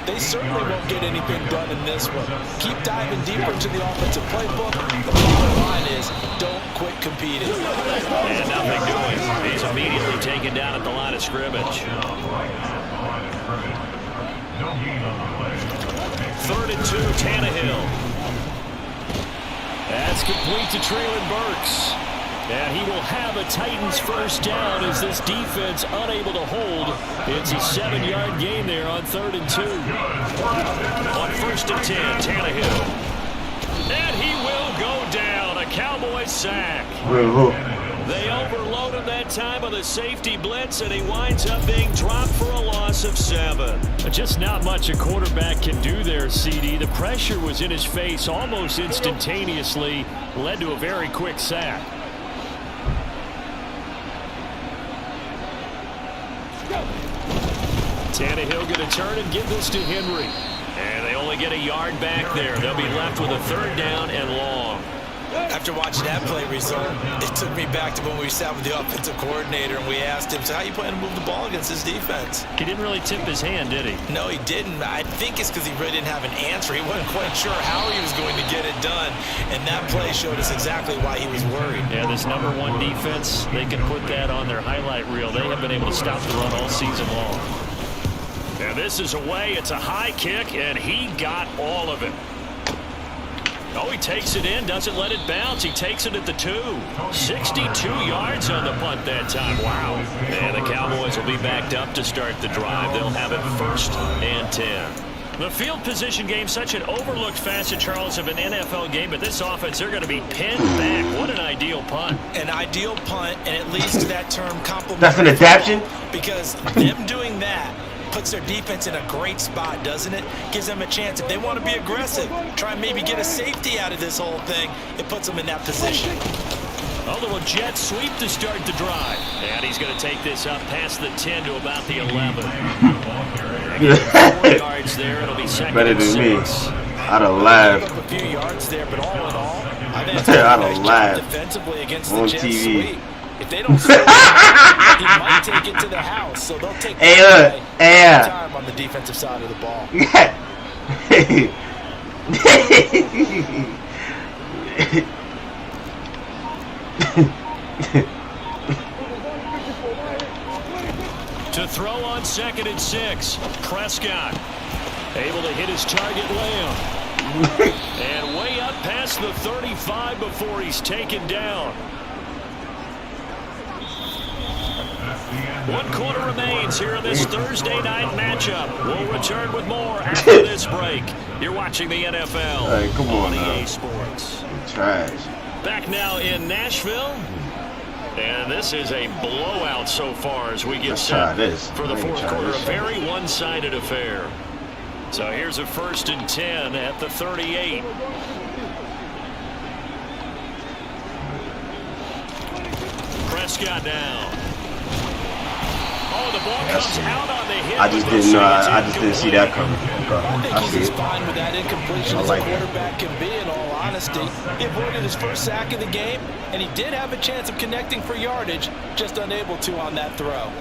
they certainly won't get anything done in this one. Keep diving deeper into the offensive playbook. The bottom line is don't quit competing. And nothing doing. He's immediately taken down at the line of scrimmage. 3rd and 2, Tannehill. That's complete to Treylon Burks. And he will have a Titans first down as this defense unable to hold. It's a 7-yard gain there on 3rd and 2. On 1st and 10, Tannehill. And he will go down. A Cowboys sack. They overload him that time with a safety blitz, and he winds up being dropped for a loss of 7. Just not much a quarterback can do there, CD. The pressure was in his face almost instantaneously, led to a very quick sack. Tannehill going to turn and give this to Henry. And they only get a yard back there. They'll be left with a 3rd down and long. After watching that play result, it took me back to when we sat with the offensive coordinator and we asked him, so how you plan to move the ball against this defense? He didn't really tip his hand, did he? No, he didn't. I think it's because he really didn't have an answer. He wasn't quite sure how he was going to get it done, and that play showed us exactly why he was worried. Yeah, this #1 defense, they can put that on their highlight reel. They have been able to stop the run all season long. And this is away. It's a high kick, and he got all of it. Oh, he takes it in, doesn't let it bounce. He takes it at the 2. 62 yards on the punt that time. Wow. And the Cowboys will be backed up to start the drive. They'll have it 1st and 10. The field position game, such an overlooked facet, Charles, of an NFL game, but this offense, they're going to be pinned back. What an ideal punt. An ideal punt, and it leads to that term complementary. That's an adaptation? Because them doing that puts their defense in a great spot, doesn't it? Gives them a chance. If they want to be aggressive, try and maybe get a safety out of this whole thing, it puts them in that position. A little jet sweep to start the drive. And he's going to take this up past the 10 to about the 11. 4 yards there. It'll be 2nd Better and than 6. me. I'd have laughed. A few yards there, but all in all, I think I'd have laughed defensively against on the jet TV. sweep. If they don't score, he might take it to the house, so they'll take time on the defensive side of the ball. To throw on 2nd and 6. Prescott able to hit his target Lamb. And way up past the 35 before he's taken down. 1 quarter remains here in this Thursday night matchup. We'll return with more after this break. You're watching the NFL on EA Sports. Trash. Back now in Nashville. And this is a blowout so far as we get set for the 4th quarter. A very one-sided affair. So here's a 1st and 10 at the 38. Prescott down. Oh, the ball comes out on the hit. I just didn't see that coming. I think he's fine with that incompletion as a quarterback can be, in all honesty. He avoided his first sack of the game, and he did have a chance of connecting for yardage, just unable to on that throw.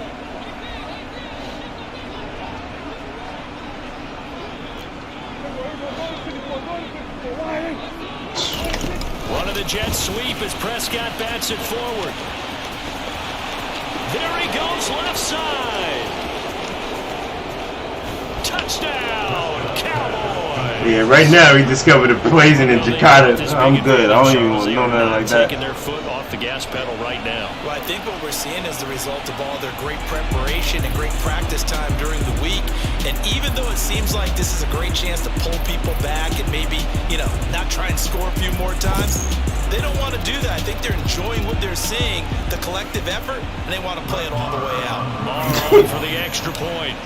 Running the jet sweep as Prescott bats it forward. There he goes, left side. Touchdown, Cowboys. Yeah, right now we discovered the poison in Jakarta. I'm good. I don't even know nothing like that. Taking their foot off the gas pedal right now. Well, I think what we're seeing is the result of all their great preparation and great practice time during the week. And even though it seems like this is a great chance to pull people back and maybe, not try and score a few more times, they don't want to do that. I think they're enjoying what they're seeing, the collective effort, and they want to play it all the way out. Morrow for the extra point.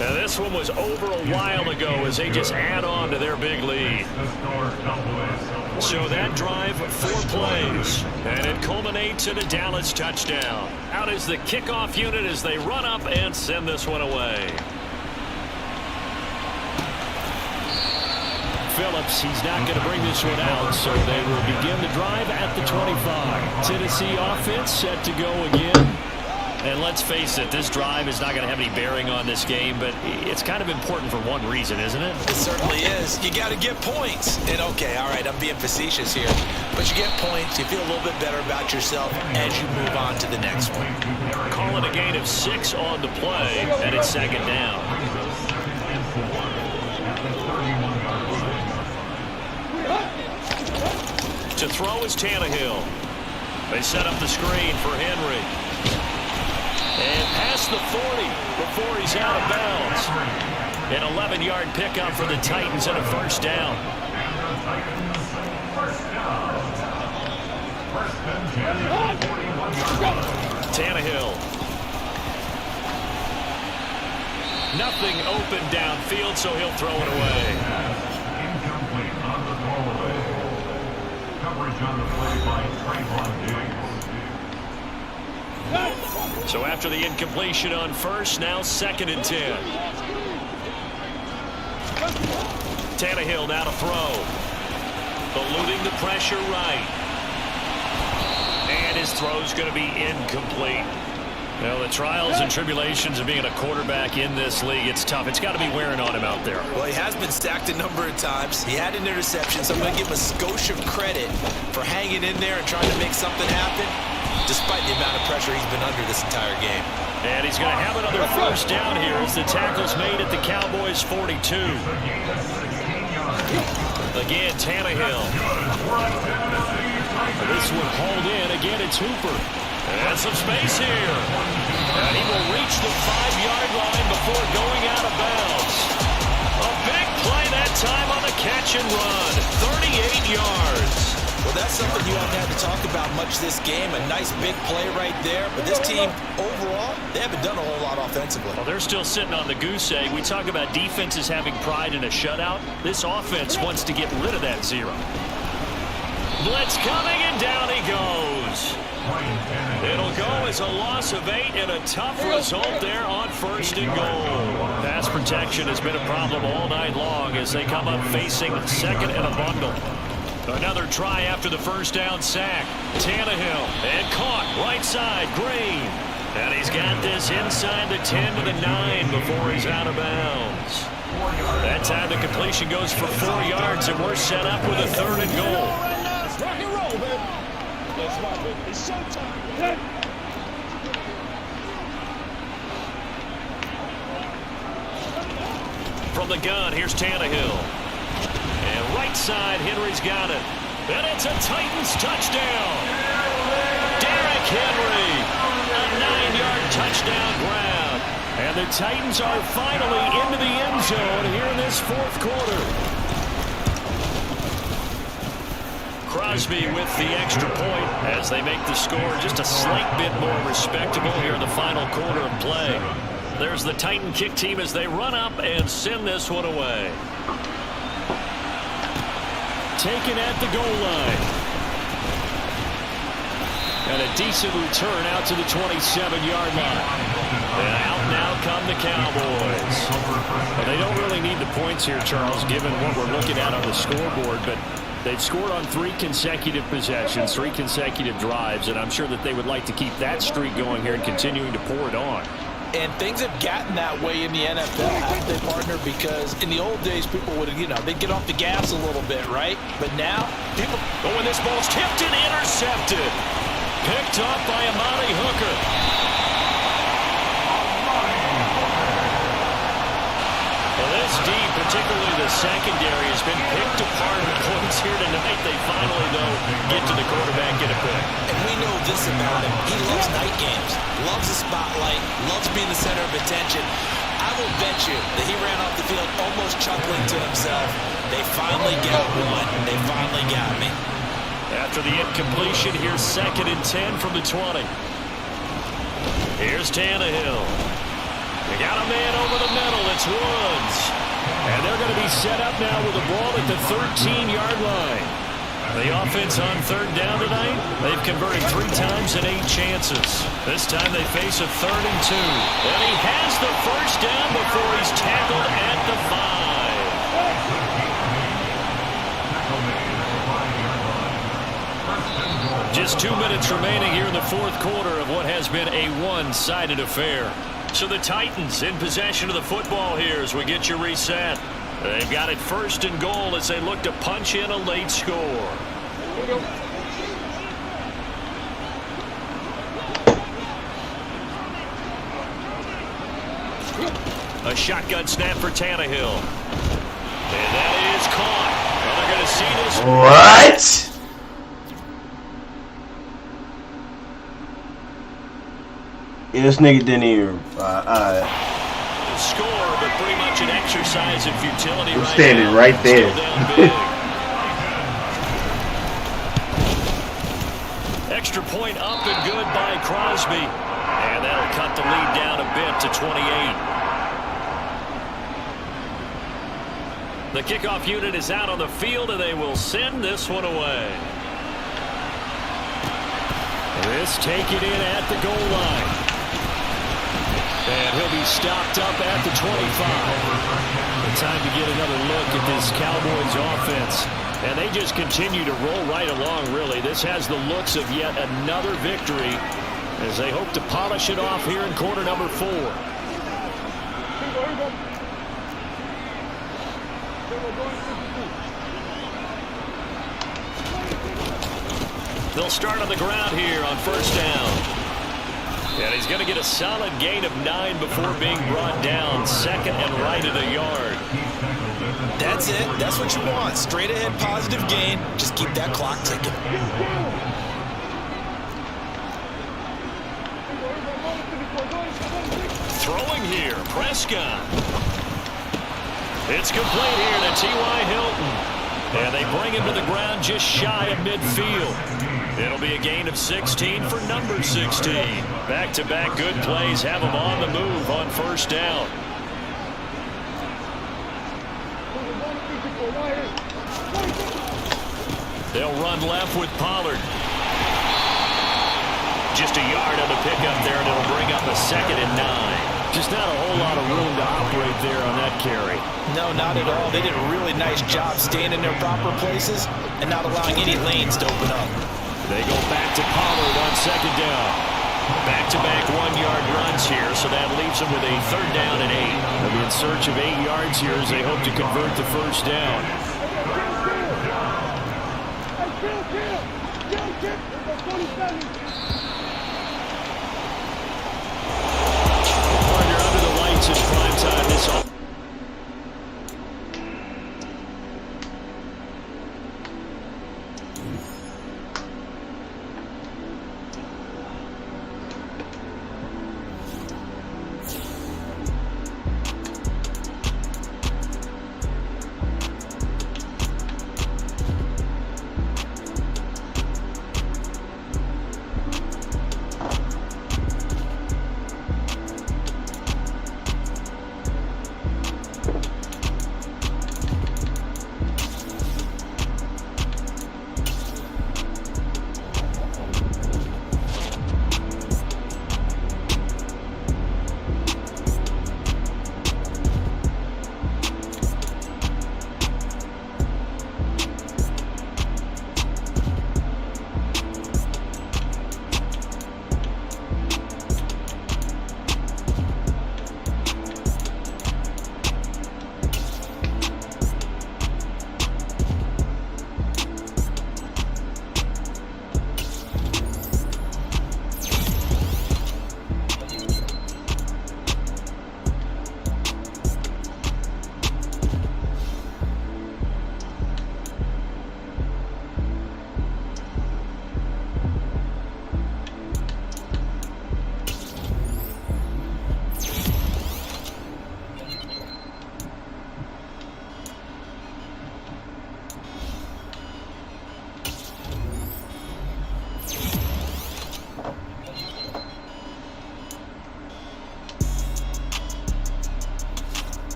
Now this one was over a while ago as they just add on to their big lead. So that drive, 4 plays, and it culminates in a Dallas touchdown. Out is the kickoff unit as they run up and send this one away. Phillips, he's not going to bring this one out, so they will begin the drive at the 25. Tennessee offense set to go again. And let's face it, this drive is not going to have any bearing on this game, but it's kind of important for one reason, isn't it? It certainly is. You got to get points. And okay, all right, I'm being facetious here, but you get points, you feel a little bit better about yourself as you move on to the next one. Calling a gain of 6 on the play, and it's second down. To throw is Tannehill. They set up the screen for Henry. And past the 40 before he's out of bounds. An 11-yard pickup for the Titans and a first down. Tannehill. Nothing open downfield, so he'll throw it away. Coverage on the play by Trayvon Diggs. So after the incompletion on first, now 2nd and 10. Tannehill now to throw. Eluding the pressure right. And his throw's going to be incomplete. Well, the trials and tribulations of being a quarterback in this league, it's tough. It's got to be wearing on him out there. Well, he has been sacked a number of times. He had an interception, so I'm going to give him a skosh of credit for hanging in there and trying to make something happen, despite the amount of pressure he's been under this entire game. And he's going to have another first down here as the tackle's made at the Cowboys' 42. Again, Tannehill. This one hauled in. Again, it's Hooper. And some space here. And he will reach the 5-yard line before going out of bounds. A big play that time on the catch and run. 38 yards. Well, that's something you haven't had to talk about much this game. A nice big play right there. But this team, overall, they haven't done a whole lot offensively. Well, they're still sitting on the goose egg. We talk about defenses having pride in a shutout. This offense wants to get rid of that 0. Blitz coming, and down he goes. It'll go as a loss of 8 and a tough result there on 1st and goal. Pass protection has been a problem all night long as they come up facing 2nd and a bundle. Another try after the first down sack. Tannehill, and caught right side, Green. And he's got this inside the 10 to the 9 before he's out of bounds. That time the completion goes for 4 yards, and we're set up with a 3rd and goal. Rock and roll, baby. That's my baby. It's showtime. From the gun, here's Tannehill. And right side, Henry's got it. And it's a Titans touchdown. Derrick Henry, a 9-yard touchdown grab. And the Titans are finally into the end zone here in this 4th quarter. Crosby with the extra point as they make the score just a slight bit more respectable here in the final quarter of play. There's the Titan kick team as they run up and send this one away. Taken at the goal line. And a decent return out to the 27-yard line. And out now come the Cowboys. Well, they don't really need the points here, Charles, given what we're looking at on the scoreboard, but they've scored on 3 consecutive possessions, 3 consecutive drives, and I'm sure that they would like to keep that streak going here and continuing to pour it on. And things have gotten that way in the NFL, haven't they, partner? Because in the old days, people would, they'd get off the gas a little bit, right? But now, people... Oh, and this ball's tipped and intercepted. Picked up by Amani Hooker. Well, this D, particularly the secondary, has been picked apart with points here tonight. They finally, though, get to the quarterback, get a pick. And we know this about him. He loves night games, loves the spotlight, loves being the center of attention. I will bet you that he ran off the field almost chuckling to himself. They finally got one. They finally got me. After the incompletion, here's 2nd and 10 from the 20. Here's Tannehill. They got a man over the middle. It's Woods. And they're going to be set up now with the ball at the 13-yard line. The offense on 3rd down tonight, they've converted 3 times in 8 chances. This time they face a 3rd and 2. And he has the first down before he's tackled at the 5. Just 2 minutes remaining here in the fourth quarter of what has been a one-sided affair. So the Titans in possession of the football here as we get you reset. They've got it first and goal as they look to punch in a late score. A shotgun snap for Tannehill. And that is caught. Well, they're going to see this. What? Yeah, this nigga didn't even. Score, but pretty much an exercise in futility. I'm standing right there. Extra point up and good by Crosby. And that'll cut the lead down a bit to 28. The kickoff unit is out on the field, and they will send this one away. This taken in at the goal line. And he'll be stopped up at the 25. The time to get another look at this Cowboys offense. And they just continue to roll right along, really. This has the looks of yet another victory as they hope to polish it off here in quarter number 4. They'll start on the ground here on first down. And he's going to get a solid gain of 9 before being brought down. Second and right at a yard. That's it. That's what you want. Straight ahead positive gain. Just keep that clock ticking. Throwing here, Prescott. It's complete here to T.Y. Hilton. And they bring him to the ground just shy of midfield. It'll be a gain of 16 for number 16. Back-to-back good plays have him on the move on first down. They'll run left with Pollard. Just a yard on the pickup there, and it'll bring up a second and 9. Just not a whole lot of room to operate there on that carry. No, not at all. They did a really nice job staying in their proper places and not allowing any lanes to open up. They go back to Pollard on second down. Back-to-back 1-yard runs here, so that leaves them with a third down and 8. They'll be in search of 8 yards here as they hope to convert the first down. Partner under the lights in prime time this all.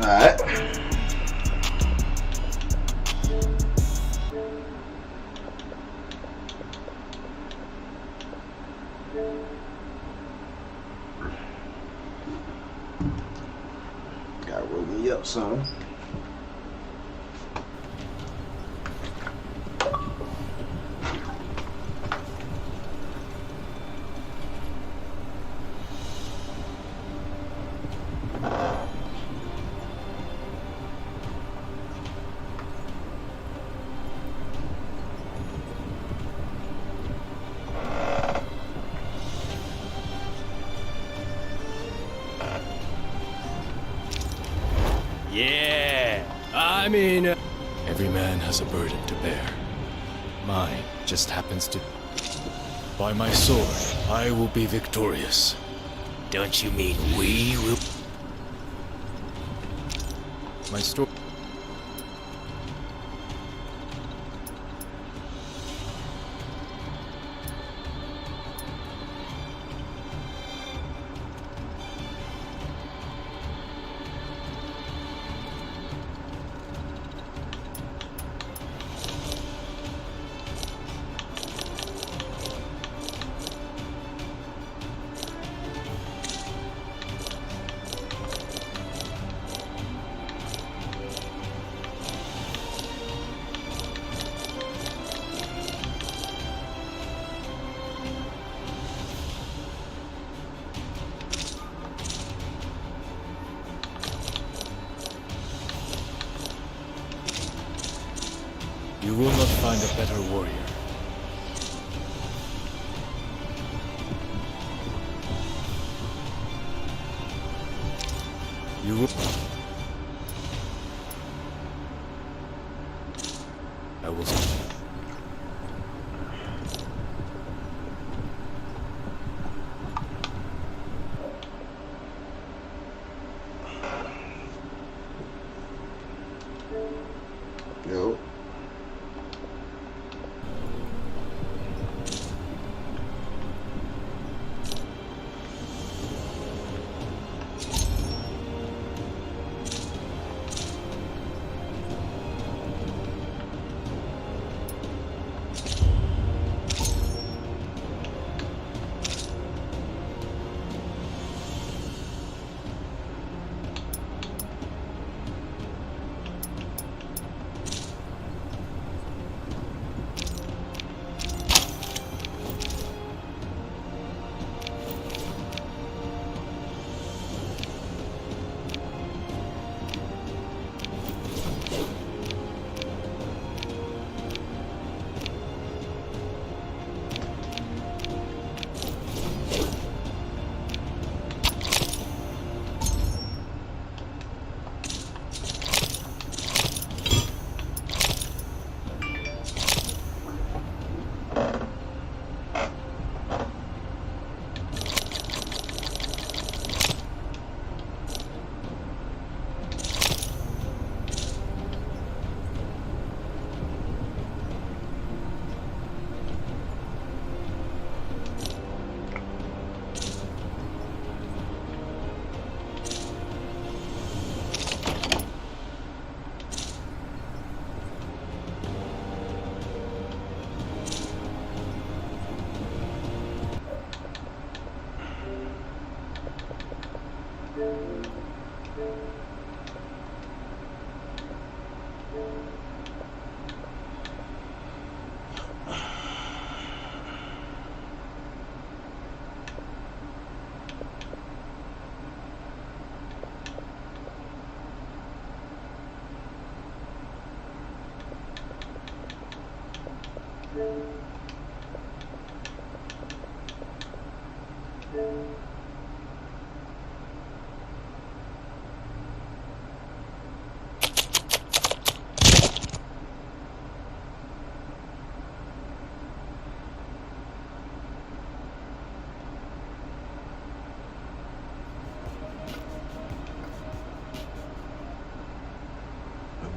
Alright. Gotta roll me up, son. Yeah. I mean, every man has a burden to bear. Mine just happens to... By my sword, I will be victorious. Don't you mean we will? My story... You will not find a better warrior. You will... I will... Yo.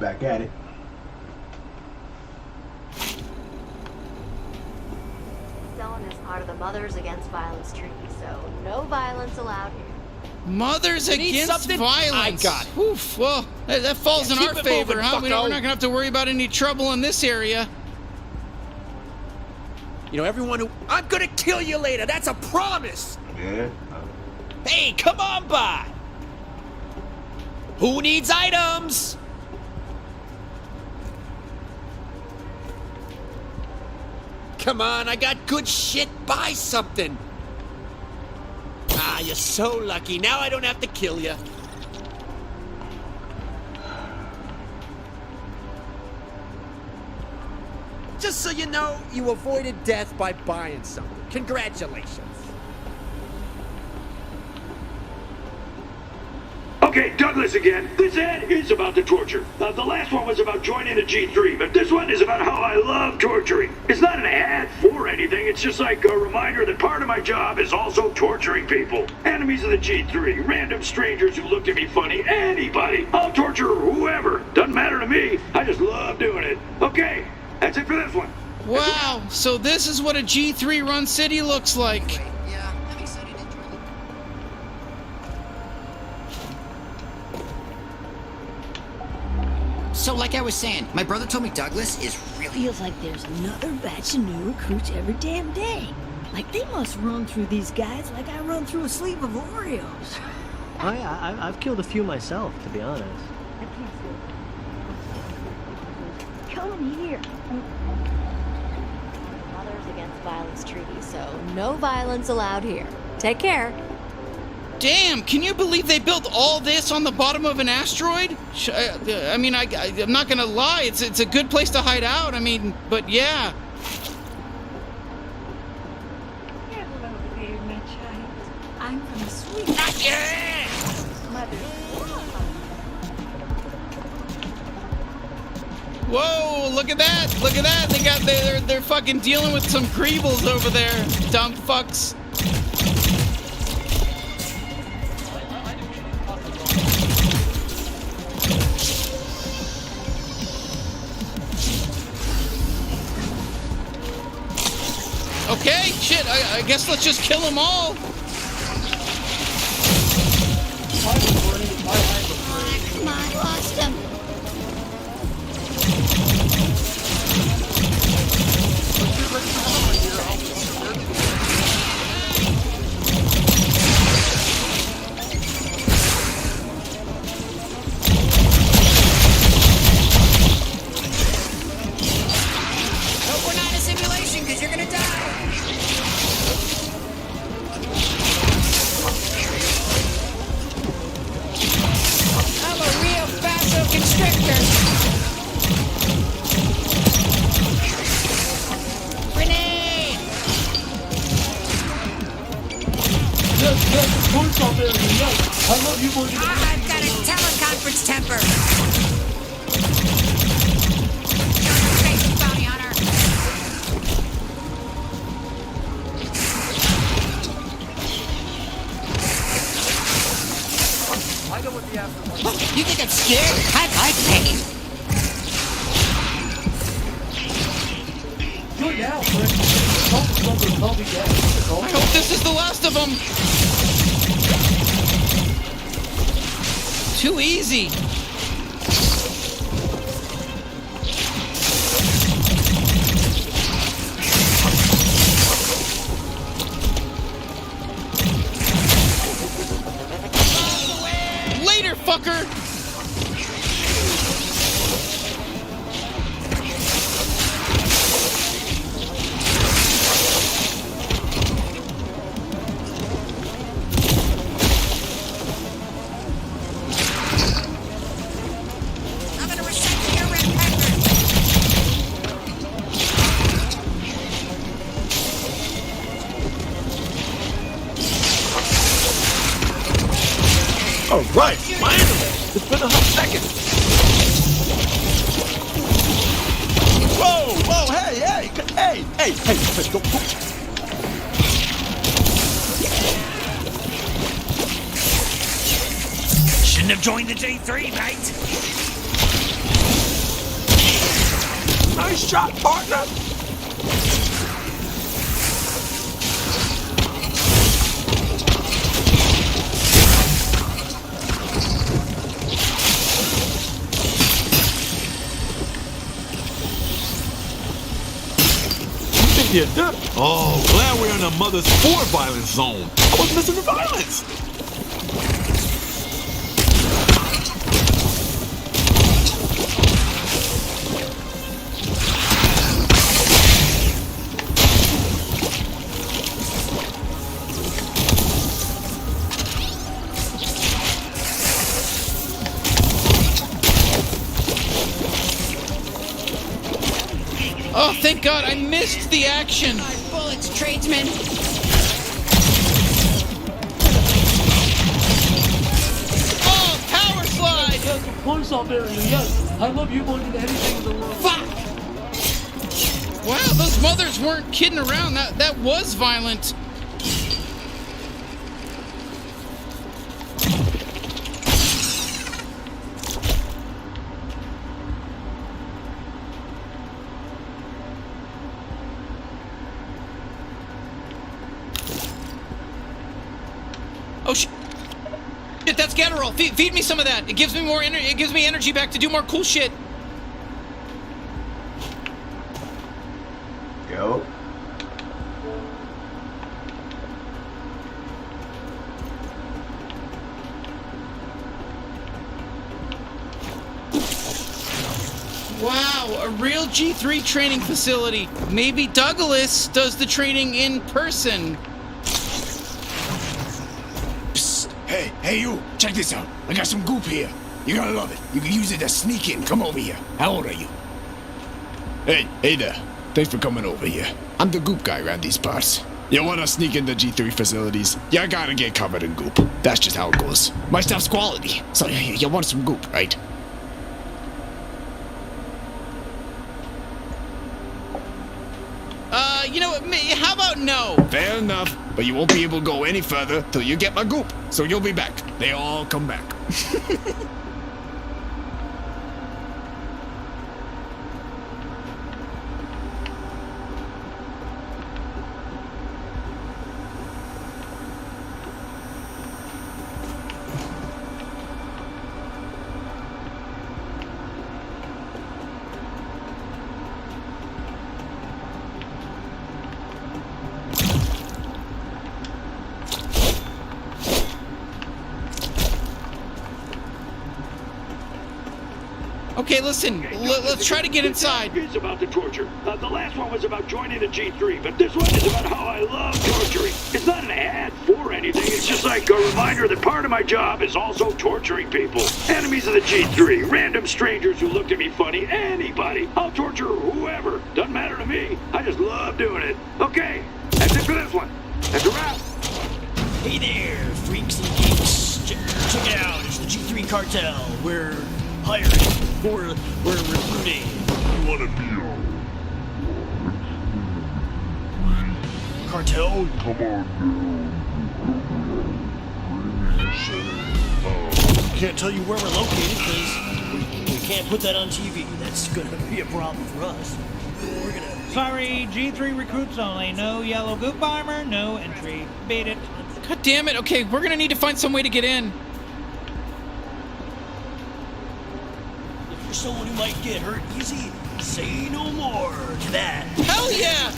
Back at it. Selling is part of the Mothers Against Violence treaty, so no violence allowed here. Mothers Against Violence. I got it. Oof, well, that falls in our favor, huh? We're not gonna have to worry about any trouble in this area. You know, everyone who... I'm gonna kill you later. That's a promise. Yeah. Hey, come on by. Who needs items? Come on, I got good shit. Buy something. Ah, you're so lucky. Now I don't have to kill you. Just so you know, you avoided death by buying something. Congratulations. Okay, Douglas again. This ad is about the torture. The last one was about joining the G3, but this one is about how I love torturing. It's not an ad for anything. It's just like a reminder that part of my job is also torturing people. Enemies of the G3, random strangers who looked at me funny, anybody. I'll torture whoever. Doesn't matter to me. I just love doing it. Okay, that's it for this one. Wow, so this is what a G3 run city looks like. So like I was saying, my brother told me Douglas is really... Feels like there's another batch of new recruits every damn day. Like they must run through these guys like I run through a sleeve of Oreos. Oh yeah, I've killed a few myself, to be honest. I can't see it. Come in here. Mothers Against Violence Treaty, so no violence allowed here. Take care. Damn, can you believe they built all this on the bottom of an asteroid? I mean, I'm not gonna lie, it's a good place to hide out. I mean, but yeah. Careful over there, my child. I'm from the sweet mother. Whoa, look at that! Look at that! They're fucking dealing with some creebles over there, dumb fucks. Okay, shit, I guess let's just kill them all. Come on, lost him. Hope we're not in a simulation, because you're gonna die. I'm a real vasoconstrictor. Grenade! I love you more than I've got a teleconference temper. Face, bounty hunter. I know what the after was. You think I'm scared? I like pain. Good now, Chris. I hope this is the last of them. Too easy. Later, fucker. I'm gonna recycle your red pepper. All right, finally. It's been a hot second. Whoa, hey, don't. Shouldn't have joined the J3, mate. Nice shot, partner. Oh, glad we're in a mother's for violence zone. I was missing the violence. Oh, thank God, I missed the action. Bullets, tradesman. Oh, course I'll marry you. Yes, I love you more than anything in the world. Fuck! Wow, those mothers weren't kidding around. That was violent. Oh shit! That's Gatterall. Feed me some of that. It gives me more energy. It gives me energy back to do more cool shit. Go. Wow, a real G3 training facility. Maybe Douglas does the training in person. Hey you, check this out. I got some goop here. You're gonna love it. You can use it to sneak in. Come over here. How old are you? Hey there. Thanks for coming over here. I'm the goop guy around these parts. You wanna sneak into G3 facilities? You gotta get covered in goop. That's just how it goes. My stuff's quality, so you want some goop, right? You know what, how about no? Fair enough, but you won't be able to go any further till you get my goop. So you'll be back. They all come back. Okay, listen, let's try to get inside. It's about the torture. The last one was about joining the G3, but this one is about how I love torturing. It's not an ad for anything. It's just like a reminder that part of my job is also torturing people. Enemies of the G3, random strangers who looked at me funny, anybody. I'll torture whoever. Doesn't matter to me. I just love doing it. Okay, that's it for this one. That's a wrap. Hey there, freaks and geeks. Check it out. It's the G3 cartel. We're hiring. We're recruiting. You want to be cartel? Come on now. Can't tell you where we're located because we can't put that on TV. That's going to be a problem for us. We're gonna. Sorry, G3 recruits only. No yellow goop armor, no entry. Beat it. God damn it. Okay, we're gonna need to find some way to get in. If you're someone who might get hurt easy, say no more to that. Hell yeah!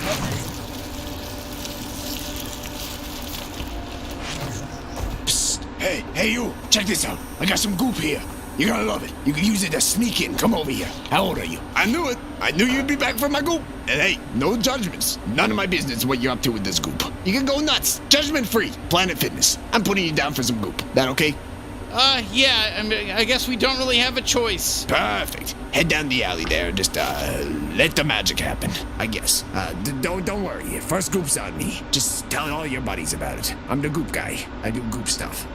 Psst. Hey you, check this out. I got some goop here. You're gonna love it. You can use it to sneak in. Come over here. How old are you? I knew it. I knew you'd be back for my goop. And hey, no judgments. None of my business what you're up to with this goop. You can go nuts. Judgment free. Planet Fitness. I'm putting you down for some goop. That okay? Yeah. I guess we don't really have a choice. Perfect. Head down the alley there and just, let the magic happen, I guess. Don't worry. First goop's on me. Just tell all your buddies about it. I'm the goop guy. I do goop stuff.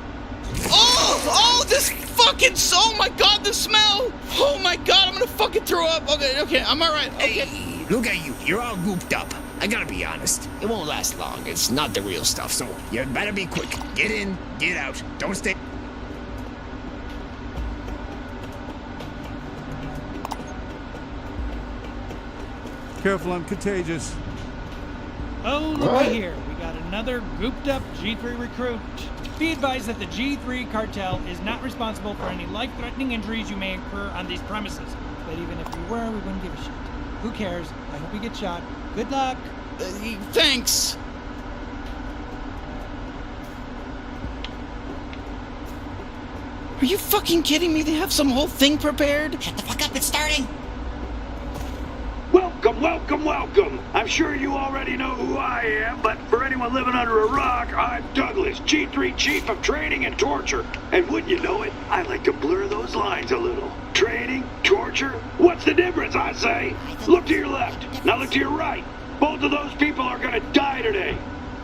Oh, this fucking, oh my god, the smell! Oh my god, I'm gonna fucking throw up. Okay, I'm alright. Okay. Hey, look at you. You're all gooped up. I gotta be honest. It won't last long. It's not the real stuff, so you better be quick. Get in, get out. Don't stay. Careful, I'm contagious. Oh, look here. We got another gooped up G3 recruit. Be advised that the G3 cartel is not responsible for any life-threatening injuries you may incur on these premises. But even if we were, we wouldn't give a shit. Who cares? I hope you get shot. Good luck. Thanks. Are you fucking kidding me? They have some whole thing prepared? Shut the fuck up, it's starting. Welcome. I'm sure you already know who I am, but for anyone living under a rock, I'm Douglas, G3 Chief of Training and Torture. And wouldn't you know it, I like to blur those lines a little. Training, torture, what's the difference, I say? Look to your left, now look to your right. Both of those people are gonna die today.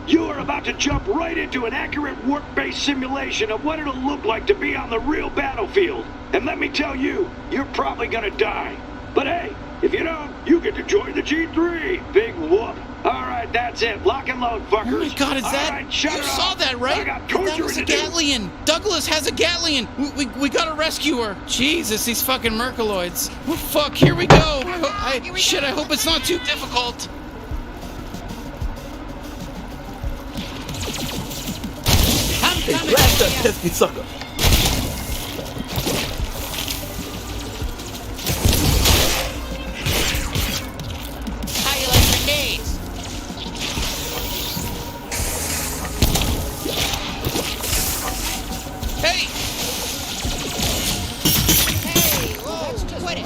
You are about to jump right into an accurate work-based simulation of what it'll look like to be on the real battlefield. And let me tell you, you're probably gonna die. But hey, if you don't, you get to join the G3. Big whoop. All right, that's it. Lock and load, fuckers. Oh my God, is that? Right, shut you it saw off. that, right? I got That torture was a to do. Gatlian. Douglas has a Gatlian. We gotta rescue her. Jesus, these fucking Merkaloids. Oh, fuck, here we go. I hope it's not too difficult. Hey, blast that pesky sucker. How you like grenades? Hey! Hey, whoa, quit it.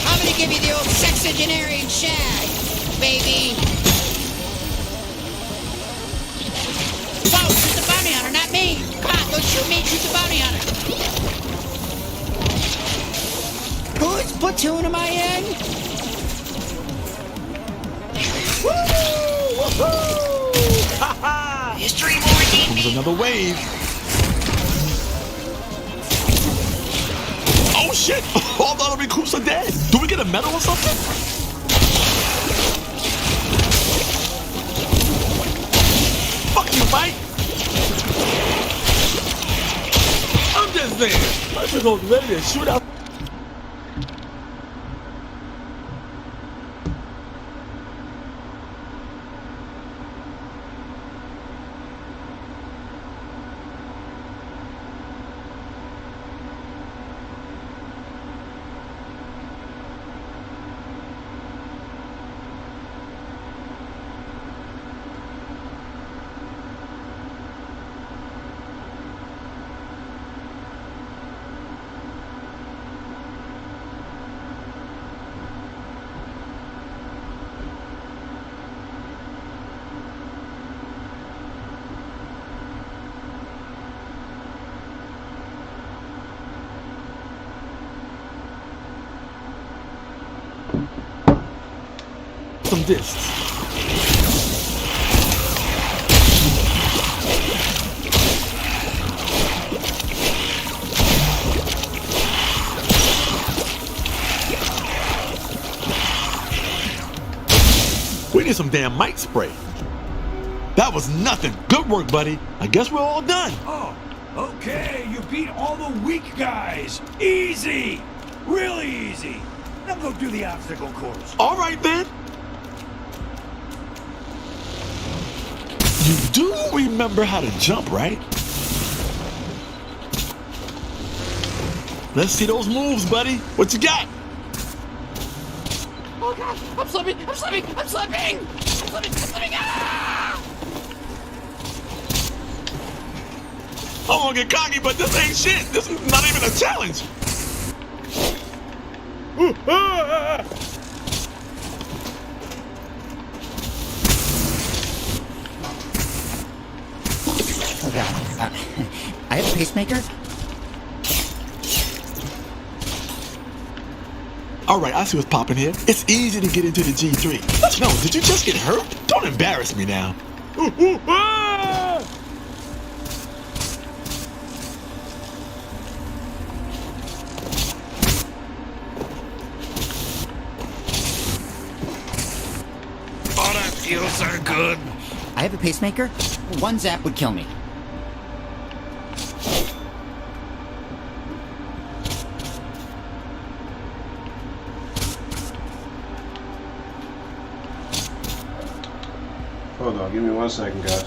I'm gonna give you the old sexagenarian shag, baby. Whoa, shoot the bounty hunter, not me. Come on, don't shoot me, shoot the bounty hunter. Whose platoon am I in? History more Comes another wave. Oh shit! All the other recruits are dead. Do we get a medal or something? Fuck you, Mike. I'm just saying. I just was ready to shoot out. Some discs. We need some damn mic spray. That was nothing. Good work, buddy. I guess we're all done. Oh, okay. You beat all the weak guys. Easy. Really easy. Now go do the obstacle course. All right, then. You do remember how to jump, right? Let's see those moves, buddy. What you got? Oh God, I'm slipping, I'm slipping, I'm slipping! I'm slipping, I'm slipping, ah! I won't get cocky, but this ain't shit. This is not even a challenge. Oh God, I have a pacemaker. All right, I see what's popping here. It's easy to get into the G3. No, did you just get hurt? Don't embarrass me now. Oh, that feels so good. I have a pacemaker. One zap would kill me. Hold on, give me 1 second, guys.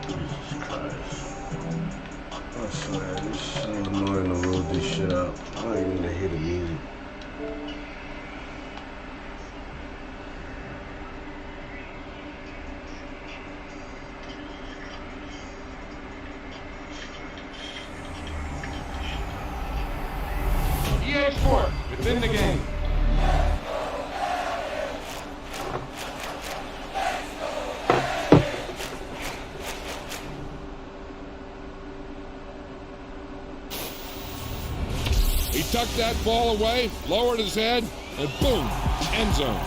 Jesus Christ. I swear, this is so annoying to load this shit up. I don't even hear the music. EA Sports, it's in the game. He tucked that ball away, lowered his head, and boom, end zone.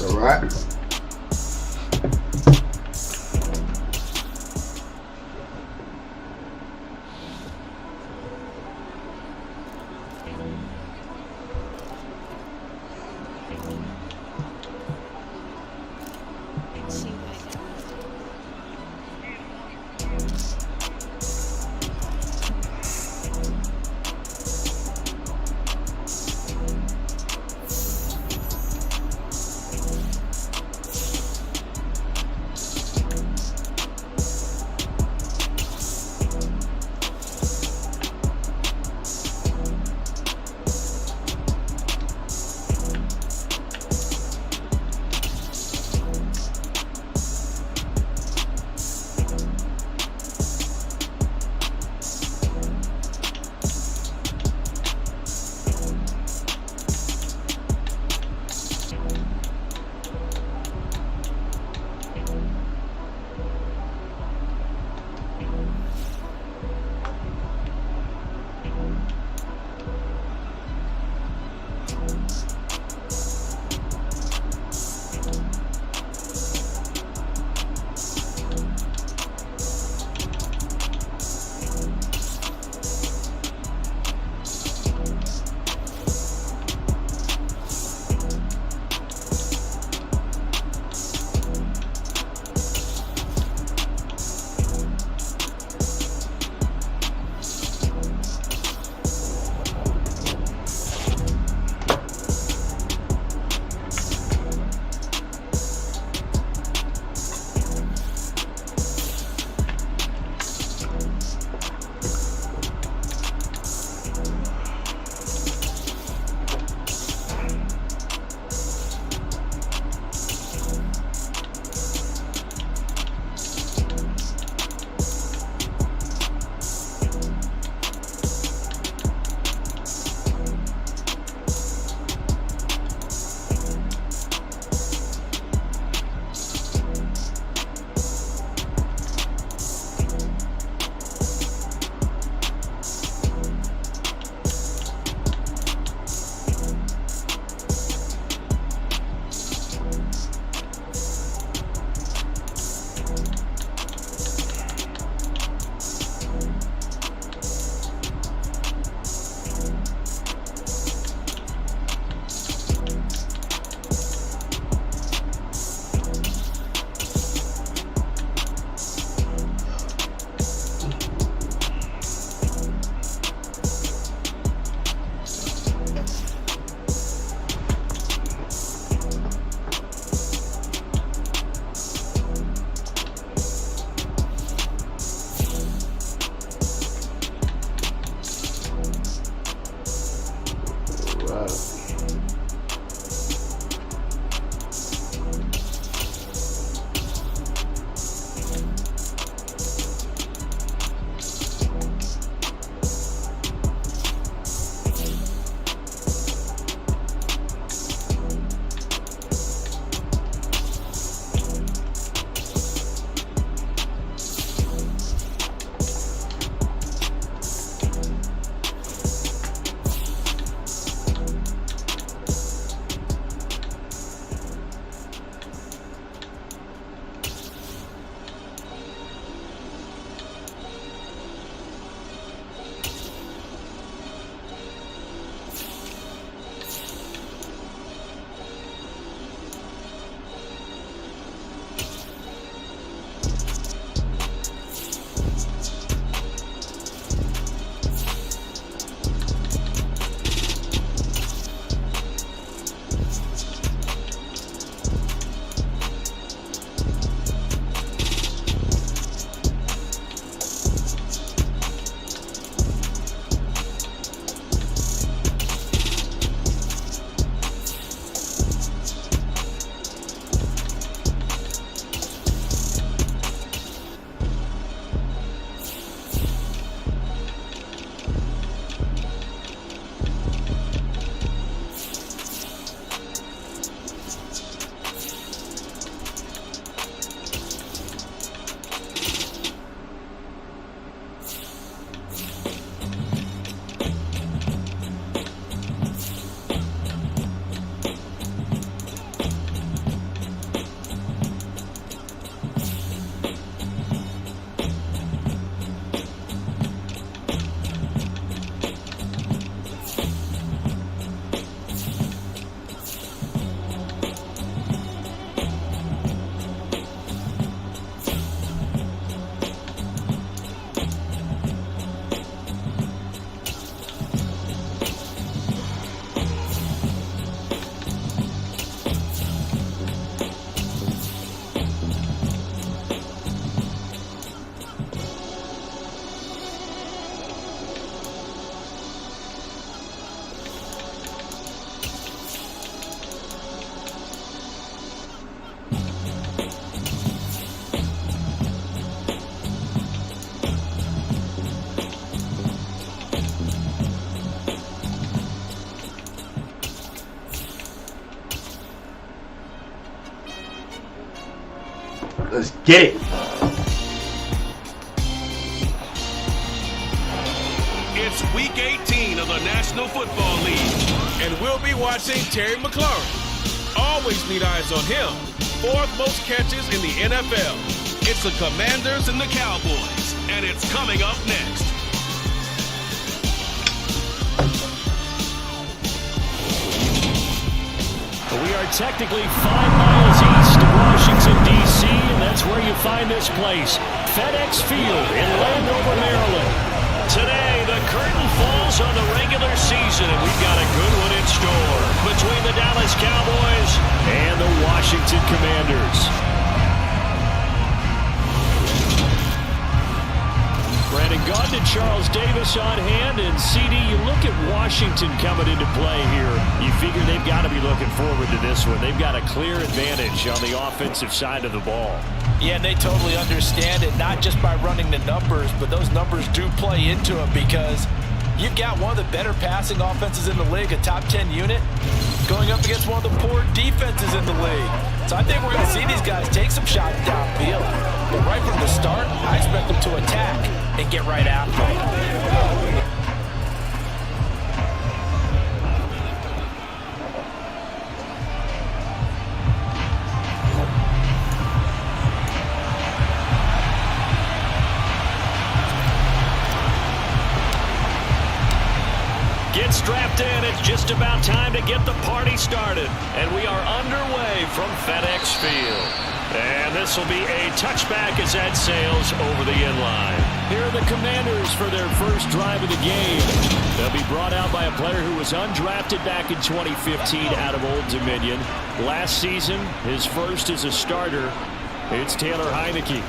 Alright. Let's get it. It's Week 18 of the National Football League, and we'll be watching Terry McLaurin. Always need eyes on him. 4th most catches in the NFL. It's the Commanders and the Cowboys, and it's coming up next. We are technically 5 miles east of Washington, D.C., and that's where you find this place, FedEx Field in Landover, Maryland. Today, the curtain falls on the regular season, and we've got a good one in store between the Dallas Cowboys and the Washington Commanders. Brandon Gaudin and Charles Davis on hand, and CD, you look at Washington coming into play here. You figure they've got to be looking forward to this one. They've got a clear advantage on the offensive side of the ball. Yeah, and they totally understand it, not just by running the numbers, but those numbers do play into it because you've got one of the better passing offenses in the league, a top 10 unit, going up against one of the poor defenses in the league. So I think we're going to see these guys take some shots downfield. But right from the start, I expect them to attack and get right after it. Get strapped in. It's just about time to get the party started. And we are underway from FedEx Field. And this will be a touchback as that sails over the inline. Here are the Commanders for their first drive of the game. They'll be brought out by a player who was undrafted back in 2015 out of Old Dominion. Last season, his first as a starter. It's Taylor Heineke.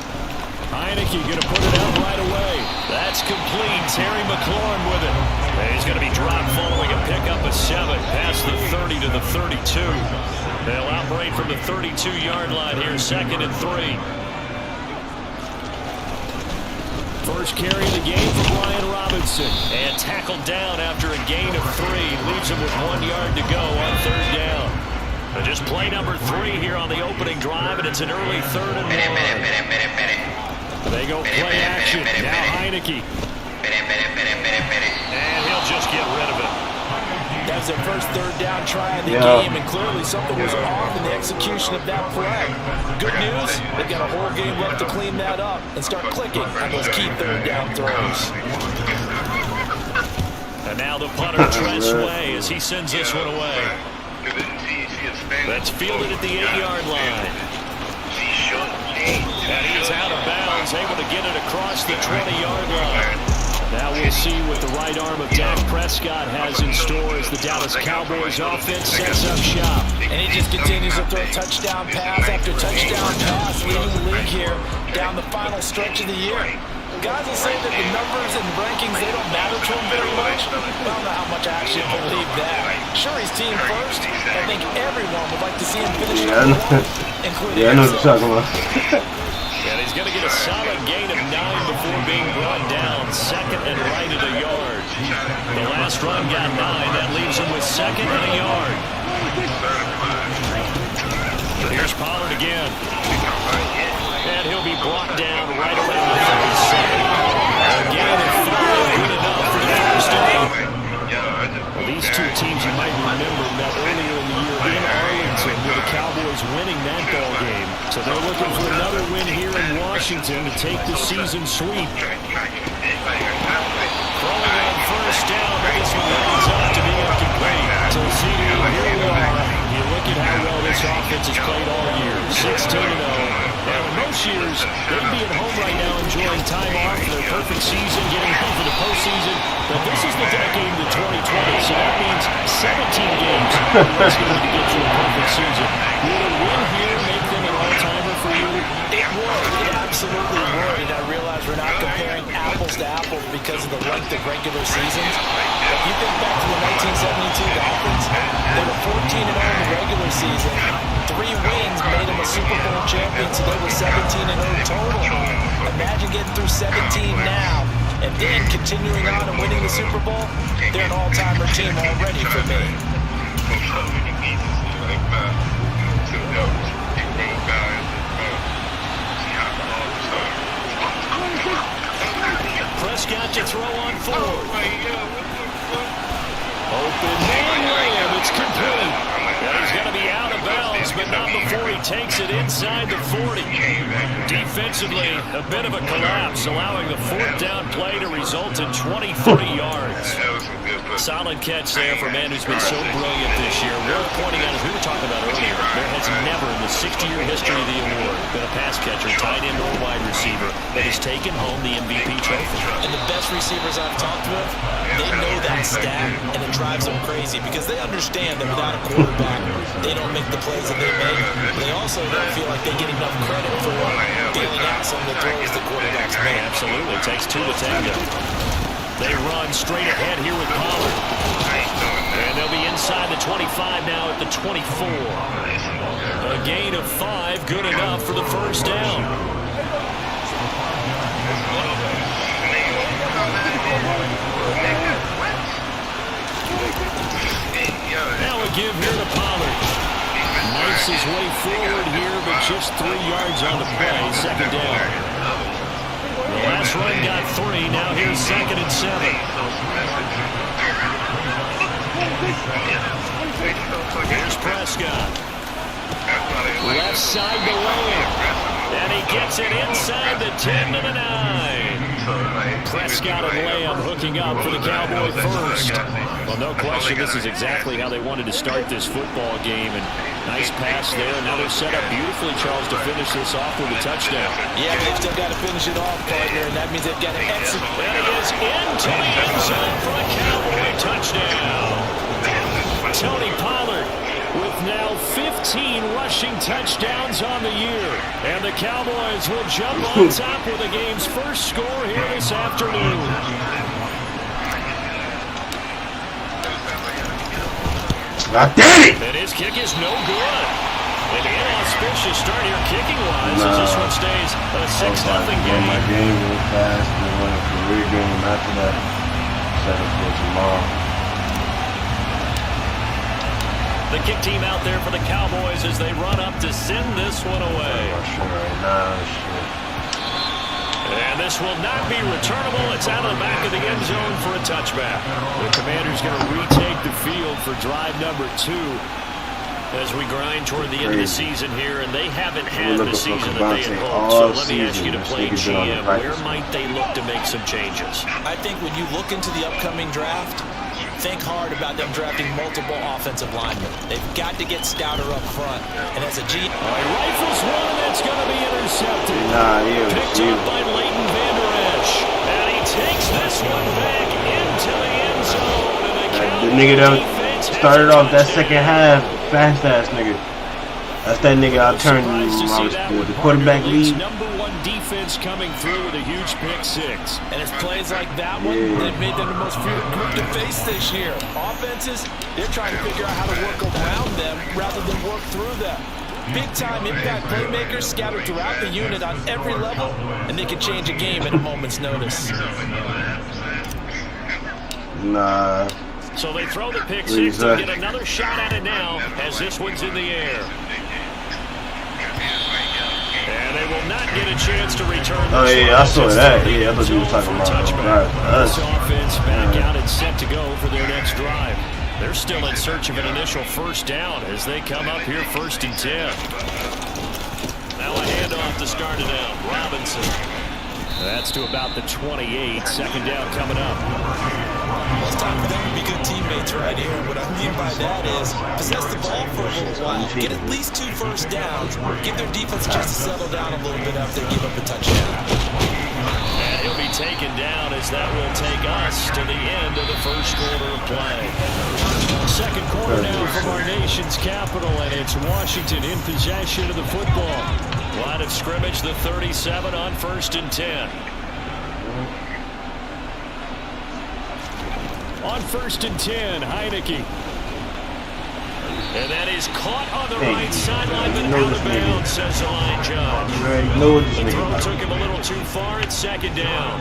Heineke going to put it out right away. That's complete. Terry McLaurin with it. And he's going to be dropped following a pickup of 7 past the 30 to the 32. They'll operate from the 32-yard line here, 2nd and 3. First carry of the game for Brian Robinson. And tackled down after a gain of 3. Leaves him with 1 yard to go on 3rd down. But just play number 3 here on the opening drive, and it's an early 3rd and 1. They go play action. Now Heineke. And he'll just get rid of it. That's their first 3rd down try in the game, and clearly something was off in the execution of that play. Good news, they've got a whole game left to clean that up and start clicking on those key 3rd down throws. And now the punter, Trent Sway, as he sends this one away. That's fielded at the 8-yard line. And he's out of bounds, able to get it across the 20-yard line. Now we'll see what the right arm of Dak Prescott has in store as the Dallas Cowboys offense sets up shop. And he just continues to throw touchdown pass after touchdown pass, leading the league here down the final stretch of the year. Guys will say that the numbers and rankings, they don't matter to him very much. I don't know how much I actually believe that. Sure, he's team first. I think everyone would like to see him finish number 1, including I know what you're talking about. And he's going to get a solid gain of 9 before being brought down. 2nd and right at a yard. The last run got 9. That leaves him with 2nd and a yard. Here's Pollard again. And he'll be brought down right around the 37. A gain of 5, good enough for the first down. Well, these two teams, you might remember, met earlier in the year in Arlington with the Cowboys winning that ball game. So they're looking for another win here in Washington to take the season sweep. Throwing on first down, but this one ends up to be incomplete. So CD, here we are. You look at how well this offense has played all year. 16-0. Now, in most years, they'd be at home right now enjoying time off for their perfect season, getting ready for the postseason. But this is the decade of the 2020, so that means 17 games that's going to get you a perfect season. Would a win here make them an all-timer for you? It would. It absolutely would. And I realize we're not comparing apples to apples because of the length of regular seasons. But if you think back to the 1972 Dolphins, they were 14-0 in the regular season. 3 wins made them a Super Bowl champion, so they were 17-0 total. Imagine getting through 17 now, and then continuing on and winning the Super Bowl. They're an all-timer team already for me. takes it inside the 40. Defensively, a bit of a collapse, allowing the fourth down play to result in 23 yards. Solid catch there for a man who's been so brilliant this year. Worth pointing out, as we were talking about earlier, there has never in the 60-year history of the award been a pass catcher, tight end, or wide receiver that has taken home the MVP trophy. And the best receivers I've talked with, they know that stat, and it drives them crazy because they understand that without a quarterback, they don't make the plays that they make. They also don't feel like they get enough credit for bailing out some of the throws the quarterbacks make. Absolutely. It takes two to tango. They run straight ahead here with Pollard. And they'll be inside the 25 now at the 24. A gain of 5, good enough for the first down. Now a give here to Pollard. Knifes his way forward here, but just 3 yards on the play. Second down. The last run got 3. Now here's 2nd and 7. Here's Prescott. Left side to Lamb. And he gets it inside the 10 to the 9. Prescott and Lamb hooking up for the Cowboy first. Well, no question, this is exactly how they wanted to start this football game. And nice pass there. Now they're set up beautifully, Charles, to finish this off with a touchdown. Yeah, they've still got to finish it off, partner, and that means they've got to execute. And he is into the end zone for a Cowboy touchdown. Tony Pollard with now 15 rushing touchdowns on the year. And the Cowboys will jump on top with the game's first score here this afternoon. God damn it! And his kick is no good. An inauspicious start here kicking-wise as this one stays a 6-0 game. My game real fast and won a career game after that. Set up for tomorrow. The kick team out there for the Cowboys as they run up to send this one away. And this will not be returnable. It's out of the back of the end zone for a touchback. The Commanders going to retake the field for drive number 2 as we grind toward the end of the season here, and they haven't had the season that they had hoped. So let me ask you to play GM. Where might they look to make some changes? I think when you look into the upcoming draft, think hard about them drafting multiple offensive linemen. They've got to get stouter up front. And as a G... rifles one, and it's going to be intercepted. Picked up by Leighton Vander Esch. And he takes this one back into the end zone. And the nigga that started off that second half, fast-ass nigga. That's that nigga I turned the quarterback lead. Number 1 defense coming through with a huge pick 6. And it's plays like that one that made them the most feared group to face this year. Offenses, they're trying to figure out how to work around them rather than work through them. Big-time impact playmakers scattered throughout the unit on every level, and they can change a game at a moment's notice. Nah. So they throw the pick 6 to get another shot at it now as this one's in the air. And they will not get a chance to return this. Oh, yeah, I saw that. Yeah, I thought you were talking about this offense back out and set to go for their next drive. They're still in search of an initial first down as they come up here 1st and 10. Now a handoff to start it out. Robinson. That's to about the 28. 2nd down coming up. Well, it's time for them to be good teammates right here. What I mean by that is possess the ball for a little while, get at least 2 first downs, give their defense a chance to settle down a little bit after they give up a touchdown. And he'll be taken down as that will take us to the end of the first quarter of play. Second quarter now from our nation's capital, and it's Washington in possession of the football. Line of scrimmage, the 37 on 1st and 10. On 1st and 10, Heineke. And that is caught on the right sideline, but out of bounds, says the line judge. The throw took him a little too far. It's 2nd down.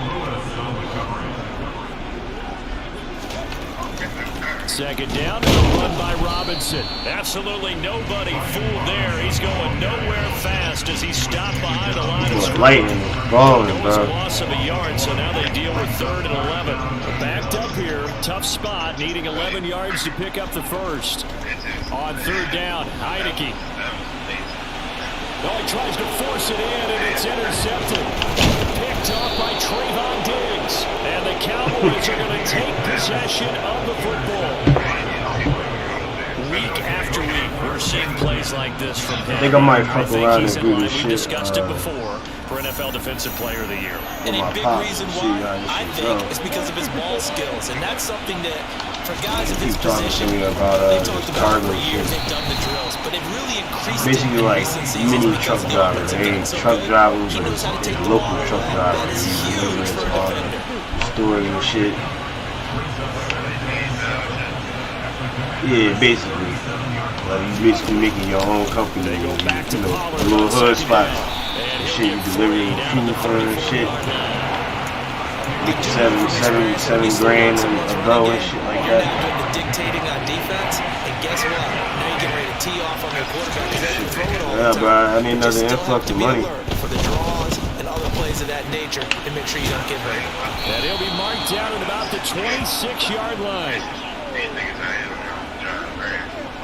2nd down, and a run by Robinson. Absolutely nobody fooled there. He's going nowhere fast as he stopped behind the line of scrimmage. It was a loss of a yard, so now they deal with 3rd and 11. Backed up here, tough spot, needing 11 yards to pick up the first. On 3rd down, Heineke. dumps it in, and it's intercepted. Picked off by Trayvon Diggs. And the Cowboys are going to take possession of the football. Week after week, we're seeing plays like this from him. I think I might fuck around and do this We shit. discussed it before for NFL Defensive Player of the Year. And a big reason why, I think, is because of his ball skills. And that's something that, for guys of his position, they've talked about for years, they've done the drills. But it really increased basically like mini truck driver. They ain't truck drivers, but it's local truck drivers. He's delivering all the stores and shit. Yeah, basically. Like you basically making your own company, you know, a little hood spot. And shit, you delivering food for and shit. Like seven grand a go and shit like that. Dictating on defense, and guess what? Now you're getting ready to tee off on their quarterback because they can throw it all the time. Yeah, bro, I need another influx of money. For the draws and other plays of that nature, and make sure you don't get hurt. And he'll be marked down at about the 26-yard line.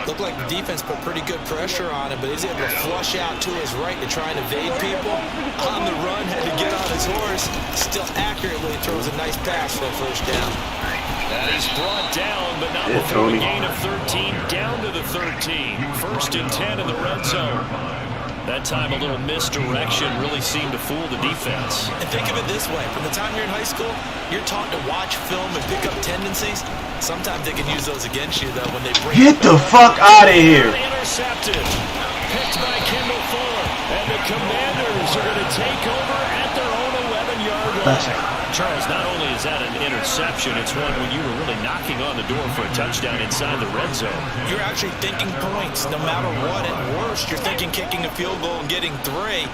Looked like the defense put pretty good pressure on him, but he's able to flush out to his right to try and evade people. On the run, had to get on his horse. Still accurately throws a nice pass for a first down. And he's brought down, but not before a gain of 13, down to the 13. 1st and 10 in the red zone. That time a little misdirection really seemed to fool the defense. And think of it this way. From the time you're in high school, you're taught to watch film and pick up tendencies. Sometimes they can use those against you, though, when they bring Get the fuck out of here! Intercepted. Picked by Kendall Fuller. And the Commanders are going to take over at their own 11-yard line. Charles, not only is that an interception, it's one when you were really knocking on the door for a touchdown inside the red zone. You're actually thinking points, no matter what. At worst, you're thinking kicking a field goal and getting 3.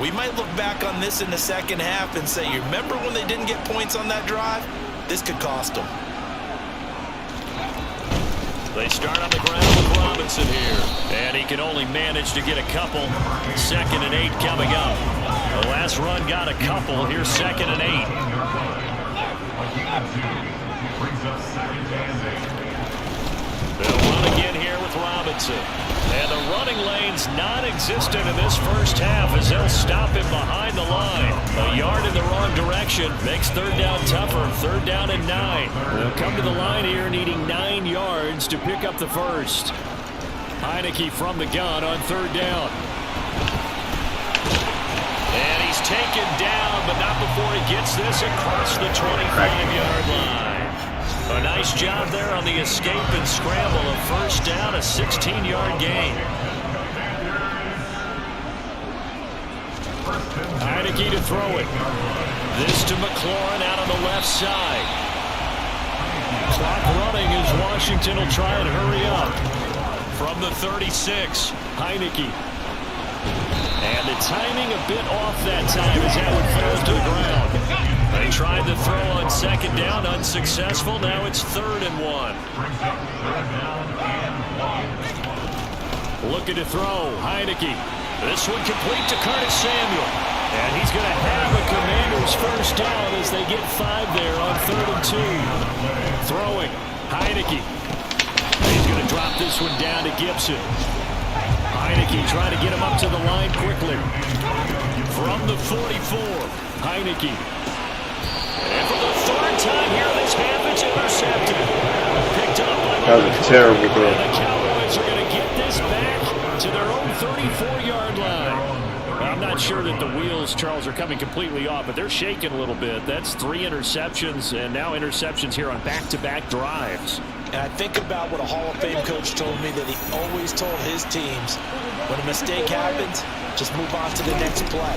We might look back on this in the second half and say, you remember when they didn't get points on that drive? This could cost them. They start on the ground with Robinson here. And he can only manage to get a couple. 2nd and 8 coming up. The last run got a couple. Here's 2nd and 8. They'll run again here with Robinson. And the running lane's non-existent in this first half as they'll stop him behind the line. A yard in the wrong direction makes 3rd down tougher. 3rd down and 9. They'll come to the line here needing 9 yards to pick up the first. Heineke from the gun on 3rd down. And he's taken down, but not before he gets this across the 25-yard line. A nice job there on the escape and scramble. A 1st down, a 16-yard gain. Heineke to throw it. This to McLaurin out on the left side. Clock running as Washington will try and hurry up. From the 36, Heineke. And the timing a bit off that time as that one falls to the ground. They tried to throw on 2nd down, unsuccessful. Now it's 3rd and 1. Looking to throw, Heineke. This one complete to Curtis Samuel. And he's going to have a Commanders 1st down as they get 5 there on 3rd and 2. Throwing, Heineke. He's going to drop this one down to Gibson. Heineke trying to get him up to the line quickly. From the 44, Heineke. And for the 3rd time here this half, it's intercepted. Picked up by that was terrible, bro. And the Cowboys are going to get this back to their own 34-yard line. I'm not sure that the wheels, Charles, are coming completely off, but they're shaking a little bit. That's 3 interceptions, and now interceptions here on back-to-back drives. And I think about what a Hall of Fame coach told me that he always told his teams, when a mistake happens, just move on to the next play.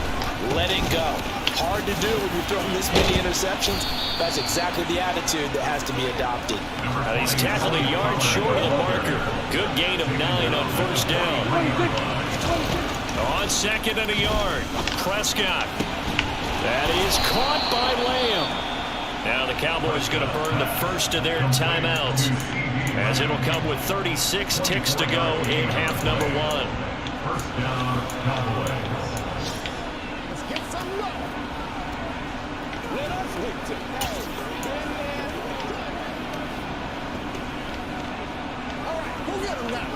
Let it go. Hard to do when you're throwing this many interceptions. That's exactly the attitude that has to be adopted. He's tackled a yard short of the marker. Good gain of 9 on 1st down. On 2nd and a yard, Prescott. That is caught by Lamb. Now the Cowboys going to burn the first of their timeouts as it'll come with 36 ticks to go in half number 1. Let's get some love. Let us lift it. All right, go get him now.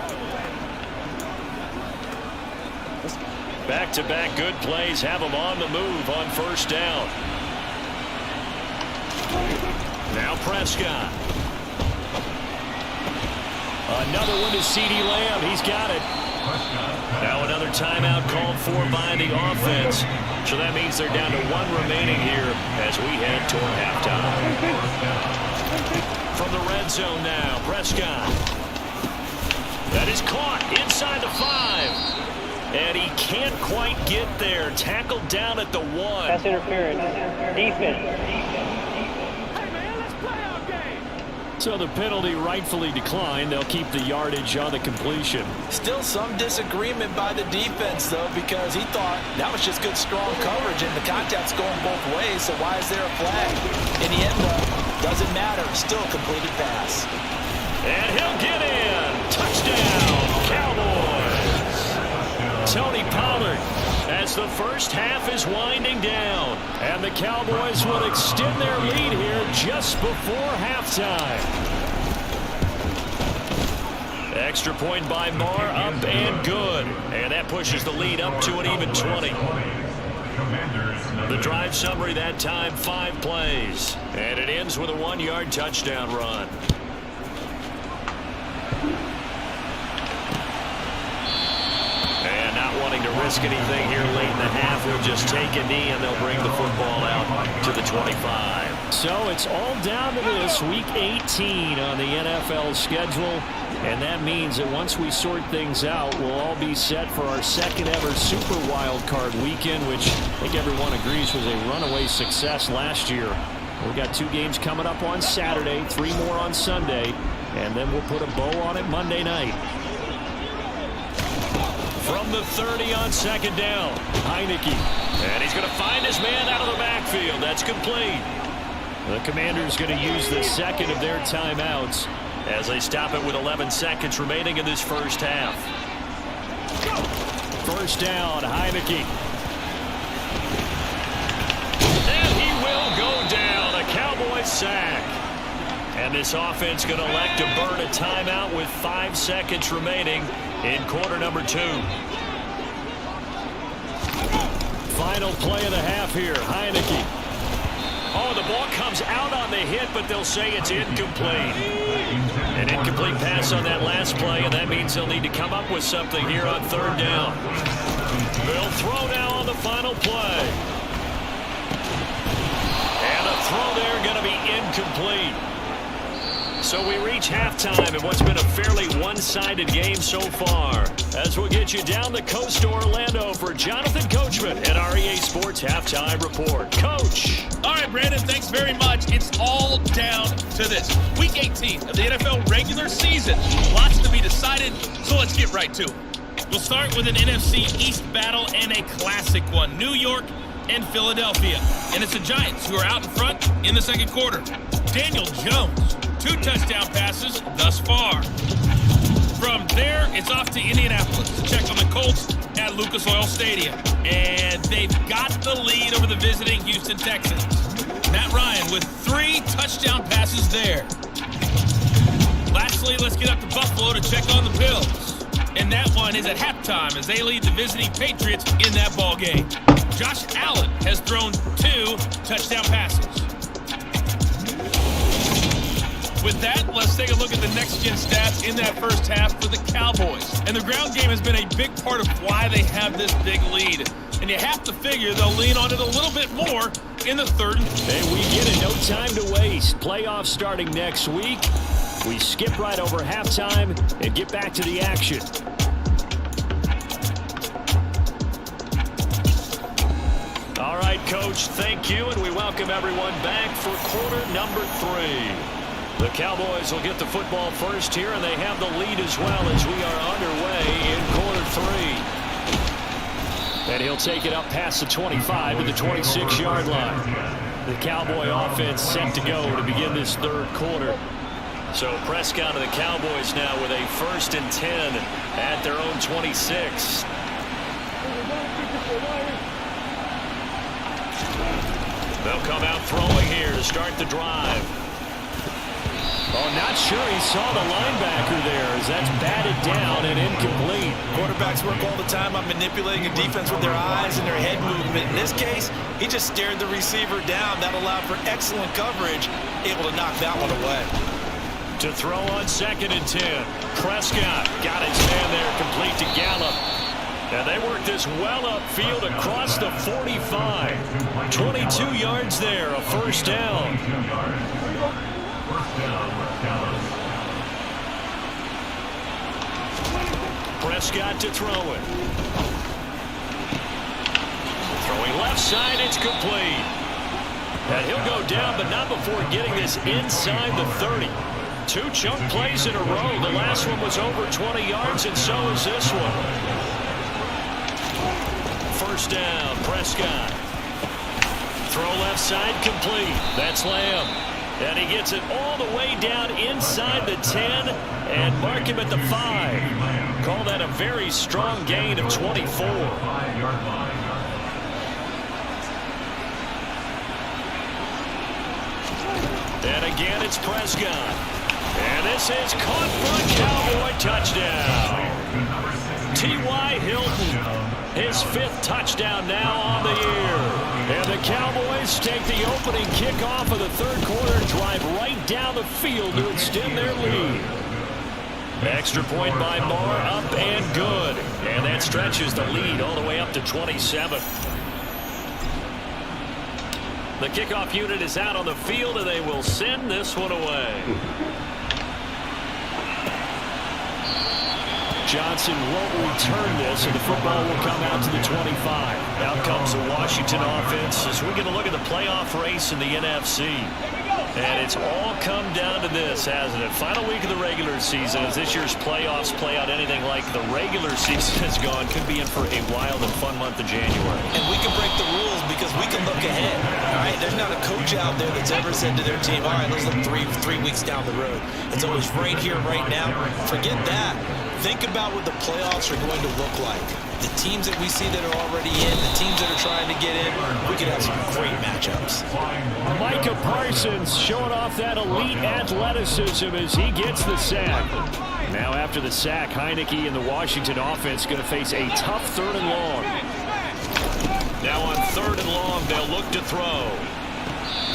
Back-to-back good plays have them on the move on first down. Now Prescott. Another one to CeeDee Lamb. He's got it. Now another timeout called for by the offense. So that means they're down to one remaining here as we head toward halftime. From the red zone now, Prescott. That is caught inside the 5. And he can't quite get there. Tackled down at the 1. Pass interference. Defense. So the penalty rightfully declined. They'll keep the yardage on the completion. Still some disagreement by the defense, though, because he thought that was just good, strong coverage, and the contact's going both ways, so why is there a flag? In the end, though, doesn't matter. Still a completed pass. And he'll get in. Touchdown, Cowboys. Tony Pollard as the first half is winding down. And the Cowboys will extend their lead here just before halftime. Extra point by Marr, up and good. And that pushes the lead up to an even 20. The drive summary that time, 5 plays. And it ends with a 1-yard touchdown run. Wanting to risk anything here late in the half, will just take a knee and they'll bring the football out to the 25. So it's all down to this week 18 on the NFL schedule, and that means that once we sort things out, we'll all be set for our second ever Super Wild Card weekend, which I think everyone agrees was a runaway success last year. We've got 2 games coming up on Saturday, 3 more on Sunday, and then we'll put a bow on it Monday night. From the 30 on second down, Heineke. And he's going to find his man out of the backfield. That's complete. The Commanders going to use the second of their timeouts as they stop it with 11 seconds remaining in this first half. First down, Heineke. And he will go down. A Cowboys sack. And this offense going to elect to burn a timeout with 5 seconds remaining in quarter number 2. Final play of the half here, Heineke. Oh, the ball comes out on the hit, but they'll say it's incomplete. An incomplete pass on that last play, and that means they'll need to come up with something here on third down. They'll throw now on the final play. And a throw there going to be incomplete. So we reach halftime in what's been a fairly one-sided game so far. As we'll get you down the coast to Orlando for Jonathan Coachman at our EA Sports Halftime Report. Coach. All right, Brandon, thanks very much. It's all down to this. Week 18 of the NFL regular season. Lots to be decided, so let's get right to it. We'll start with an NFC East battle and a classic one. New York and Philadelphia. And it's the Giants who are out in front in the second quarter. Daniel Jones. 2 touchdown passes thus far. From there, it's off to Indianapolis to check on the Colts at Lucas Oil Stadium. And they've got the lead over the visiting Houston Texans. Matt Ryan with 3 touchdown passes there. Lastly, let's get up to Buffalo to check on the Bills. And that one is at halftime as they lead the visiting Patriots in that ball game. Josh Allen has thrown 2 touchdown passes. With that, let's take a look at the next-gen stats in that first half for the Cowboys. And the ground game has been a big part of why they have this big lead. And you have to figure they'll lean on it a little bit more in the third. And we get it. No time to waste. Playoffs starting next week. We skip right over halftime and get back to the action. All right, Coach, thank you, and we welcome everyone back for quarter number 3. The Cowboys will get the football first here, and they have the lead as well as we are underway in quarter 3. And he'll take it up past the 25 to the 26-yard line. The Cowboy offense set to go to begin this third quarter. So Prescott of the Cowboys now with a 1st and 10 at their own 26. They'll come out throwing here to start the drive. Oh, not sure he saw the linebacker there as that's batted down and incomplete. Quarterbacks work all the time on manipulating a defense with their eyes and their head movement. In this case, he just stared the receiver down. That allowed for excellent coverage, able to knock that one away. To throw on 2nd and 10. Prescott got his man there, complete to Gallup. And they work this well upfield across the 45. 22 yards there, a first down. Prescott to throw it. Throwing left side, it's complete. And he'll go down, but not before getting this inside the 30. 2 chunk plays in a row. The last one was over 20 yards, and so is this one. First down, Prescott. Throw left side, complete. That's Lamb. And he gets it all the way down inside the 10 and mark him at the 5. Call that a very strong gain of 24. And again, it's Prescott. And this is caught for a Cowboy touchdown. T.Y. Hilton, his 5th touchdown now on the year. And the Cowboys take the opening kickoff of the 3rd quarter, drive right down the field to extend their lead. Extra point by Marr, up and good. And that stretches the lead all the way up to 27. The kickoff unit is out on the field, and they will send this one away. Johnson won't return this, and the football will come out to the 25. Out comes the Washington offense as we get a look at the playoff race in the NFC. And it's all come down to this, hasn't it? Final week of the regular season, as this year's playoffs play out anything like the regular season has gone, could be in for a wild and fun month of January. And we can break the rules because we can look ahead. All right, there's not a coach out there that's ever said to their team, all right, let's look three weeks down the road. It's always right here, right now. Forget that. Think about what the playoffs are going to look like. The teams that we see that are already in, the teams that are trying to get in, we could have some great matchups. Micah Parsons showing off that elite athleticism as he gets the sack. Now after the sack, Heineke and the Washington offense going to face a tough 3rd and long. Now on 3rd and long, they'll look to throw.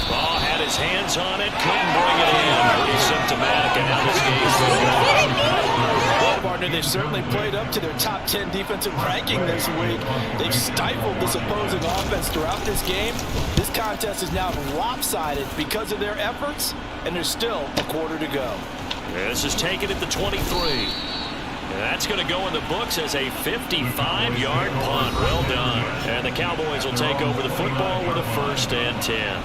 Oh, had his hands on it, couldn't bring it in. Pretty symptomatic, and now this game's well, partner, they've certainly played up to their top 10 defensive ranking this week. They've stifled this opposing offense throughout this game. This contest is now lopsided because of their efforts, and there's still a quarter to go. This is taken at the 23. And that's going to go in the books as a 55-yard punt. Well done. And the Cowboys will take over the football with a 1st and 10.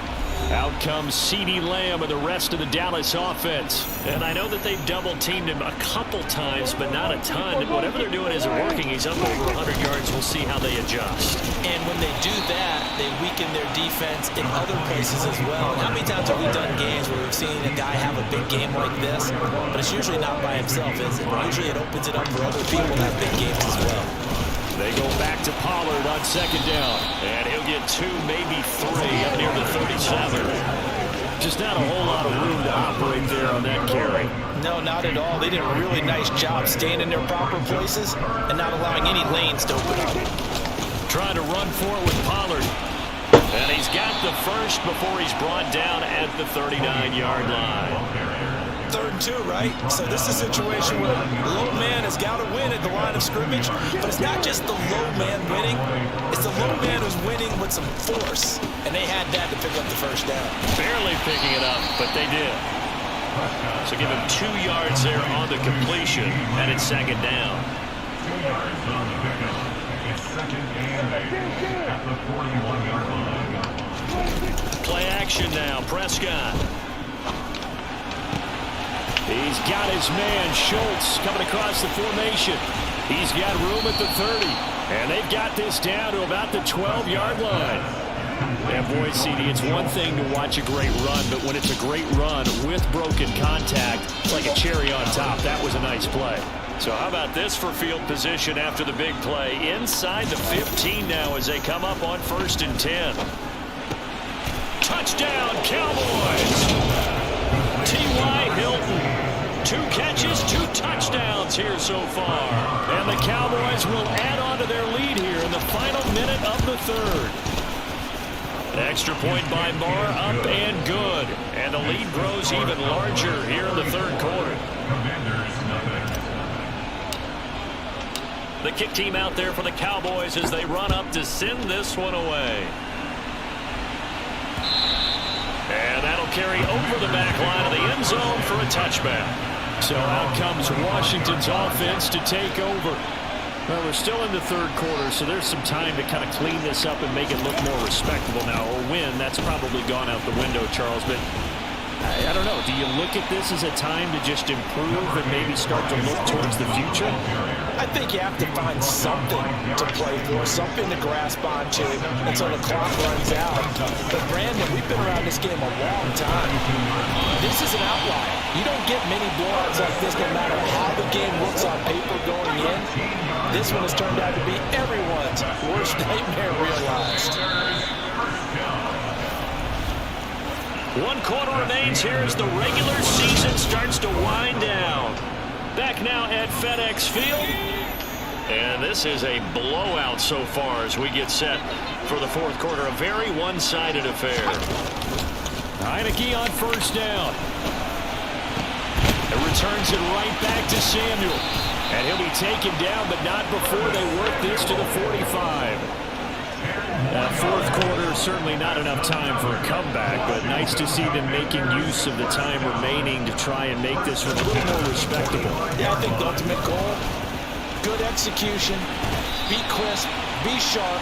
Out comes CeeDee Lamb and the rest of the Dallas offense. And I know that they've double-teamed him a couple times, but not a ton. Whatever they're doing isn't working. He's up over 100 yards. We'll see how they adjust. And when they do that, they weaken their defense in other places as well. How many times have we done games where we've seen a guy have a big game like this? But it's usually not by himself, is it? Usually it opens it up for other people to have big games as well. They go back to Pollard on 2nd down. And he'll get 2, maybe 3 up near the 37. Just not a whole lot of room to operate there on that carry. No, not at all. They did a really nice job staying in their proper places and not allowing any lanes to open up. Trying to run for it with Pollard. And he's got the first before he's brought down at the 39-yard line. 3rd and 2, right? So this is a situation where the low man has got to win at the line of scrimmage, but it's not just the low man winning. It's the low man who's winning with some force, and they had that to pick up the 1st down. Barely picking it up, but they did. So give him 2 yards there on the completion, and it's 2nd down. Play action now, Prescott. He's got his man, Schultz, coming across the formation. He's got room at the 30. And they've got this down to about the 12-yard line. And boy, CD, it's one thing to watch a great run, but when it's a great run with broken contact, it's like a cherry on top. That was a nice play. So how about this for field position after the big play? Inside the 15 now as they come up on 1st and 10. Touchdown, Cowboys! T.Y. Hilton. 2 catches, 2 touchdowns here so far. And the Cowboys will add on to their lead here in the final minute of the third. Extra point by Marr, up and good. And the lead grows even larger here in the third quarter. The kick team out there for the Cowboys as they run up to send this one away. And that'll carry over the back line of the end zone for a touchback. So out comes Washington's offense to take over. Well, we're still in the third quarter, so there's some time to kind of clean this up and make it look more respectable now. Or win, that's probably gone out the window, Charles. But I don't know. Do you look at this as a time to just improve and maybe start to look towards the future? I think you have to find something to play for, something to grasp onto until the clock runs out. But Brandon, we've been around this game a long time. This is an outlier. You don't get many blowouts like this no matter how the game looks on paper going in. This one has turned out to be everyone's worst nightmare realized. 1 quarter remains here as the regular season starts to wind down. Back now at FedEx Field. And this is a blowout so far as we get set for the fourth quarter. A very one-sided affair. Heineke on first down. It returns it right back to Samuel. And he'll be taken down, but not before they work this to the 45. Fourth quarter, certainly not enough time for a comeback, but nice to see them making use of the time remaining to try and make this one a little more respectable. Yeah, I think the ultimate goal, good execution, be crisp, be sharp,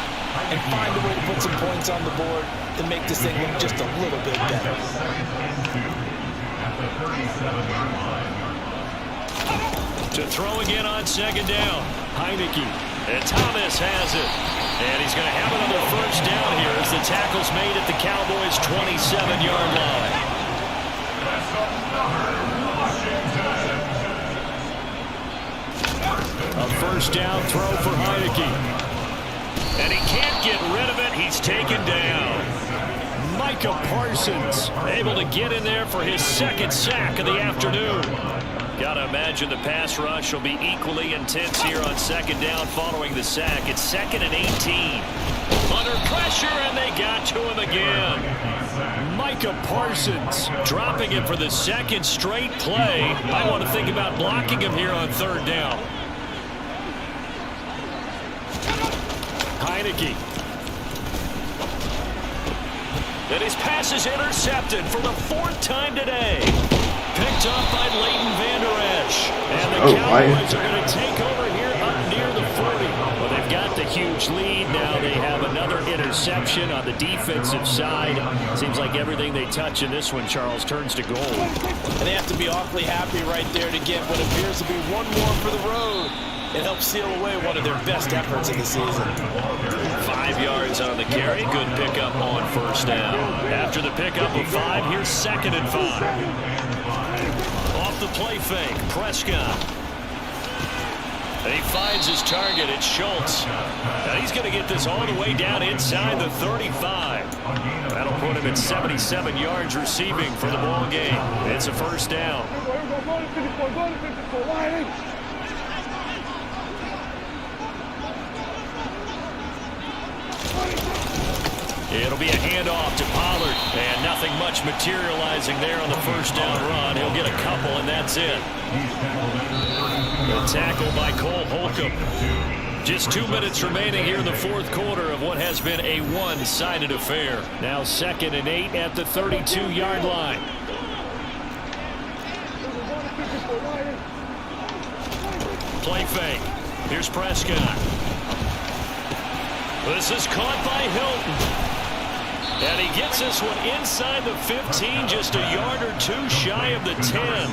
and find a way to put some points on the board to make this thing look just a little bit better. To throw again on second down, Heineke. And Thomas has it. And he's going to have another first down here as the tackle's made at the Cowboys' 27-yard line. A first down throw for Heineke. And he can't get rid of it. He's taken down. Micah Parsons able to get in there for his second sack of the afternoon. Got to imagine the pass rush will be equally intense here on second down following the sack. It's 2nd and 18. Under pressure, and they got to him again. Micah Parsons dropping it for the second straight play. I want to think about blocking him here on third down. Heineke. And his pass is intercepted for the 4th time today. Picked up by Leighton Vander Esch. And the Cowboys are going to take over here up near the 40. Well, they've got the huge lead. Now they have another interception on the defensive side. Seems like everything they touch in this one, Charles, turns to gold. And they have to be awfully happy right there to get what appears to be one more for the road. It helps seal away one of their best efforts of the season. 5 yards on the carry. Good pickup on first down. After the pickup of 5, here's 2nd and 5. Off the play fake, Prescott. And he finds his target. It's Schultz. And he's going to get this all the way down inside the 35. That'll put him at 77 yards receiving for the ball game. It's a first down. It'll be a handoff to Pollard, and nothing much materializing there on the first down run. He'll get a couple, and that's it. The tackle by Cole Holcomb. Just 2 minutes remaining here in the fourth quarter of what has been a one-sided affair. Now 2nd and 8 at the 32-yard line. Play fake. Here's Prescott. This is caught by Hilton. And he gets this one inside the 15, just a yard or 2 shy of the 10.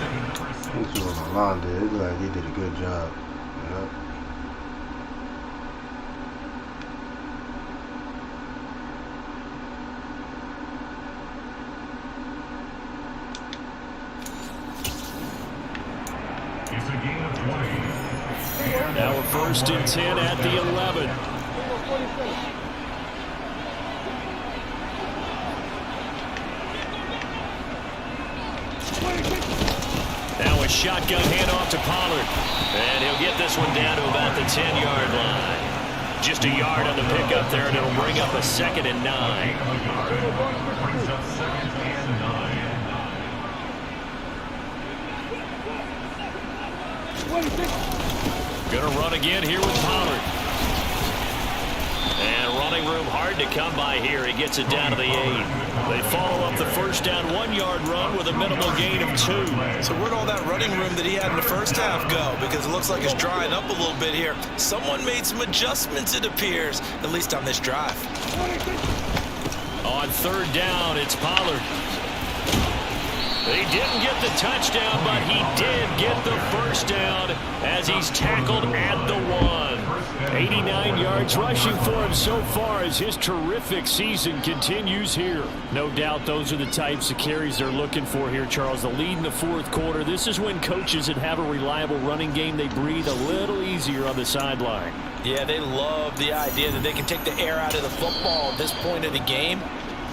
This was Alonda. It looked like he did a good job. Yep. It's a gain of 20. Now a 1st and 10 at the 11. shotgun handoff to Pollard. And he'll get this one down to about the 10-yard line. Just a yard on the pickup there, and it'll bring up a 2nd and 9. Gonna run again here with Pollard. And running room hard to come by here. He gets it down to the 8. They follow up the first down 1-yard run with a minimal gain of 2. So where'd all that running room that he had in the first half go? Because it looks like it's drying up a little bit here. Someone made some adjustments, it appears, at least on this drive. On 3rd down, it's Pollard. He didn't get the touchdown, but he did get the first down as he's tackled at the 1. 89 yards rushing for him so far as his terrific season continues here. No doubt those are the types of carries they're looking for here, Charles. The lead in the 4th quarter. This is when coaches that have a reliable running game, they breathe a little easier on the sideline. Yeah, they love the idea that they can take the air out of the football at this point of the game.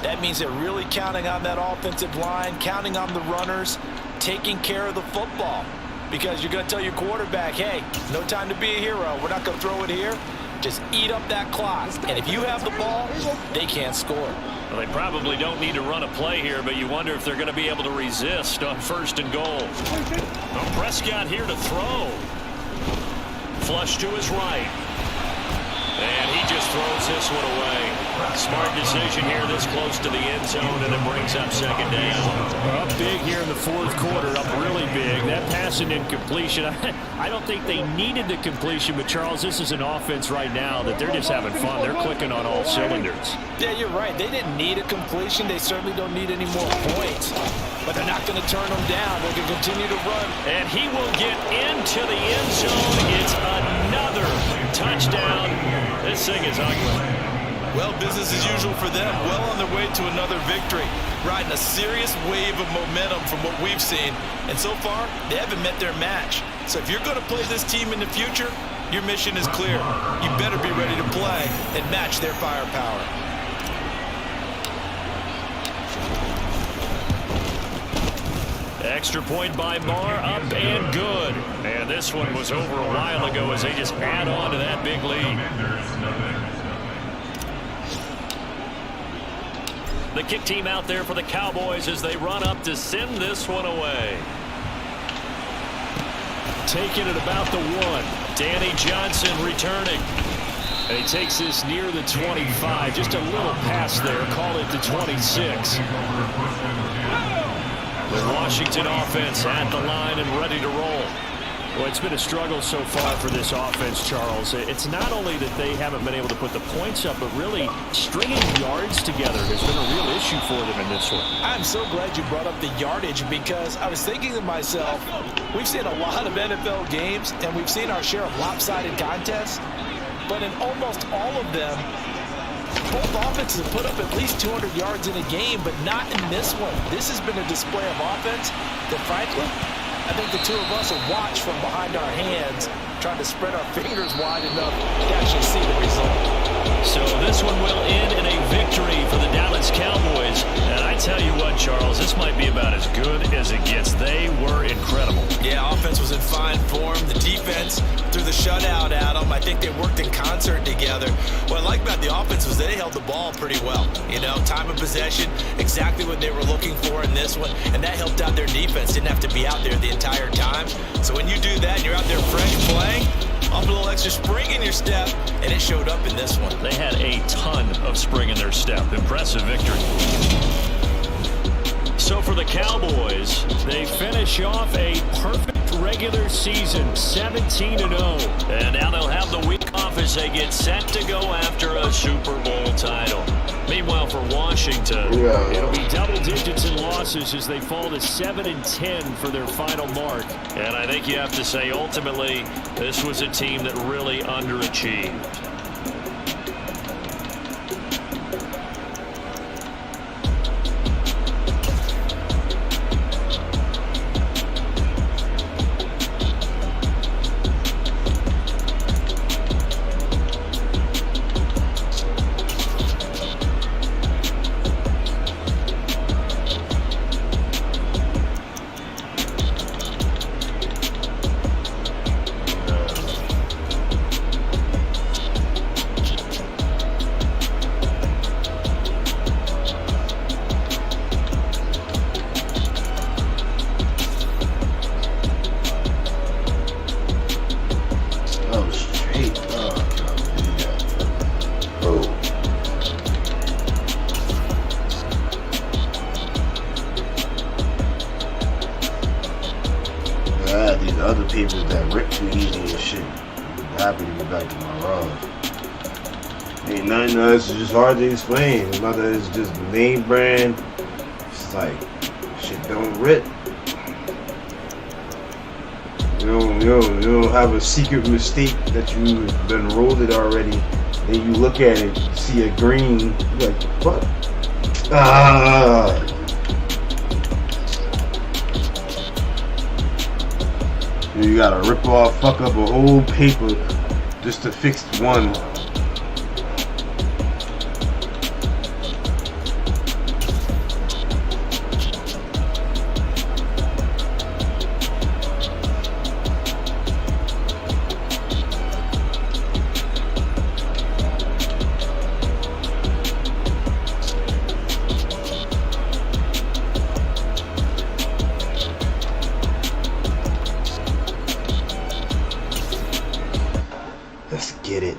That means they're really counting on that offensive line, counting on the runners, taking care of the football. Because you're going to tell your quarterback, hey, no time to be a hero. We're not going to throw it here. Just eat up that clock. And if you have the ball, they can't score. Well, they probably don't need to run a play here, but you wonder if they're going to be able to resist on 1st and goal. Well, Prescott here to throw. Flush to his right. And he just throws this one away. Smart decision here this close to the end zone, and it brings up 2nd down. Up big here in the 4th quarter, up really big. That passing incompletion, I don't think they needed the completion, but Charles, this is an offense right now that they're just having fun. They're clicking on all cylinders. Yeah, you're right. They didn't need a completion. They certainly don't need any more points. But they're not going to turn them down. They can continue to run. And he will get into the end zone. It's another touchdown. This thing is ugly. Well, business as usual for them. Well on their way to another victory. Riding a serious wave of momentum from what we've seen. And so far, they haven't met their match. So if you're going to play this team in the future, your mission is clear. You better be ready to play and match their firepower. Extra point by Marr, up and good. And this one was over a while ago as they just add on to that big lead. The kick team out there for the Cowboys as they run up to send this one away. Taking it about the 1. Danny Johnson returning. And he takes this near the 25. Just a little pass there. Call it the 26. The Washington offense at the line and ready to roll. Well, it's been a struggle so far for this offense, Charles. It's not only that they haven't been able to put the points up, but really stringing yards together has been a real issue for them in this one. I'm so glad you brought up the yardage because I was thinking to myself, we've seen a lot of NFL games and we've seen our share of lopsided contests, but in almost all of them, both offenses have put up at least 200 yards in a game, but not in this one. This has been a display of offense that, frankly, I think the two of us will watch from behind our hands, trying to spread our fingers wide enough to actually see the result. So this one will end in a victory for the Dallas Cowboys. And I tell you what, Charles, this might be about as good as it gets. They were incredible. Yeah, offense was in fine form. The defense threw the shutout at them. I think they worked in concert together. What I like about the offense was they held the ball pretty well. You know, time of possession, exactly what they were looking for in this one. And that helped out their defense. Didn't have to be out there the entire time. So when you do that and you're out there fresh playing, off a little extra spring in your step, and it showed up in this one. They had a ton of spring in their step. Impressive victory. So for the Cowboys, they finish off a perfect regular season, 17-0. And now they'll have the week off as they get set to go after a Super Bowl title. Meanwhile, for Washington, it'll be double digits in losses as they fall to 7-10 for their final mark. And I think you have to say, ultimately, this was a team that really underachieved. Ain't nothing else. It's just hard to explain. Another is just name brand. It's like shit don't rip. You don't have a secret mistake that you've been rolled it already. Then you look at it, see a green, you're like, what? You gotta rip off, fuck up a whole paper just to fix one. Let's get it.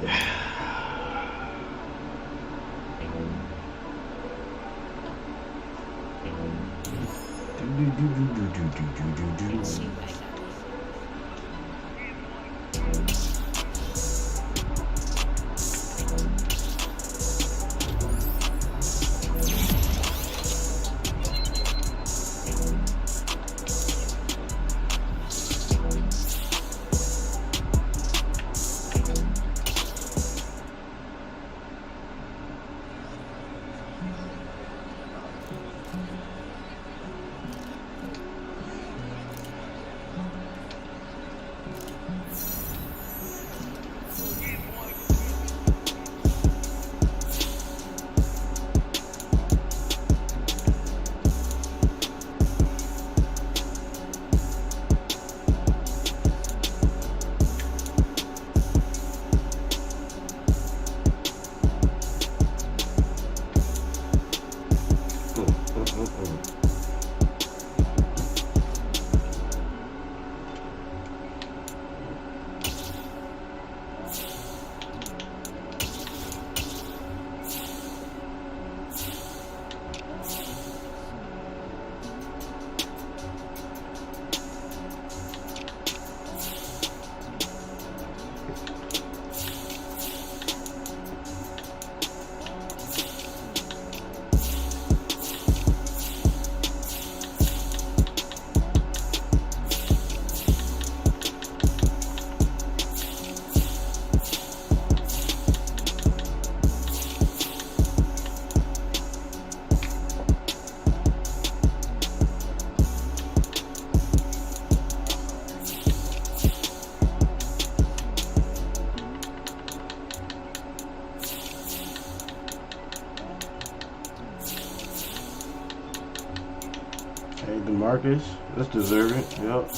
Hey, DeMarcus, let's deserve it. Yep.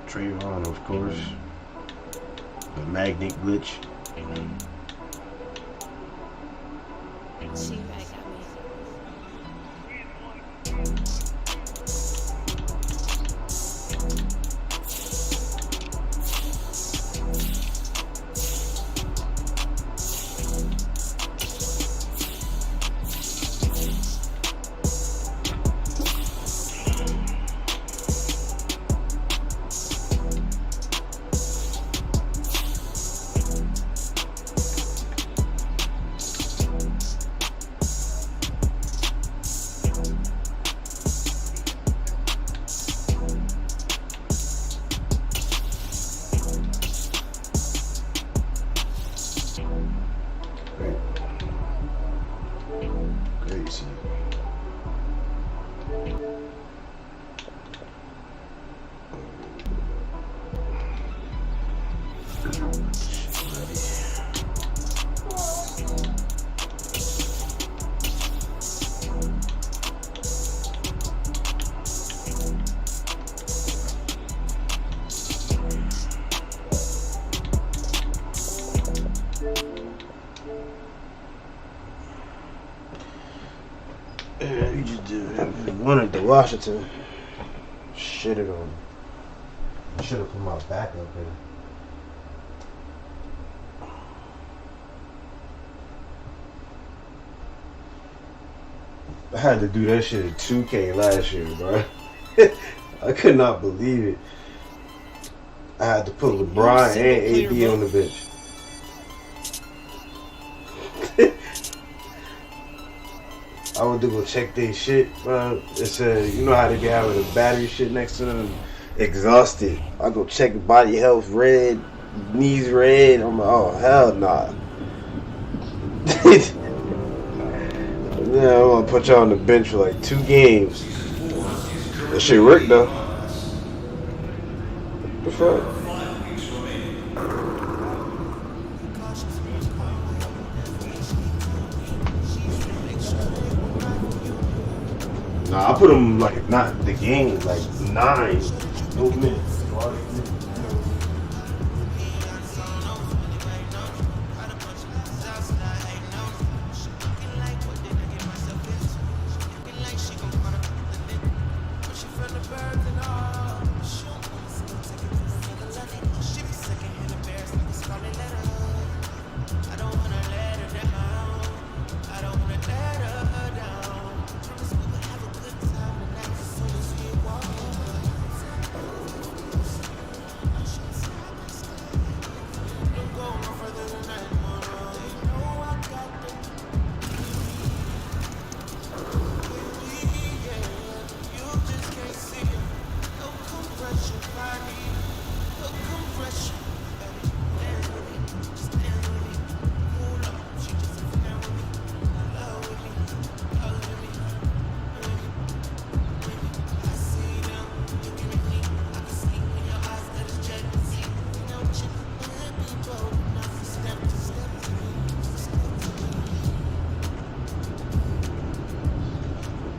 Trayvon, of course. The magnet glitch. See if I got Yeah, you just do it. One at the Washington. Shit it on. I should have put my back up there. I had to do that shit at 2K last year, bro. I could not believe it. I had to put LeBron and AD on the bench. I went to go check their shit, bro. It said, you know how they be having the battery shit next to them? Exhausted. I go check body health red, knees red. I'm like, oh, hell nah. Yeah, I'm gonna put you on the bench for like 2 games. That shit worked though. What the fuck? Nah, I put him like not the game, like 9. No minutes.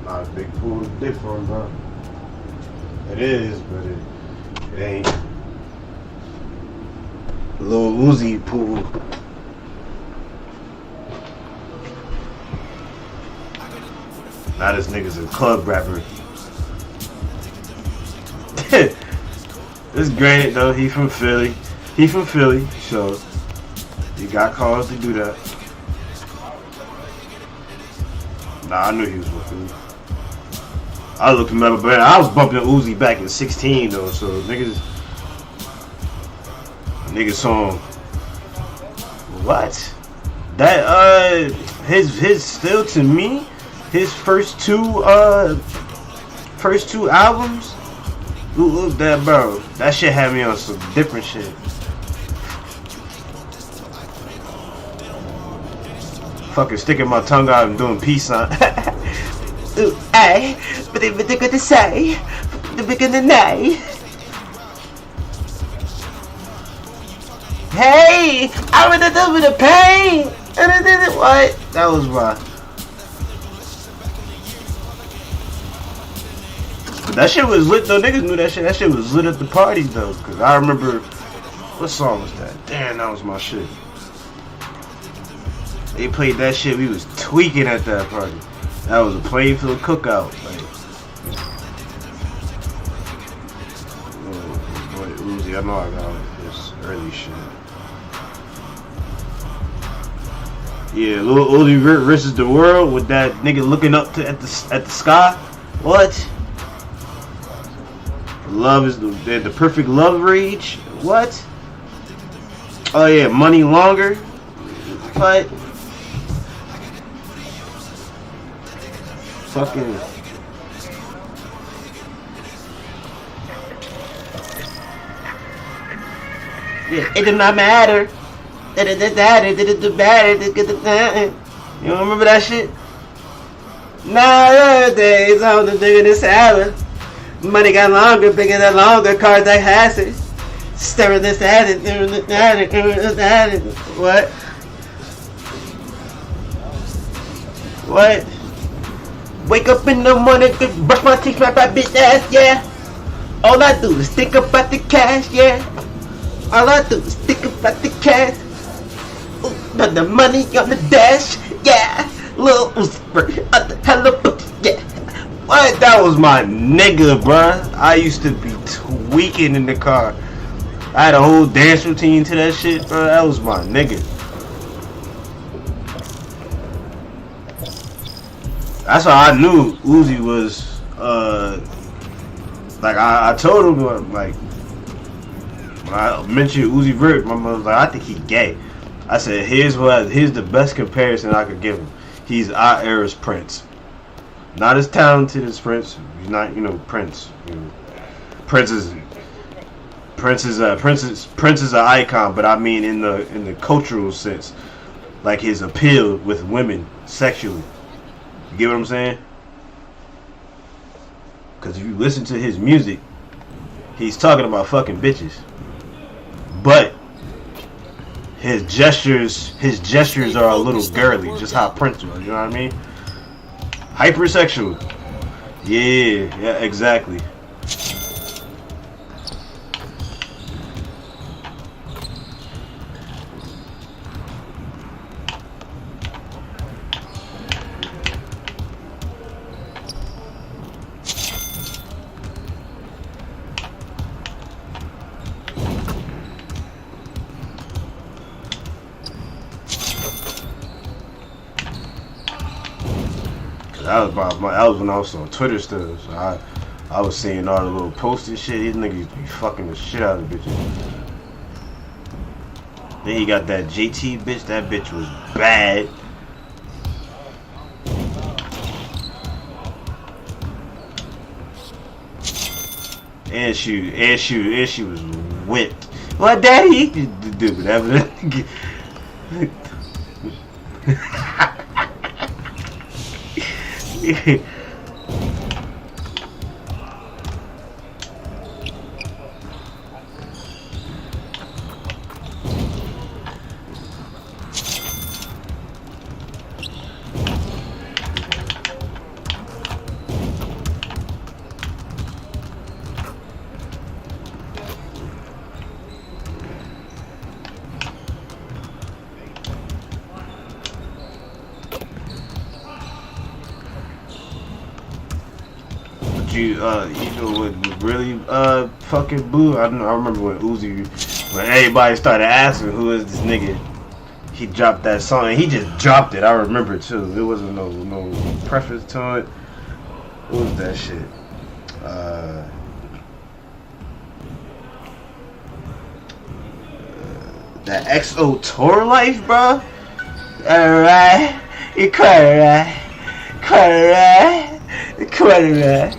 Not a big pool to dip from, bro. It is, but it ain't. A little Uzi pool. Now this nigga's a club rapper. It's granted though, he from Philly. So he got cause to do that. Nah, I knew he was from Philly. I looked him up, but I was bumping Uzi back in 16 though, so niggas saw him. What? That his still to me, his first two albums. Look that, bro. That shit had me on some different shit. Fucking sticking my tongue out and doing peace sign. Ooh, ay, but they good to say, the bigger than they. Hey, I would have done with the pain. What? That was why. But that shit was lit though. Niggas knew that shit. That shit was lit at the party though. Cause I remember, what song was that? Damn, that was my shit. They played that shit. We was tweaking at that party. That was a Plainfield cookout. Like, boy, Uzi, I know I got this early shit. Yeah, Lil Uzi versus the world with that nigga looking up at the sky. What? Love is the perfect love rage. What? Oh yeah, money longer. What? Fucking. Yeah, it did not matter. You don't remember that shit? Nowadays, I'm the bigger than salad. Money got longer, bigger than longer. Cars like Hasses. Stirring this attic. What? What? Wake up in the morning, brush my teeth, my bitch ass, yeah. All I do is think about the cash, yeah. All I do is think about the cash. Ooh, but the money on the dash, yeah. Lil Uzi, hello, yeah. What? That was my nigga, bruh. I used to be tweaking in the car. I had a whole dance routine to that shit, bruh. That was my nigga. That's how I knew Uzi was, like I told him, like, When I mentioned Uzi Vert, my mother was like, I think he's gay. I said, here's the best comparison I could give him. He's our era's Prince. Not as talented as Prince. He's not, Prince. Prince is an icon, but I mean in the cultural sense, like his appeal with women sexually. You get what I'm saying? Because if you listen to his music, he's talking about fucking bitches, but his gestures are a little girly, just how Prince was. You know what I mean? Hypersexual. Yeah, exactly. That was when I was on Twitter still, so I was seeing all the little posts and shit. These niggas be fucking the shit out of the bitches. Then he got that JT bitch. That bitch was bad. And she was whipped. What, daddy? You can do whatever. You know what really fucking blew? I remember when everybody started asking who is this nigga. He dropped that song and he just dropped it. I remember too. There wasn't no preface to it. What was that shit? That XO Tour Life, bro. Alright, you quite alright, quite alright.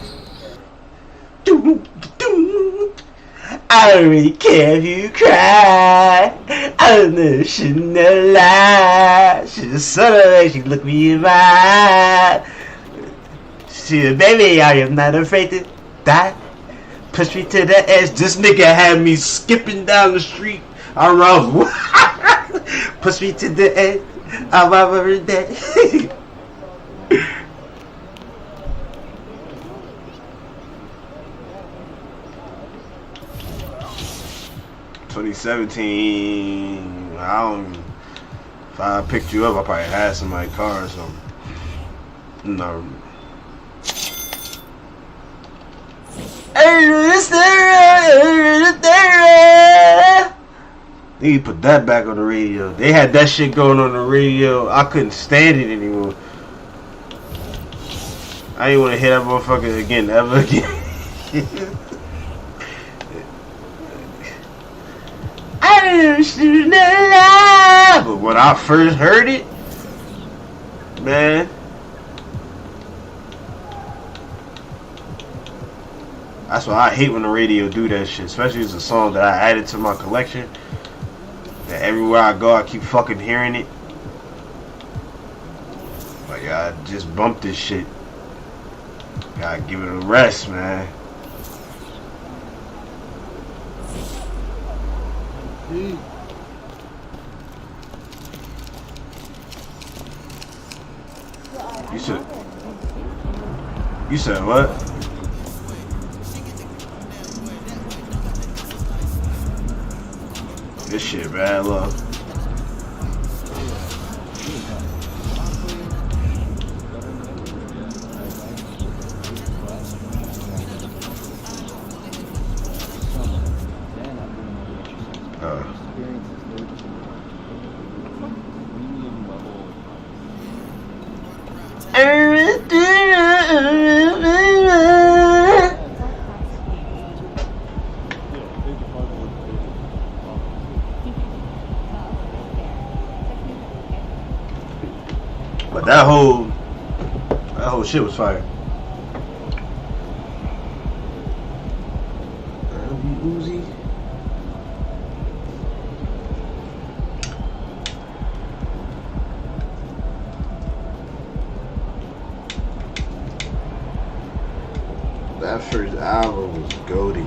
I don't really care if you cry. I don't know, shouldn't have lied. Should've sort of like she look me in my eye. She said, baby, I am not afraid to die. Push me to the edge. This nigga had me skipping down the street. I'm wrong. Push me to the edge. I'm over dead. 2017. If I picked you up, I probably had some in my car or something. No. They put that back on the radio. They had that shit going on the radio. I couldn't stand it anymore. I didn't want to hear that motherfucker again, ever again. But when I first heard it, man, that's why I hate when the radio do that shit. Especially if it's a song that I added to my collection. That everywhere I go, I keep fucking hearing it. Like, I just bumped this shit. Gotta give it a rest, man. You said what? This shit bad luck. But that whole shit was fire. Uzi. That first album was goaty.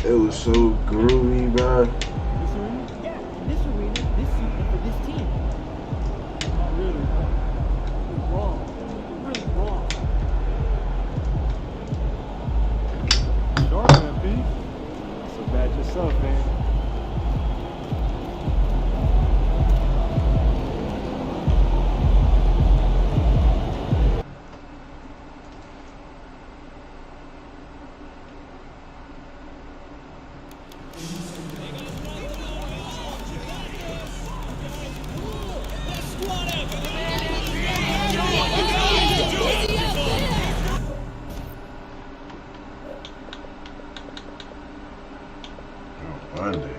It was so groovy, bro. Yeah, this arena, this season for this team. Not really. You're wrong. You're really wrong. Sharp, man, P. So bad yourself, man. Monday.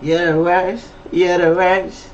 Yeah, the rice. Yeah, the rice.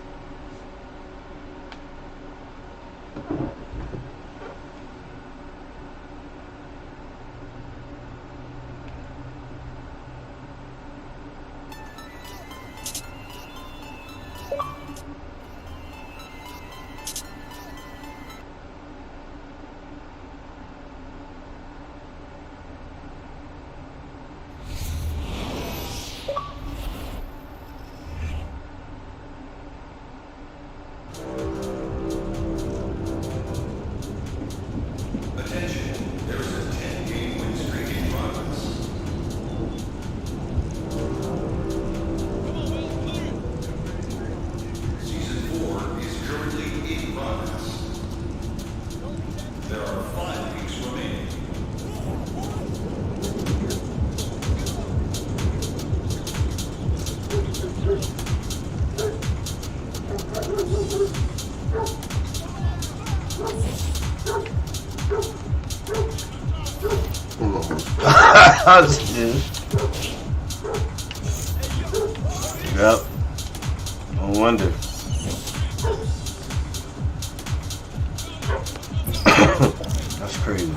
Yep. No wonder. That's crazy.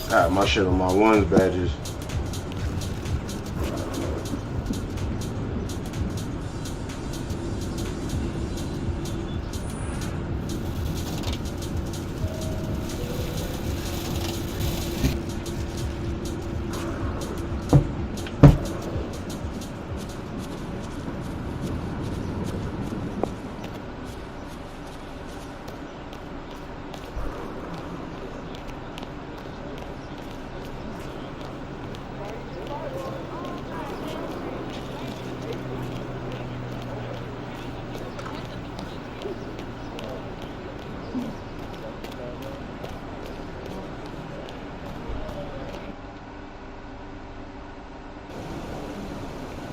I had my shit on my ones badges.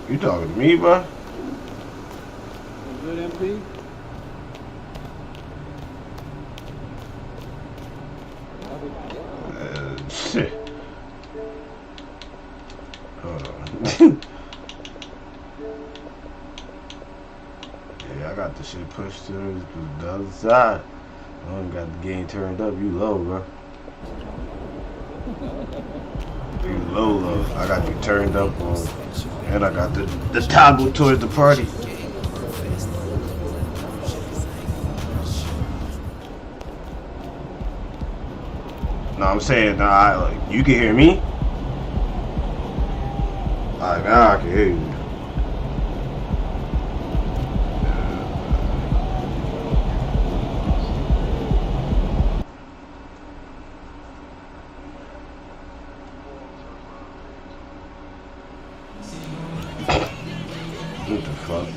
You talking to me, bro? Good, MP? Shit. Hold on. Yeah, I got the shit pushed to the other side. I don't got the game turned up. You low, bro. You low. I got you turned up on. And I got the toggle towards the party. No, I'm saying, like, you can hear me? Alright, now I can hear you. What the fuck?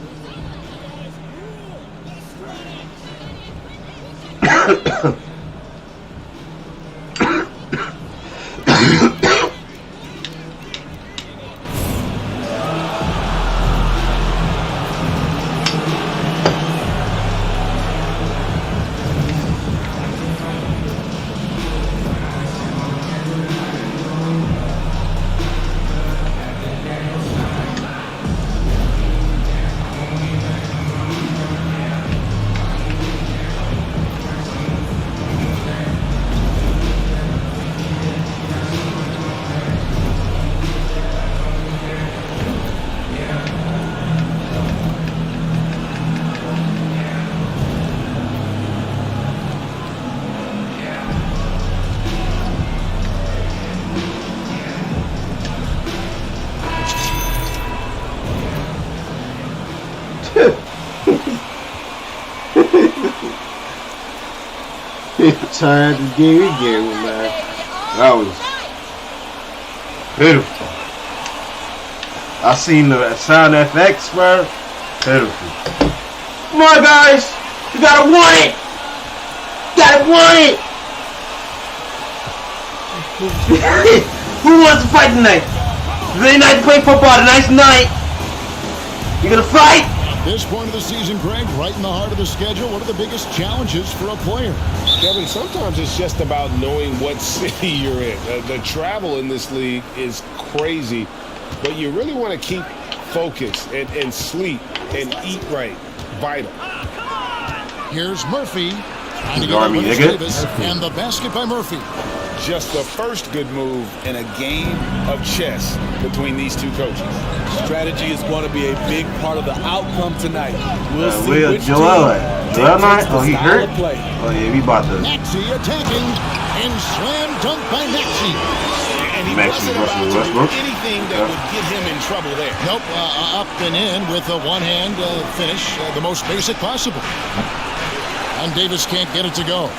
Tired to game again, man. That was pitiful. I seen the sound FX, bro. Pitiful. Come on, guys. You gotta want it. You gotta want it. Who wants to fight tonight? Really nice to play football. Tonight's night. You gonna fight? At this point of the season, Greg, right in the heart of the schedule, what are the biggest challenges for a player? Kevin, sometimes it's just about knowing what city you're in. The travel in this league is crazy, but you really want to keep focused and sleep and eat right. Vital. Here's Murphy. Army, nigga. And the basket by Murphy. Just the first good move in a game of chess between these two coaches. Strategy is going to be a big part of the outcome tonight. We'll see Will which Joel, team night? Oh, he hurt? Play. Oh, yeah, we about to. Maxey attacking and slam dunk by Maxey. And he Maxey wasn't about to Westbrook. do anything that would get him in trouble there. Nope, up and in with a one-hand finish, the most basic possible. And Davis can't get it to go.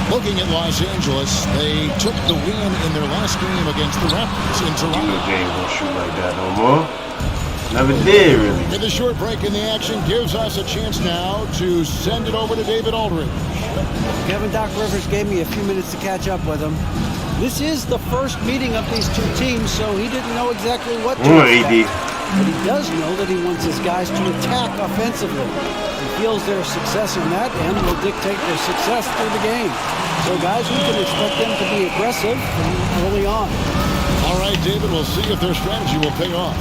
Looking at Los Angeles, they took the win in their last game against the Raptors in Toronto. You know James don't shoot like that no more. Never did, really. And the short break in the action gives us a chance now to send it over to David Aldridge. Kevin, Doc Rivers gave me a few minutes to catch up with him. This is the first meeting of these two teams, so he didn't know exactly what to expect. But he does know that he wants his guys to attack offensively. He feels their success on that end will dictate their success through the game. So, guys, we can expect them to be aggressive from early on. All right, David, we'll see if their strategy will pay off.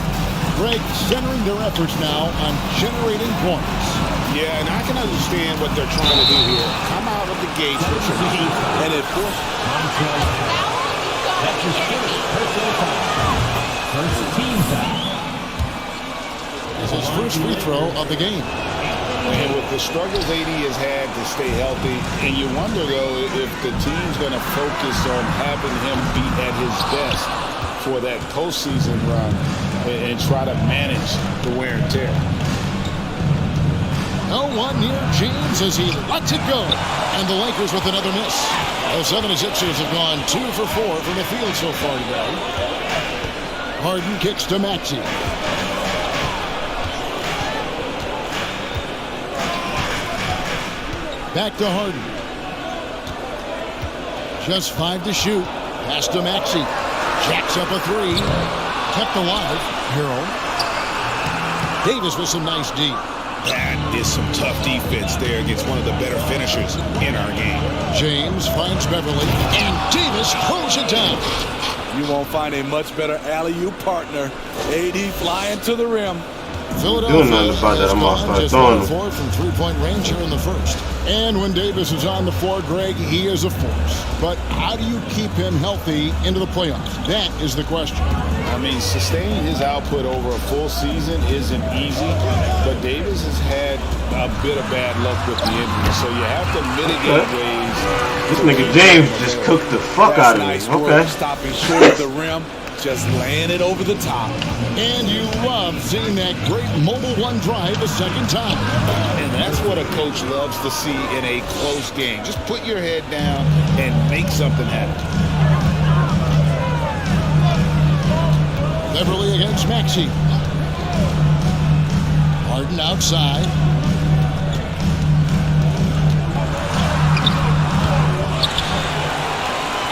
Greg centering their efforts now on generating points. Yeah, and I can understand what they're trying to do here. Come out of the gates with some heat and enforce. That's his first personal foul. First team foul. It's his first free throw of the game. And with the struggles AD has had to stay healthy, and you wonder, though, if the team's going to focus on having him be at his best for that postseason run and try to manage the wear and tear. No one near James as he lets it go. And the Lakers with another miss. The 76ers have gone 2 for 4 from the field so far today. Harden kicks to Maxey. Back to Harden. Just 5 to shoot. Pass to Maxey. Jacks up a 3. Kept alive. Harold. Davis with some nice D. That is some tough defense there against one of the better finishers in our game. James finds Beverly. And Davis throws it down. You won't find a much better alley-oop partner. AD flying to the rim. Doing nothing about that. I'm going to start throwing them. From three-point range here in the first. And when Davis is on the floor, Greg, he is a force. But how do you keep him healthy into the playoffs? That is the question. I mean, sustaining his output over a full season isn't easy, but Davis has had a bit of bad luck with the injury, so you have to mitigate ways. This nigga James just cooked the fuck out of me. Nice Okay. work, stopping short of the rim, just laying it over the top. And you love seeing that great mobile one drive the second time. And that's what a coach loves to see in a close game. Just put your head down and make something happen. Beverly against Maxey. Harden outside.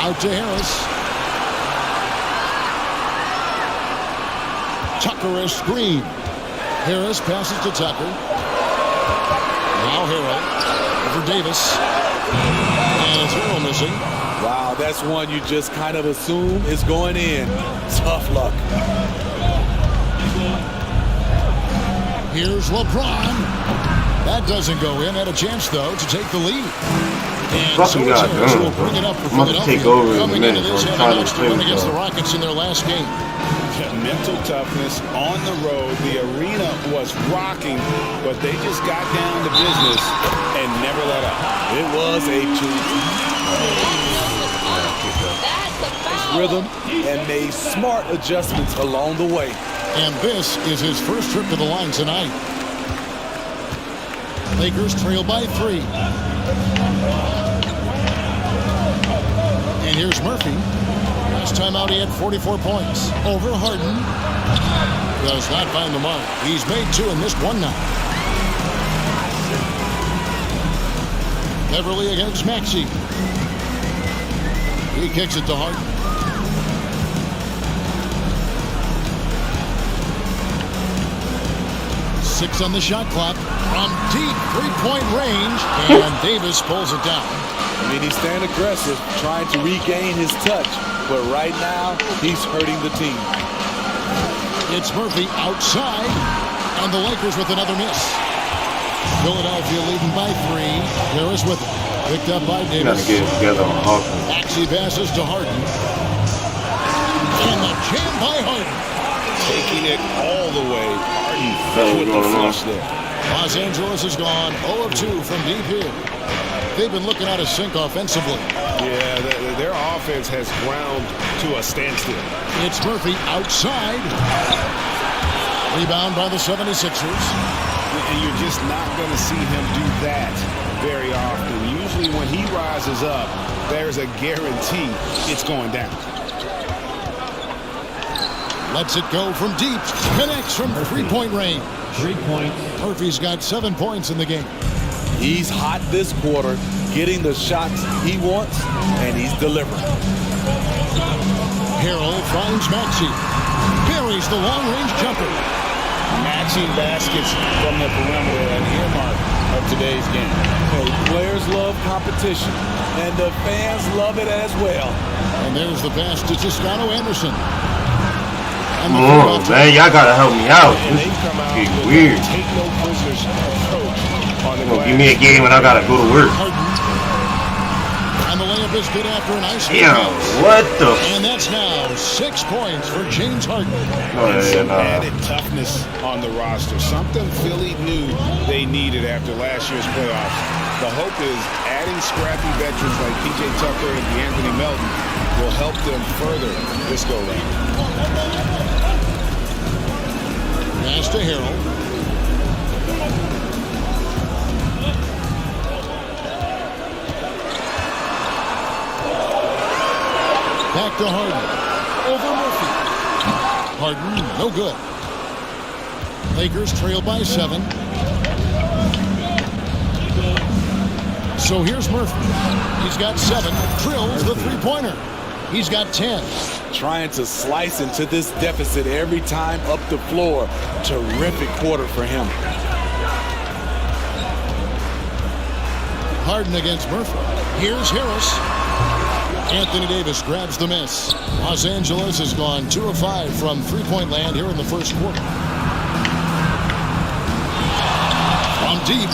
Out to Harris. Tucker a screen. Harris passes to Tucker. Now Harrell over Davis. And it's Harrell missing. Wow, that's one you just kind of assume is going in. Tough luck. Here's LeBron. That doesn't go in. Had a chance, though, to take the lead. And Fucking God, Harris will bring it up for I'm about to Philadelphia. take over in a Coming minute. into this, I'm having trying an to extra win play against the with Rockets in their last game. Mental toughness on the road. The arena was rocking, but they just got down to business and never let up. It was a rhythm and made smart adjustments along the way. And this is his first trip to the line tonight. Lakers trail by 3. Murphy. Last time out, he had 44 points. Over Harden. Does not find the mark. He's made 2 and missed 1 now. Beverly against Maxey. He kicks it to Harden. Six on the shot clock. From deep three-point range. And Davis pulls it down. I mean, he's staying aggressive, trying to regain his touch. But right now, he's hurting the team. It's Murphy outside. And the Lakers with another miss. Philadelphia leading by 3. Harris with it. Picked up by Davis. Got to get it together on offense. Maxey passes to Harden. And the jam by Harden. Taking it all the way. Harden with the flush there. Los Angeles has gone 0 of 2 from deep here. They've been looking out of sync offensively. Yeah, their offense has ground to a standstill. It's Murphy outside. Rebound by the 76ers. And you're just not going to see him do that very often. Usually when he rises up, there's a guarantee it's going down. Lets it go from deep. Connects from three-point range. 3 points. Murphy's got 7 points in the game. He's hot this quarter, getting the shots he wants, and he's delivering. Harrell finds Maxey. Buries the long-range jumper. Matching baskets from the perimeter, an earmark of today's game. Hey, players love competition, and the fans love it as well. And there's the pass to Toscano Anderson. Oh, man, y'all got to help me out. This is getting weird. Take no prisoners approach on the glass. Give me a game when I got to go to work. And the layup is good after an ice. Yeah, what the? And that's now 6 points for James Harden. Some added toughness on the roster. Something Philly knew they needed after last year's playoffs. The hope is adding scrappy veterans like P.J. Tucker and D'Anthony Melton will help them further this go-round. Pass to Harrell. Back to Harden. Over Murphy. Harden, no good. Lakers trail by 7. So here's Murphy. He's got 7. Drills the three-pointer. He's got 10. Trying to slice into this deficit every time up the floor. Terrific quarter for him. Harden against Murphy. Here's Harris. Anthony Davis grabs the miss. Los Angeles has gone 2 of 5 from three-point land here in the first quarter. From deep.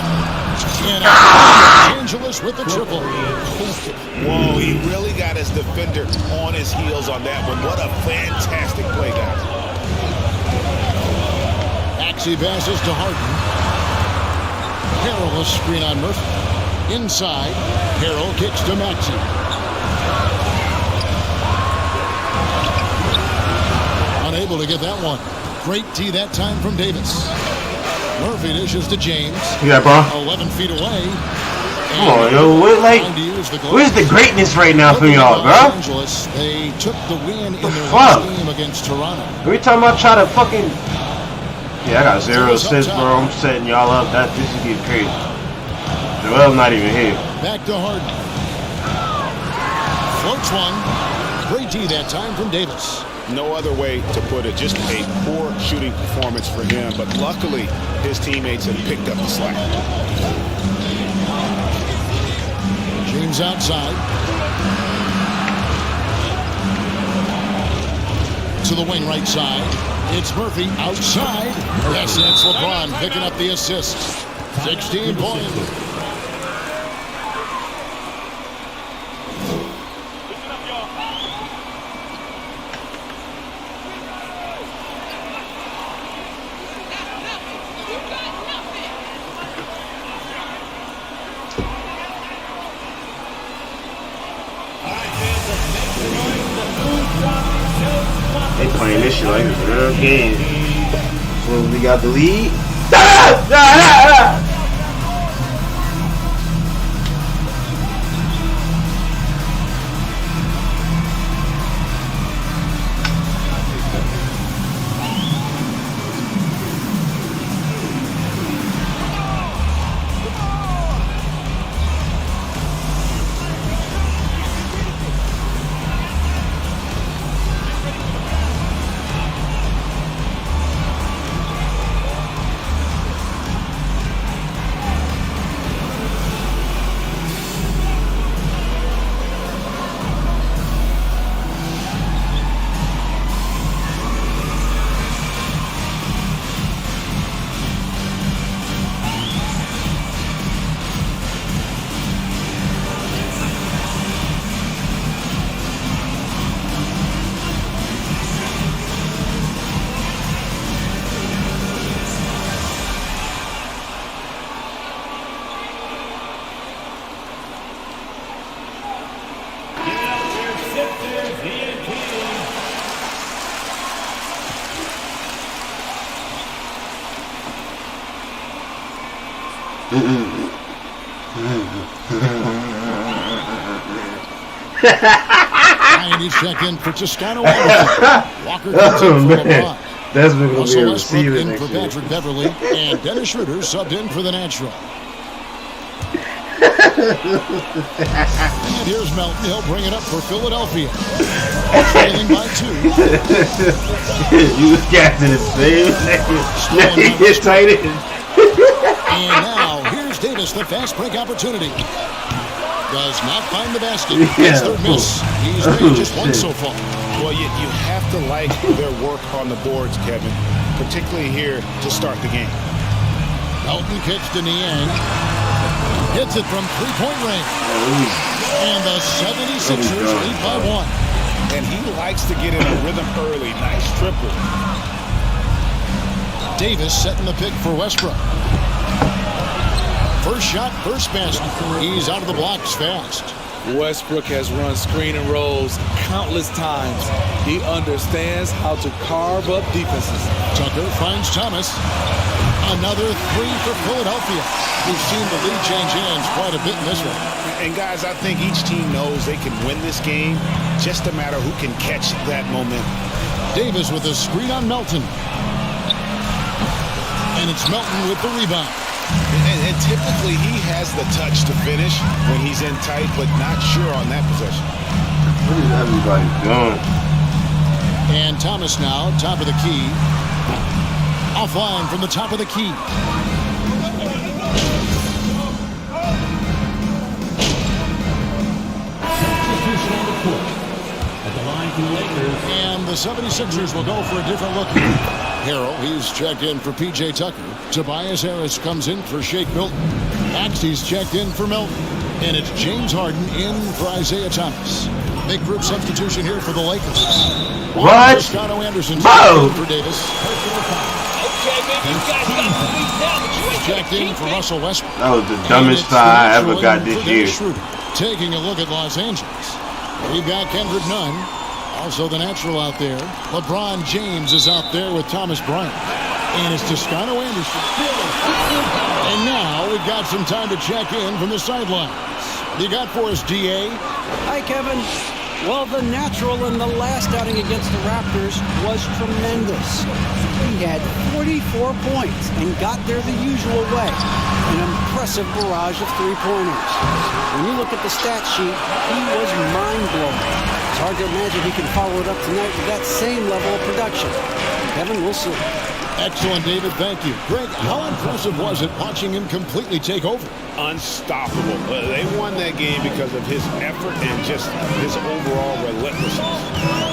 And Los Angeles with the triple. Whoa, he really got his defender on his heels on that one. What a fantastic play, guys. Maxey passes to Harden. Harrell a screen on Murphy. Inside, Harrell kicks to Maxey. Unable to get that one. Great tee that time from Davis. Murphy dishes to James. Yeah, bro. 11 feet away. Come on, yo. Where's the greatness right now from y'all, bro? Los Angeles, they took the win in their last game against Toronto. Every time I try to fucking... Yeah, I got 0 assists, bro. I'm setting y'all up. This is getting crazy. Joel's not even here. Back to Harden. Floats one. Great tee that time from Davis. No other way to put it. Just a poor shooting performance for him. But luckily, his teammates have picked up the slack. James outside. To the wing right side. It's Murphy outside. Yes, and it's LeBron picking up the assist. 16 points. They playing this shit like it's a real game. So we got the lead. And he's checked in for Toscano Anderson. Walker comes in for LeBron. That's going to be Russell a Westbrook receiver in next for year. Patrick Beverly. And Dennis Schroeder subbed in for the natural. And here's Melton. He'll bring it up for Philadelphia. Trailing by 2. You was captain of same. Now he gets tight end. And now here's Davis, the fast break opportunity. Does not find the basket. Yeah. It's their miss. He's made just one so far. Well, you have to like their work on the boards, Kevin, particularly here to start the game. Melton kicks to Niang. Hits it from three-point range. And the 76ers lead by 1. And he likes to get in a rhythm early. Nice triple. Davis setting the pick for Westbrook. First shot, first basket. He's out of the blocks fast. Westbrook has run screen and rolls countless times. He understands how to carve up defenses. Tucker finds Thomas. Another 3 for Philadelphia. We've seen the lead change hands quite a bit in this one. And guys, I think each team knows they can win this game. Just a matter who can catch that momentum. Davis with a screen on Melton. And it's Melton with the rebound. And typically he has the touch to finish when he's in tight, but not sure on that possession. What is everybody doing? And Thomas now, top of the key. Offline from the top of the key. Substitution on the court. At the line for the Lakers. And the 76ers will go for a different look. Harrell, he's checked in for P.J. Tucker. Tobias Harris comes in for Shake Milton. Maxey's checked in for Milton. And it's James Harden in for Isaiah Thomas. Big group substitution here for the Lakers. What? Toscano Anderson for Davis. Checked in for Russell Westbrook. That was the dumbest foul I ever got this year. Taking a look at Los Angeles. We've got Kendrick Nunn. Also the natural out there. LeBron James is out there with Thomas Bryant. And it's Toscano Anderson. And now we've got some time to check in from the sidelines. You got for us, D.A.? Hi, Kevin. Well, the natural in the last outing against the Raptors was tremendous. He had 44 points and got there the usual way. An impressive barrage of three-pointers. When you look at the stat sheet, he was mind-blowing. It's hard to imagine he can follow it up tonight with that same level of production. Kevin, we'll see. Excellent, David. Thank you. Greg, how impressive was it watching him completely take over? Unstoppable. They won that game because of his effort and just his overall relentlessness.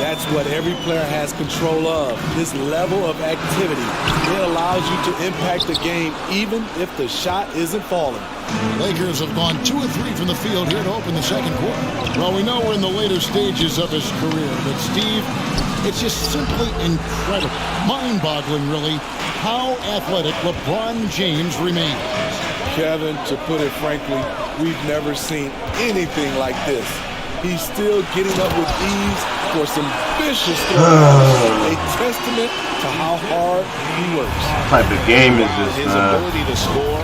That's what every player has control of. This level of activity. It allows you to impact the game even if the shot isn't falling. Lakers have gone 2 of 3 from the field here to open the second quarter. Well, we know we're in the later stages of his career, but Steve, it's just simply incredible, mind-boggling really, how athletic LeBron James remains. Kevin, to put it frankly, we've never seen anything like this. He's still getting up with ease for some vicious throws. A testament to how hard he works. What type of game is this? His ability to score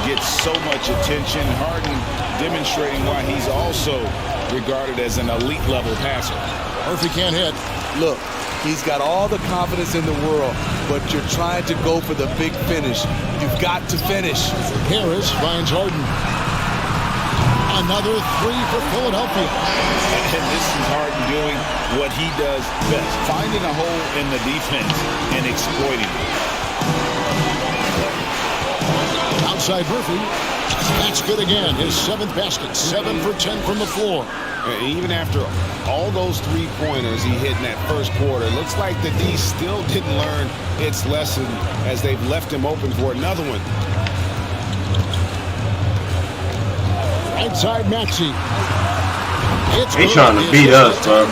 gets so much attention. Harden demonstrating why he's also regarded as an elite level passer. Murphy can't hit. Look, he's got all the confidence in the world, but you're trying to go for the big finish. You've got to finish. Harris finds Harden. Another 3 for Philadelphia. And this is Harden doing what he does best, finding a hole in the defense and exploiting it. Outside Murphy. That's good again. His 7th basket. 7 for 10 from the floor. And even after all those three-pointers he hit in that first quarter, it looks like the D still didn't learn its lesson as they've left him open for another one. Right side Maxey. They trying to beat us, bro.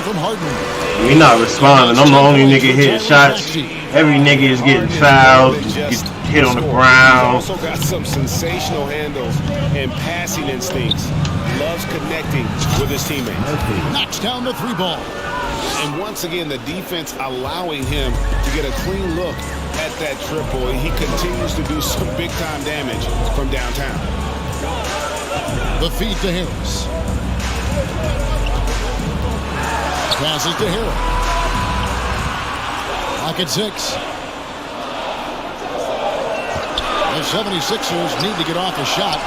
We not responding. I'm the only nigga hitting shots. Every nigga is getting fouled, gets hit on the ground. Also got some sensational handles and passing instincts. loves connecting with his teammates. Knocks down the 3 ball. And once again, the defense allowing him to get a clean look at that triple. He continues to do some big-time damage from downtown. The feed to Harris. Passes to Harris. Clock at 6. The 76ers need to get off a shot.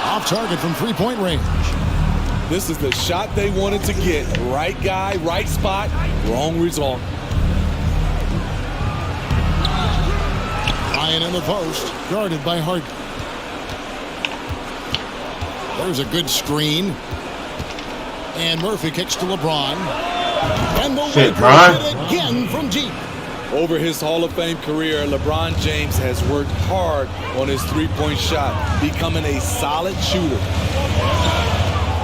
Off target from 3-point range. This is the shot they wanted to get. Right guy, right spot, wrong result. Ryan in the post, guarded by Harden. There's a good screen. And Murphy kicks to LeBron. And the Lakers hit again from deep. Over his Hall of Fame career, LeBron James has worked hard on his three-point shot, becoming a solid shooter.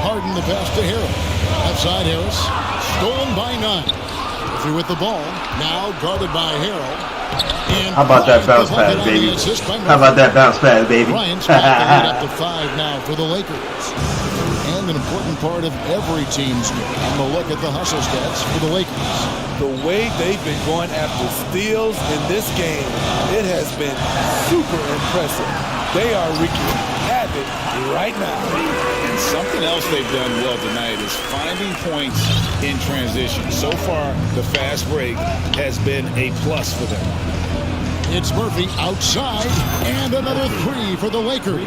Harden the pass to Harris. Left side Harris. Stolen by 9. Murphy with the ball. Now guarded by Harrell. And how about that bounce pass, baby? How about that bounce pass, baby? Bryant's got the lead up to 5 now for the Lakers. And an important part of every team's game. I'm going to look at the hustle stats for the Lakers. The way they've been going after steals in this game, it has been super impressive. They are wreaking havoc right now. And something else they've done well tonight is finding points in transition. So far, the fast break has been a plus for them. It's Murphy outside, and another 3 for the Lakers.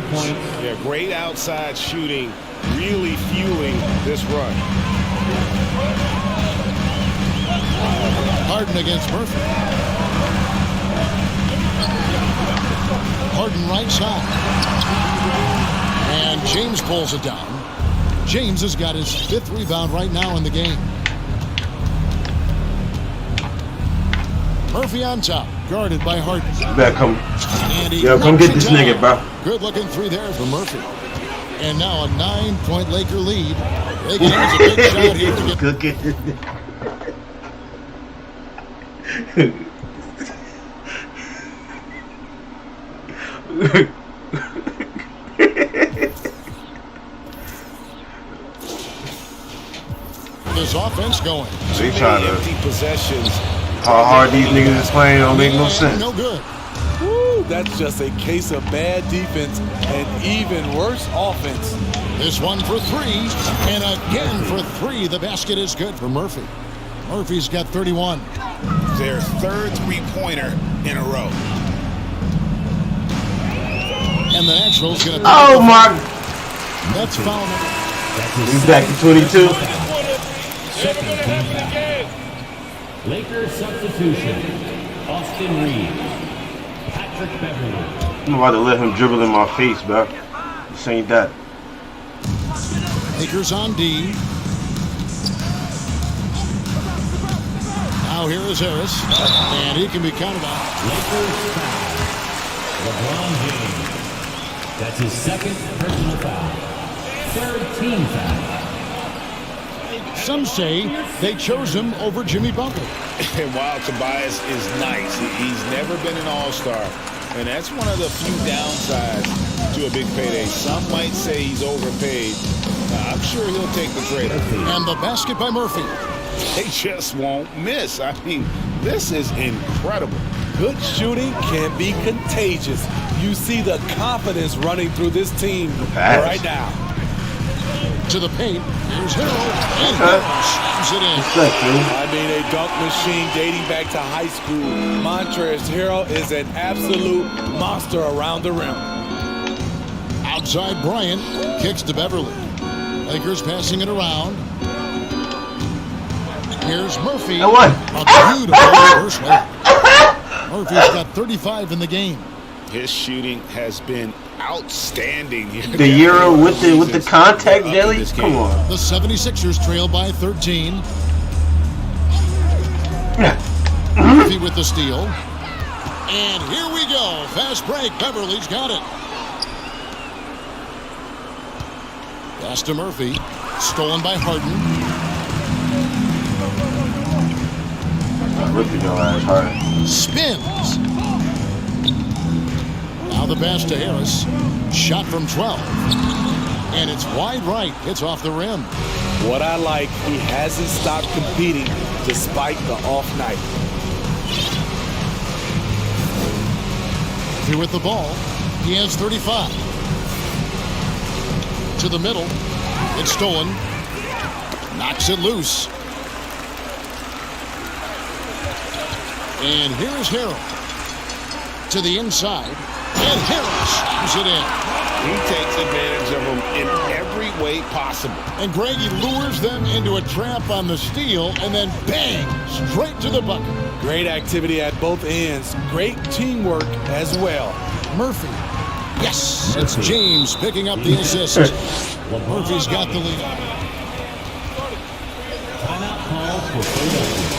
Yeah, great outside shooting, really fueling this run. Harden against Murphy. Harden right side. And James pulls it down. James has got his 5th rebound right now in the game. Murphy on top, guarded by Harden. You better come. Come get this nigga, bro. Good looking 3 there for Murphy. And now a 9-point Laker lead. They can use a big shot here to get. Good get this nigga. This offense going. They trying to empty possessions. How hard these niggas is playing don't make no sense. No good. Woo, that's just a case of bad defense and even worse offense. This one for 3, and again for 3. The basket is good for Murphy. Murphy's got 31. Their 3rd three-pointer in a row. And the Natural's going to. Oh my! That's foul. He's back to 22. Lakers substitution. Austin Reeves. Patrick Beverly. I'm about to let him dribble in my face, bro. This ain't that. Lakers on D. Now here is Harris, and he can be counted out. Lakers foul. LeBron James. That's his 2nd personal foul. 3rd team foul. Some say they chose him over Jimmy Butler. And while Tobias is nice, he's never been an all-star. And that's one of the few downsides to a big payday. Some might say he's overpaid. I'm sure he'll take the trade. And the basket by Murphy. They just won't miss. I mean, this is incredible. Good shooting can be contagious. You see the confidence running through this team right now. To the paint. Here's Harrell. And slams it in. I mean, a dunk machine dating back to high school. Montrezl Harrell is an absolute monster around the rim. Outside Bryant. Kicks to Beverly. Lakers passing it around. Here's Murphy. And what? A beautiful reverse layup. Murphy's got 35 in the game. His shooting has been outstanding. The Euro with the contact jelly? Come on. The 76ers trail by 13. Murphy with the steal. And here we go. Fast break. Beverly's got it. Pass to Murphy. Stolen by Harden. Ripping your ass hard. Spins. Now the pass to Harris. Shot from 12. And it's wide right. It's off the rim. What I like, he hasn't stopped competing despite the off night. Here with the ball, he has 35. To the middle, it's stolen. Knocks it loose. And here's Harrell. To the inside, and Harrell shoots it in. He takes advantage of them in every way possible. And Greg, he lures them into a trap on the steal, and then bang, straight to the bucket. Great activity at both ends. Great teamwork as well. Murphy. Yes, it's James picking up the assist. Murphy's got the lead. Timeout call for Philadelphia.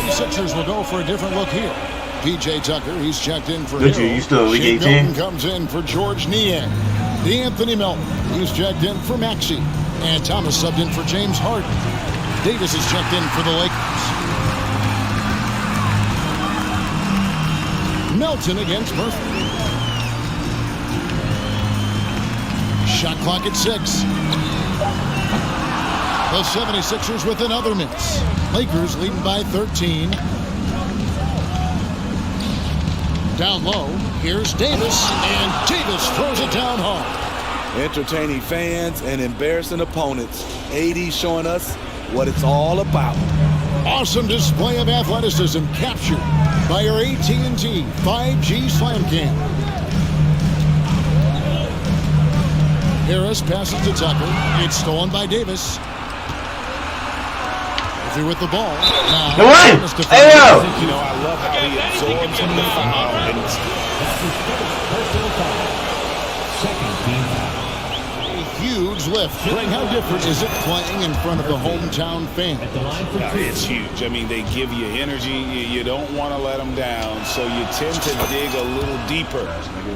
The Sixers will go for a different look here. P.J. Tucker, he's checked in for Good, you still League 18? Milton comes in for George Niang. D'Anthony Melton, he's checked in for Maxey. And Thomas subbed in for James Harden. Davis is checked in for the Lakers. Melton against Murphy. Shot clock at 6. The 76ers with another miss. Lakers leading by 13. Down low, here's Davis, and Davis throws it down hard. Entertaining fans and embarrassing opponents. AD showing us what it's all about. Awesome display of athleticism captured by our AT&T 5G Slam Cam. Harris passes to Tucker. It's stolen by Davis. Through with the ball. Now, hey, yo! You know, I love how he absorbs the foul. And Second team foul. a huge lift. Greg, how different is it playing in front of the hometown fans? It's huge. I mean, they give you energy. You don't want to let them down, so you tend to dig a little deeper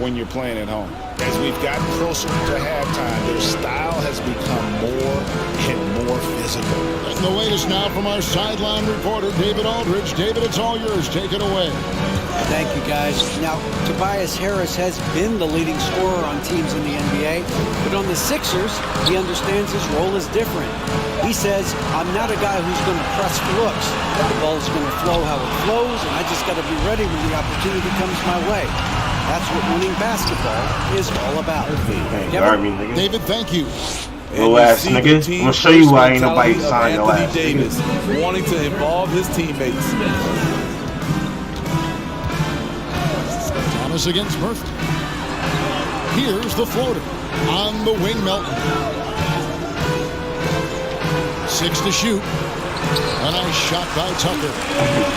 when you're playing at home. As we've gotten closer to halftime, their style has become more and more physical. And the latest now from our sideline reporter, David Aldridge. David, it's all yours. Take it away. Thank you, guys. Now, Tobias Harris has been the leading scorer on teams in the NBA, but on the Sixers, he understands his role is different. He says, I'm not a guy who's going to press for looks. The ball's going to flow how it flows, and I just got to be ready when the opportunity comes my way. That's what winning basketball is all about. David, thank you. Little ass nigga. I'm gonna show you why ain't nobody signed your ass. Davis wanting to involve his teammates. Thomas against Murphy. Here's the floater. On the wing, Melton. 6 to shoot. A nice shot by Tucker.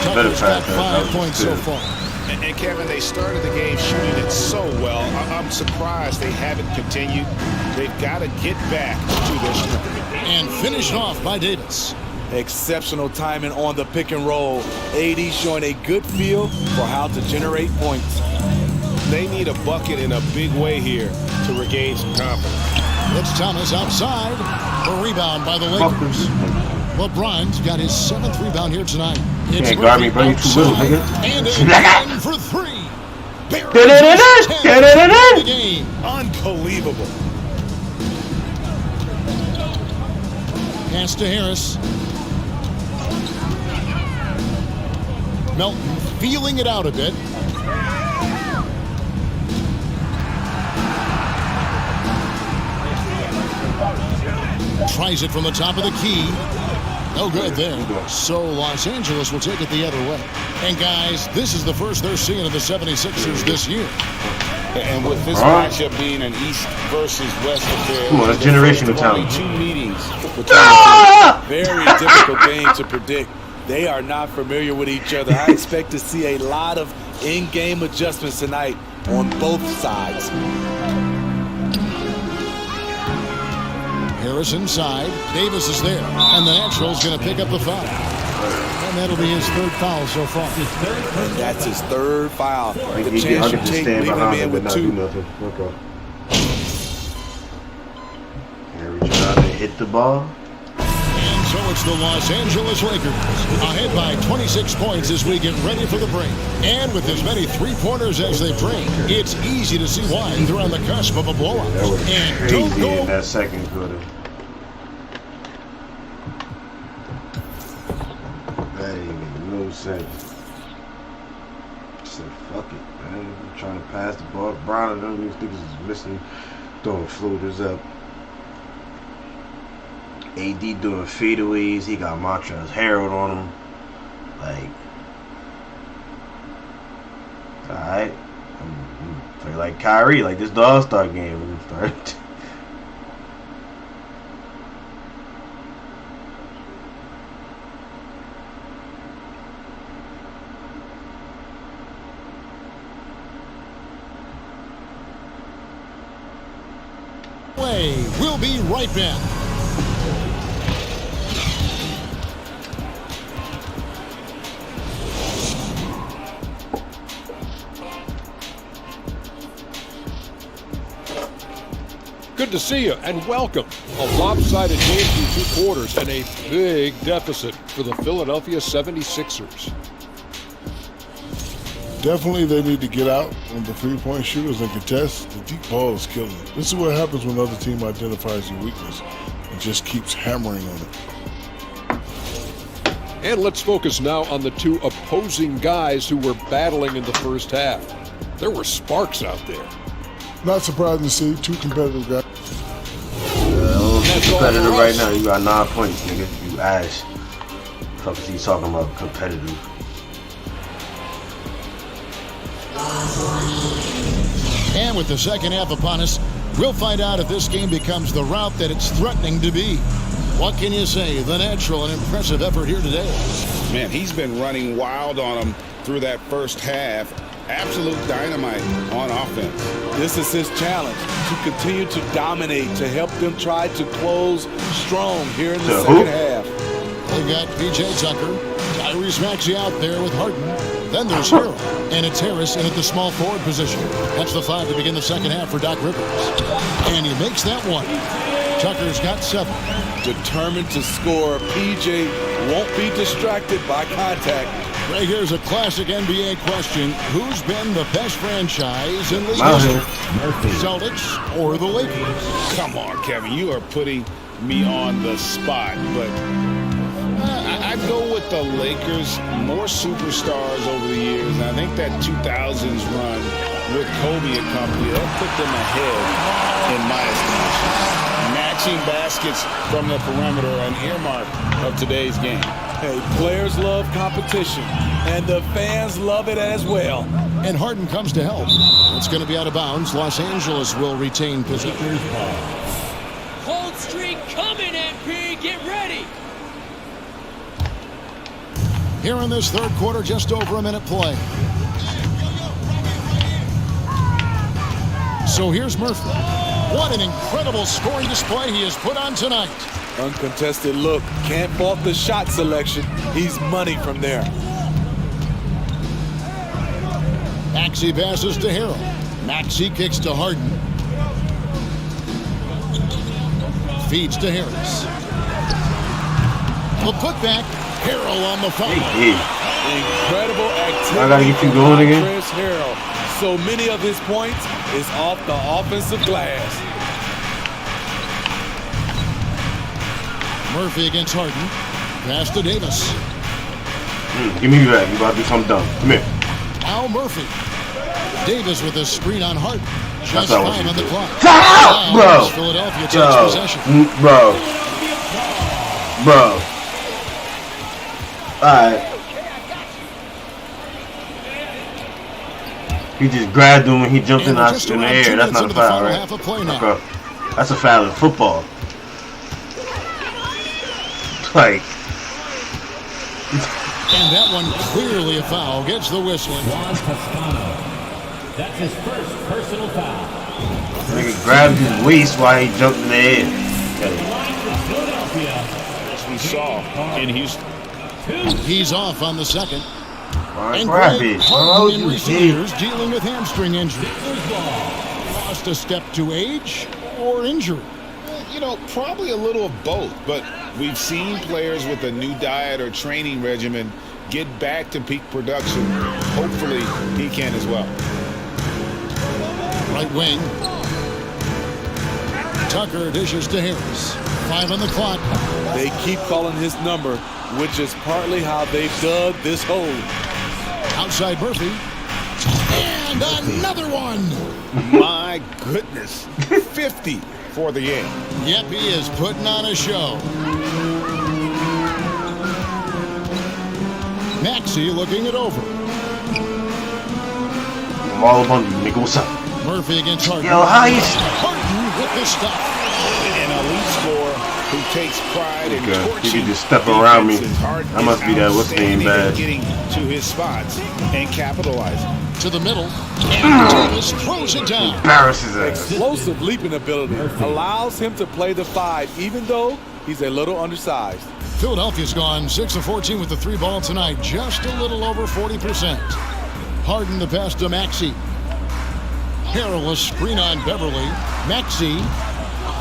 Tucker's got 5 points so far. And Kevin, they started the game shooting it so well. I'm surprised they haven't continued. They've got to get back to their strength. And finished off by Davis. Exceptional timing on the pick and roll. AD showing a good feel for how to generate points. They need a bucket in a big way here to regain some confidence. It's Thomas outside. A rebound by the Lakers. LeBron's got his 7th rebound here tonight. It's can't guard me, bro. You too little, nigga. And in for 3. Game. Unbelievable. Pass to Harris. Melton feeling it out a bit. Tries it from the top of the key. No good there. So Los Angeles will take it the other way. And guys, this is the first they're seeing of the 76ers this year. And with this matchup being an East versus West affair, come on, it's generational talent. 2 meetings between the two. Very difficult game to predict. They are not familiar with each other. I expect to see a lot of in-game adjustments tonight on both sides. Harris inside. Davis is there. And the Natural's going to pick up the foul. And that'll be his 3rd foul so far. That's his 3rd foul. The chance you take, leave him in with 2. Okay. Harry trying to hit the ball. And So it's the Los Angeles Lakers ahead by 26 points as we get ready for the break. And with as many three-pointers as they bring, it's easy to see why they're on the cusp of a blowout. That was And crazy don't go in that second quarter. That ain't make no sense. I said, fuck it, man. I'm trying to pass the ball. Brown and them, these niggas is missing, throwing floaters up. AD doing fadeaways. He got Montrezl Harrell on him. Like, alright. Play like Kyrie, like this the All-Star game when we start. We'll be right back. Good to see you and welcome. A lopsided game through 2 quarters and a big deficit for the Philadelphia 76ers. Definitely they need to get out on the three-point shooters and contest. The deep ball is killing them. This is what happens when the other team identifies your weakness and just keeps hammering on it. And let's focus now on the 2 opposing guys who were battling in the first half. There were sparks out there. Not surprising to see 2 competitive guys. Competitive right now. You got 9 points, nigga. You ass. Fuck is he talking about competitive? And with the second half upon us, we'll find out if this game becomes the route that it's threatening to be. What can you say? The natural and impressive effort here today. Man, he's been running wild on them through that first half. Absolute dynamite on offense. This is his challenge, to continue to dominate, to help them try to close strong here in the second half. They got P.J. Tucker, Tyrese Maxey out there with Harden. Then there's Harrell, and it's Harris in at the small forward position. That's the 5 to begin the second half for Doc Rivers. And he makes that one. Tucker's got 7. Determined to score, P.J. won't be distracted by contact. Right here's a classic NBA question. Who's been the best franchise in the history? Celtics or the Lakers? Come on, Kevin. You are putting me on the spot, but I'd go with the Lakers. More superstars over the years, and I think that 2000s run with Kobe and company, that put them ahead in my estimation. Matching baskets from the perimeter, an earmark of today's game. Hey, players love competition, and the fans love it as well. And Harden comes to help. It's going to be out of bounds. Los Angeles will retain possession. Cold streak coming, MP. Get ready. Here in this third quarter, just over a minute play. So here's Murphy. What an incredible scoring display he has put on tonight. Uncontested look. Can't fault the shot selection. He's money from there. Maxey passes to Harrell. Maxey kicks to Harden. Feeds to Harris. The putback. Harrell on the foul. Incredible activity. I gotta get you going again. Chris Harrell. So many of his points is off the offensive glass. Murphy against Harden. Pass to Davis. Give me that. You about to do something dumb. Come here. Al Murphy. Davis with a screen on Harden. Just That's 5 on the clock. Foul, bro. Philadelphia takes possession. Bro. Alright. He just grabbed him when he jumped in the air. That's not a foul, right? Bro, that's a foul in football. Like. And that one clearly a foul. Gets the whistle. That's his first personal foul. Nigga grabbed his waist while he jumped in the air. As we saw in Houston. He's off on the second. And Greg Harden in recent years dealing with hamstring injury. Lost a step to age or injury. Probably a little of both, but we've seen players with a new diet or training regimen get back to peak production. Hopefully, he can as well. Right wing. Tucker dishes to Harris. 5 on the clock. They keep calling his number, which is partly how they've dug this hole. Outside Murphy. And another one. My goodness. 50 for the game. Yep, he is putting on a show. Maxey looking it over. I'm all up on you, nigga. What's up? Murphy against Harden. Yo, how you? Harden with the stuff. An elite scorer who takes pride in torching. You can just step around me. I must be that what's the name bad. Getting to his spots and capitalizing. To the middle. And Davis throws it down. Embarrasses us. Explosive leaping ability allows him to play the 5, even though he's a little undersized. Philadelphia's gone 6 of 14 with the 3 ball tonight. Just a little over 40%. Harden the pass to Maxey. Perilous screen on Beverly. Maxey.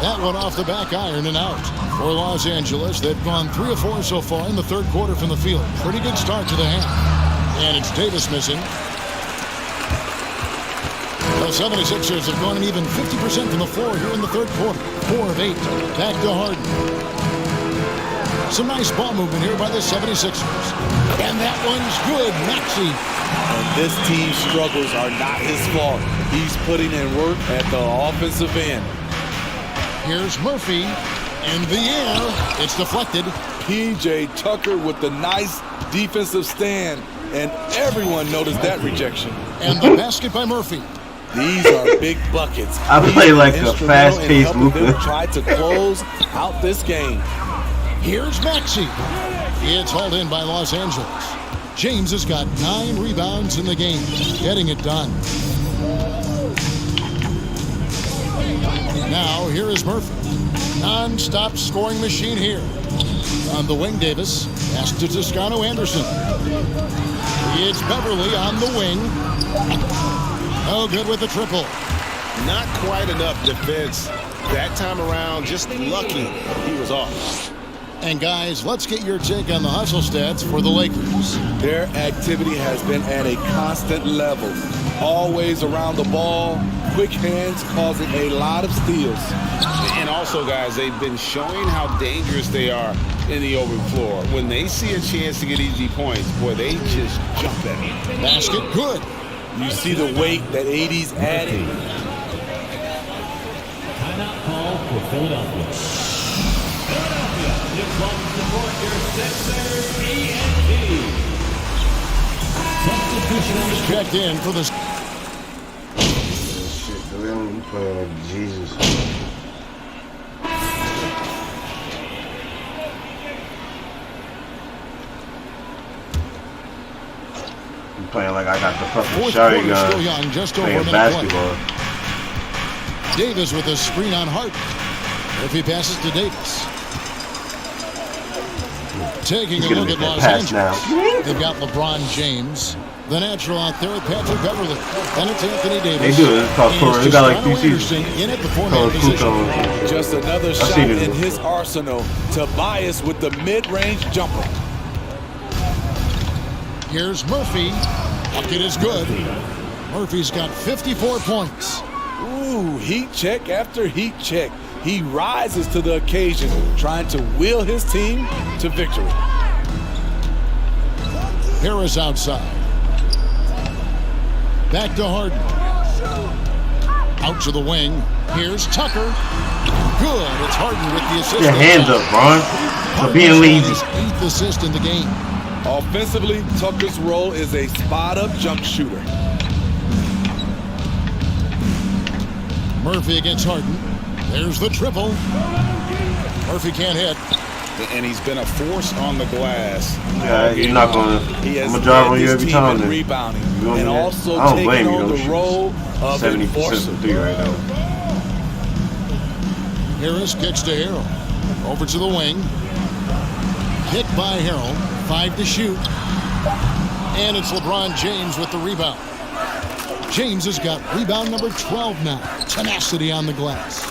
That one off the back iron and out. For Los Angeles, they've gone 3 of 4 so far in the third quarter from the field. Pretty good start to the half. And it's Davis missing. The 76ers have gone an even 50% from the floor here in the third quarter. 4 of 8. Back to Harden. Some nice ball movement here by the 76ers. And that one's good. Maxey. And this team's struggles are not his fault. He's putting in work at the offensive end. Here's Murphy. In the air. It's deflected. P.J. Tucker with the nice defensive stand. And everyone noticed that rejection. And the basket by Murphy. These are big buckets. I play like a fast-paced Luka. Try to close out this game. Here's Maxey. It's hauled in by Los Angeles. James has got 9 rebounds in the game, getting it done. Now, here is Murphy. Non-stop scoring machine here. On the wing, Davis. Pass to Toscano Anderson. It's Beverly on the wing. Oh, good with the triple. Not quite enough defense. That time around, just lucky he was off. And guys, let's get your take on the hustle stats for the Lakers. Their activity has been at a constant level. Always around the ball, quick hands causing a lot of steals. And also, guys, they've been showing how dangerous they are in the open floor. When they see a chance to get easy points, boy, they just jump at it. Basket good. You see the weight that AD's adding. Timeout call for Philadelphia. Philadelphia, this one support your Sixers ENT. Substitution checked in for this. Shit, I'm playing like Jesus. I'm playing like I got the fucking Fourth shotty quarter still gun. young, just over a Playing minute basketball. play. Davis with a screen on Harden. If he passes to Davis. Taking a look at Los Angeles. They've got LeBron James. The natural out there with Patrick Beverly. Then it's Anthony Davis. They do it. It's called Corey. They got like 2 seasons. In at the four-man position. Just another shot in his arsenal. Tobias with the mid-range jumper. Here's Murphy. Bucket is good. Murphy's got 54 points. Ooh, heat check after heat check. He rises to the occasion, trying to wheel his team to victory. Harris outside. Back to Harden. Out to the wing. Here's Tucker. Good. It's Harden with the assist. Your hands up, Ron. For being lazy. 8th assist in the game. Offensively, Tucker's role is a spot-up jump shooter. Murphy against Harden. There's the triple. Murphy can't hit. And he's been a force on the glass. Yeah, you're not going to. I'm going to drive on you every time. Then. Rebounding. And also I don't blame you. on the role of 70% enforcer. from 3 right now. Harris kicks to Harrell. Over to the wing. Hit by Harrell. 5 to shoot. And it's LeBron James with the rebound. James has got rebound number 12 now. Tenacity on the glass.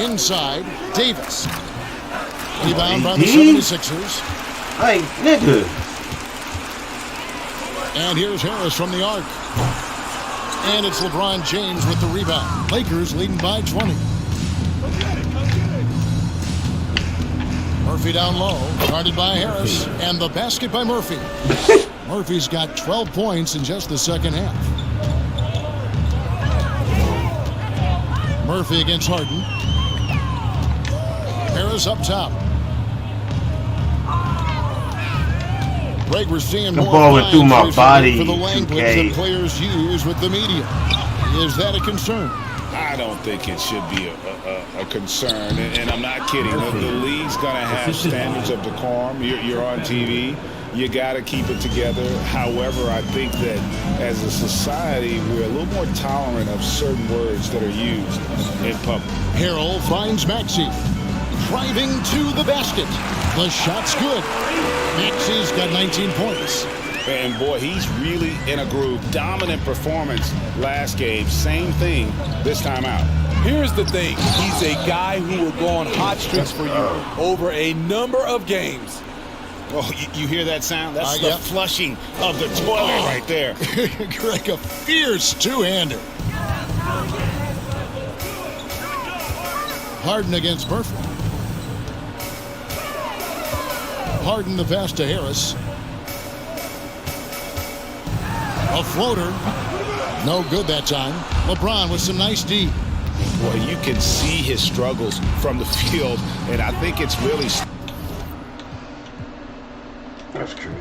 inside. Davis. Rebound by AD? the 76ers. Hey, nigga. And here's Harris from the arc. And it's LeBron James with the rebound. Lakers leading by 20. Murphy down low, guarded by Harris. And the basket by Murphy. Murphy's got 12 points in just the second half. Murphy against Harden. Harris up top. Greg, we're seeing The more ball went through my lines body, for the language 2K. that players use with the media. Is that a concern? I don't think it should be a concern, and I'm not kidding. The league's going to have standards of decorum. You're on TV. You got to keep it together. However, I think that as a society, we're a little more tolerant of certain words that are used in public. Harrell finds Maxey. Driving to the basket. The shot's good. Maxey's got 19 points. And boy, he's really in a groove. Dominant performance last game. Same thing this time out. Here's the thing. He's a guy who will go on hot streaks for you over a number of games. Oh, you hear that sound? That's the yep. flushing of the toilet right there. Greg, a fierce two-hander. Harden against Murphy. Harden the pass to Harris. A floater. No good that time. LeBron with some nice D. Boy, you can see his struggles from the field, and I think it's really... That's crazy.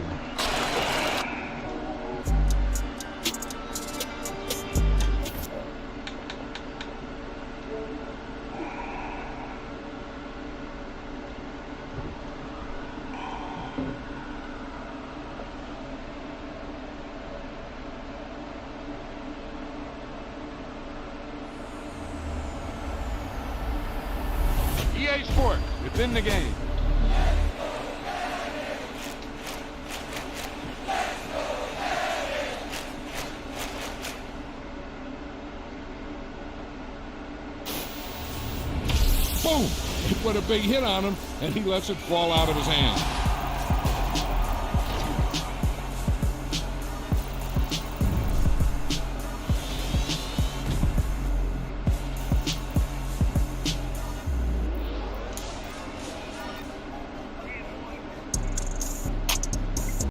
EA Sports, it's in the game. Boom! He put a big hit on him, and he lets it fall out of his hand.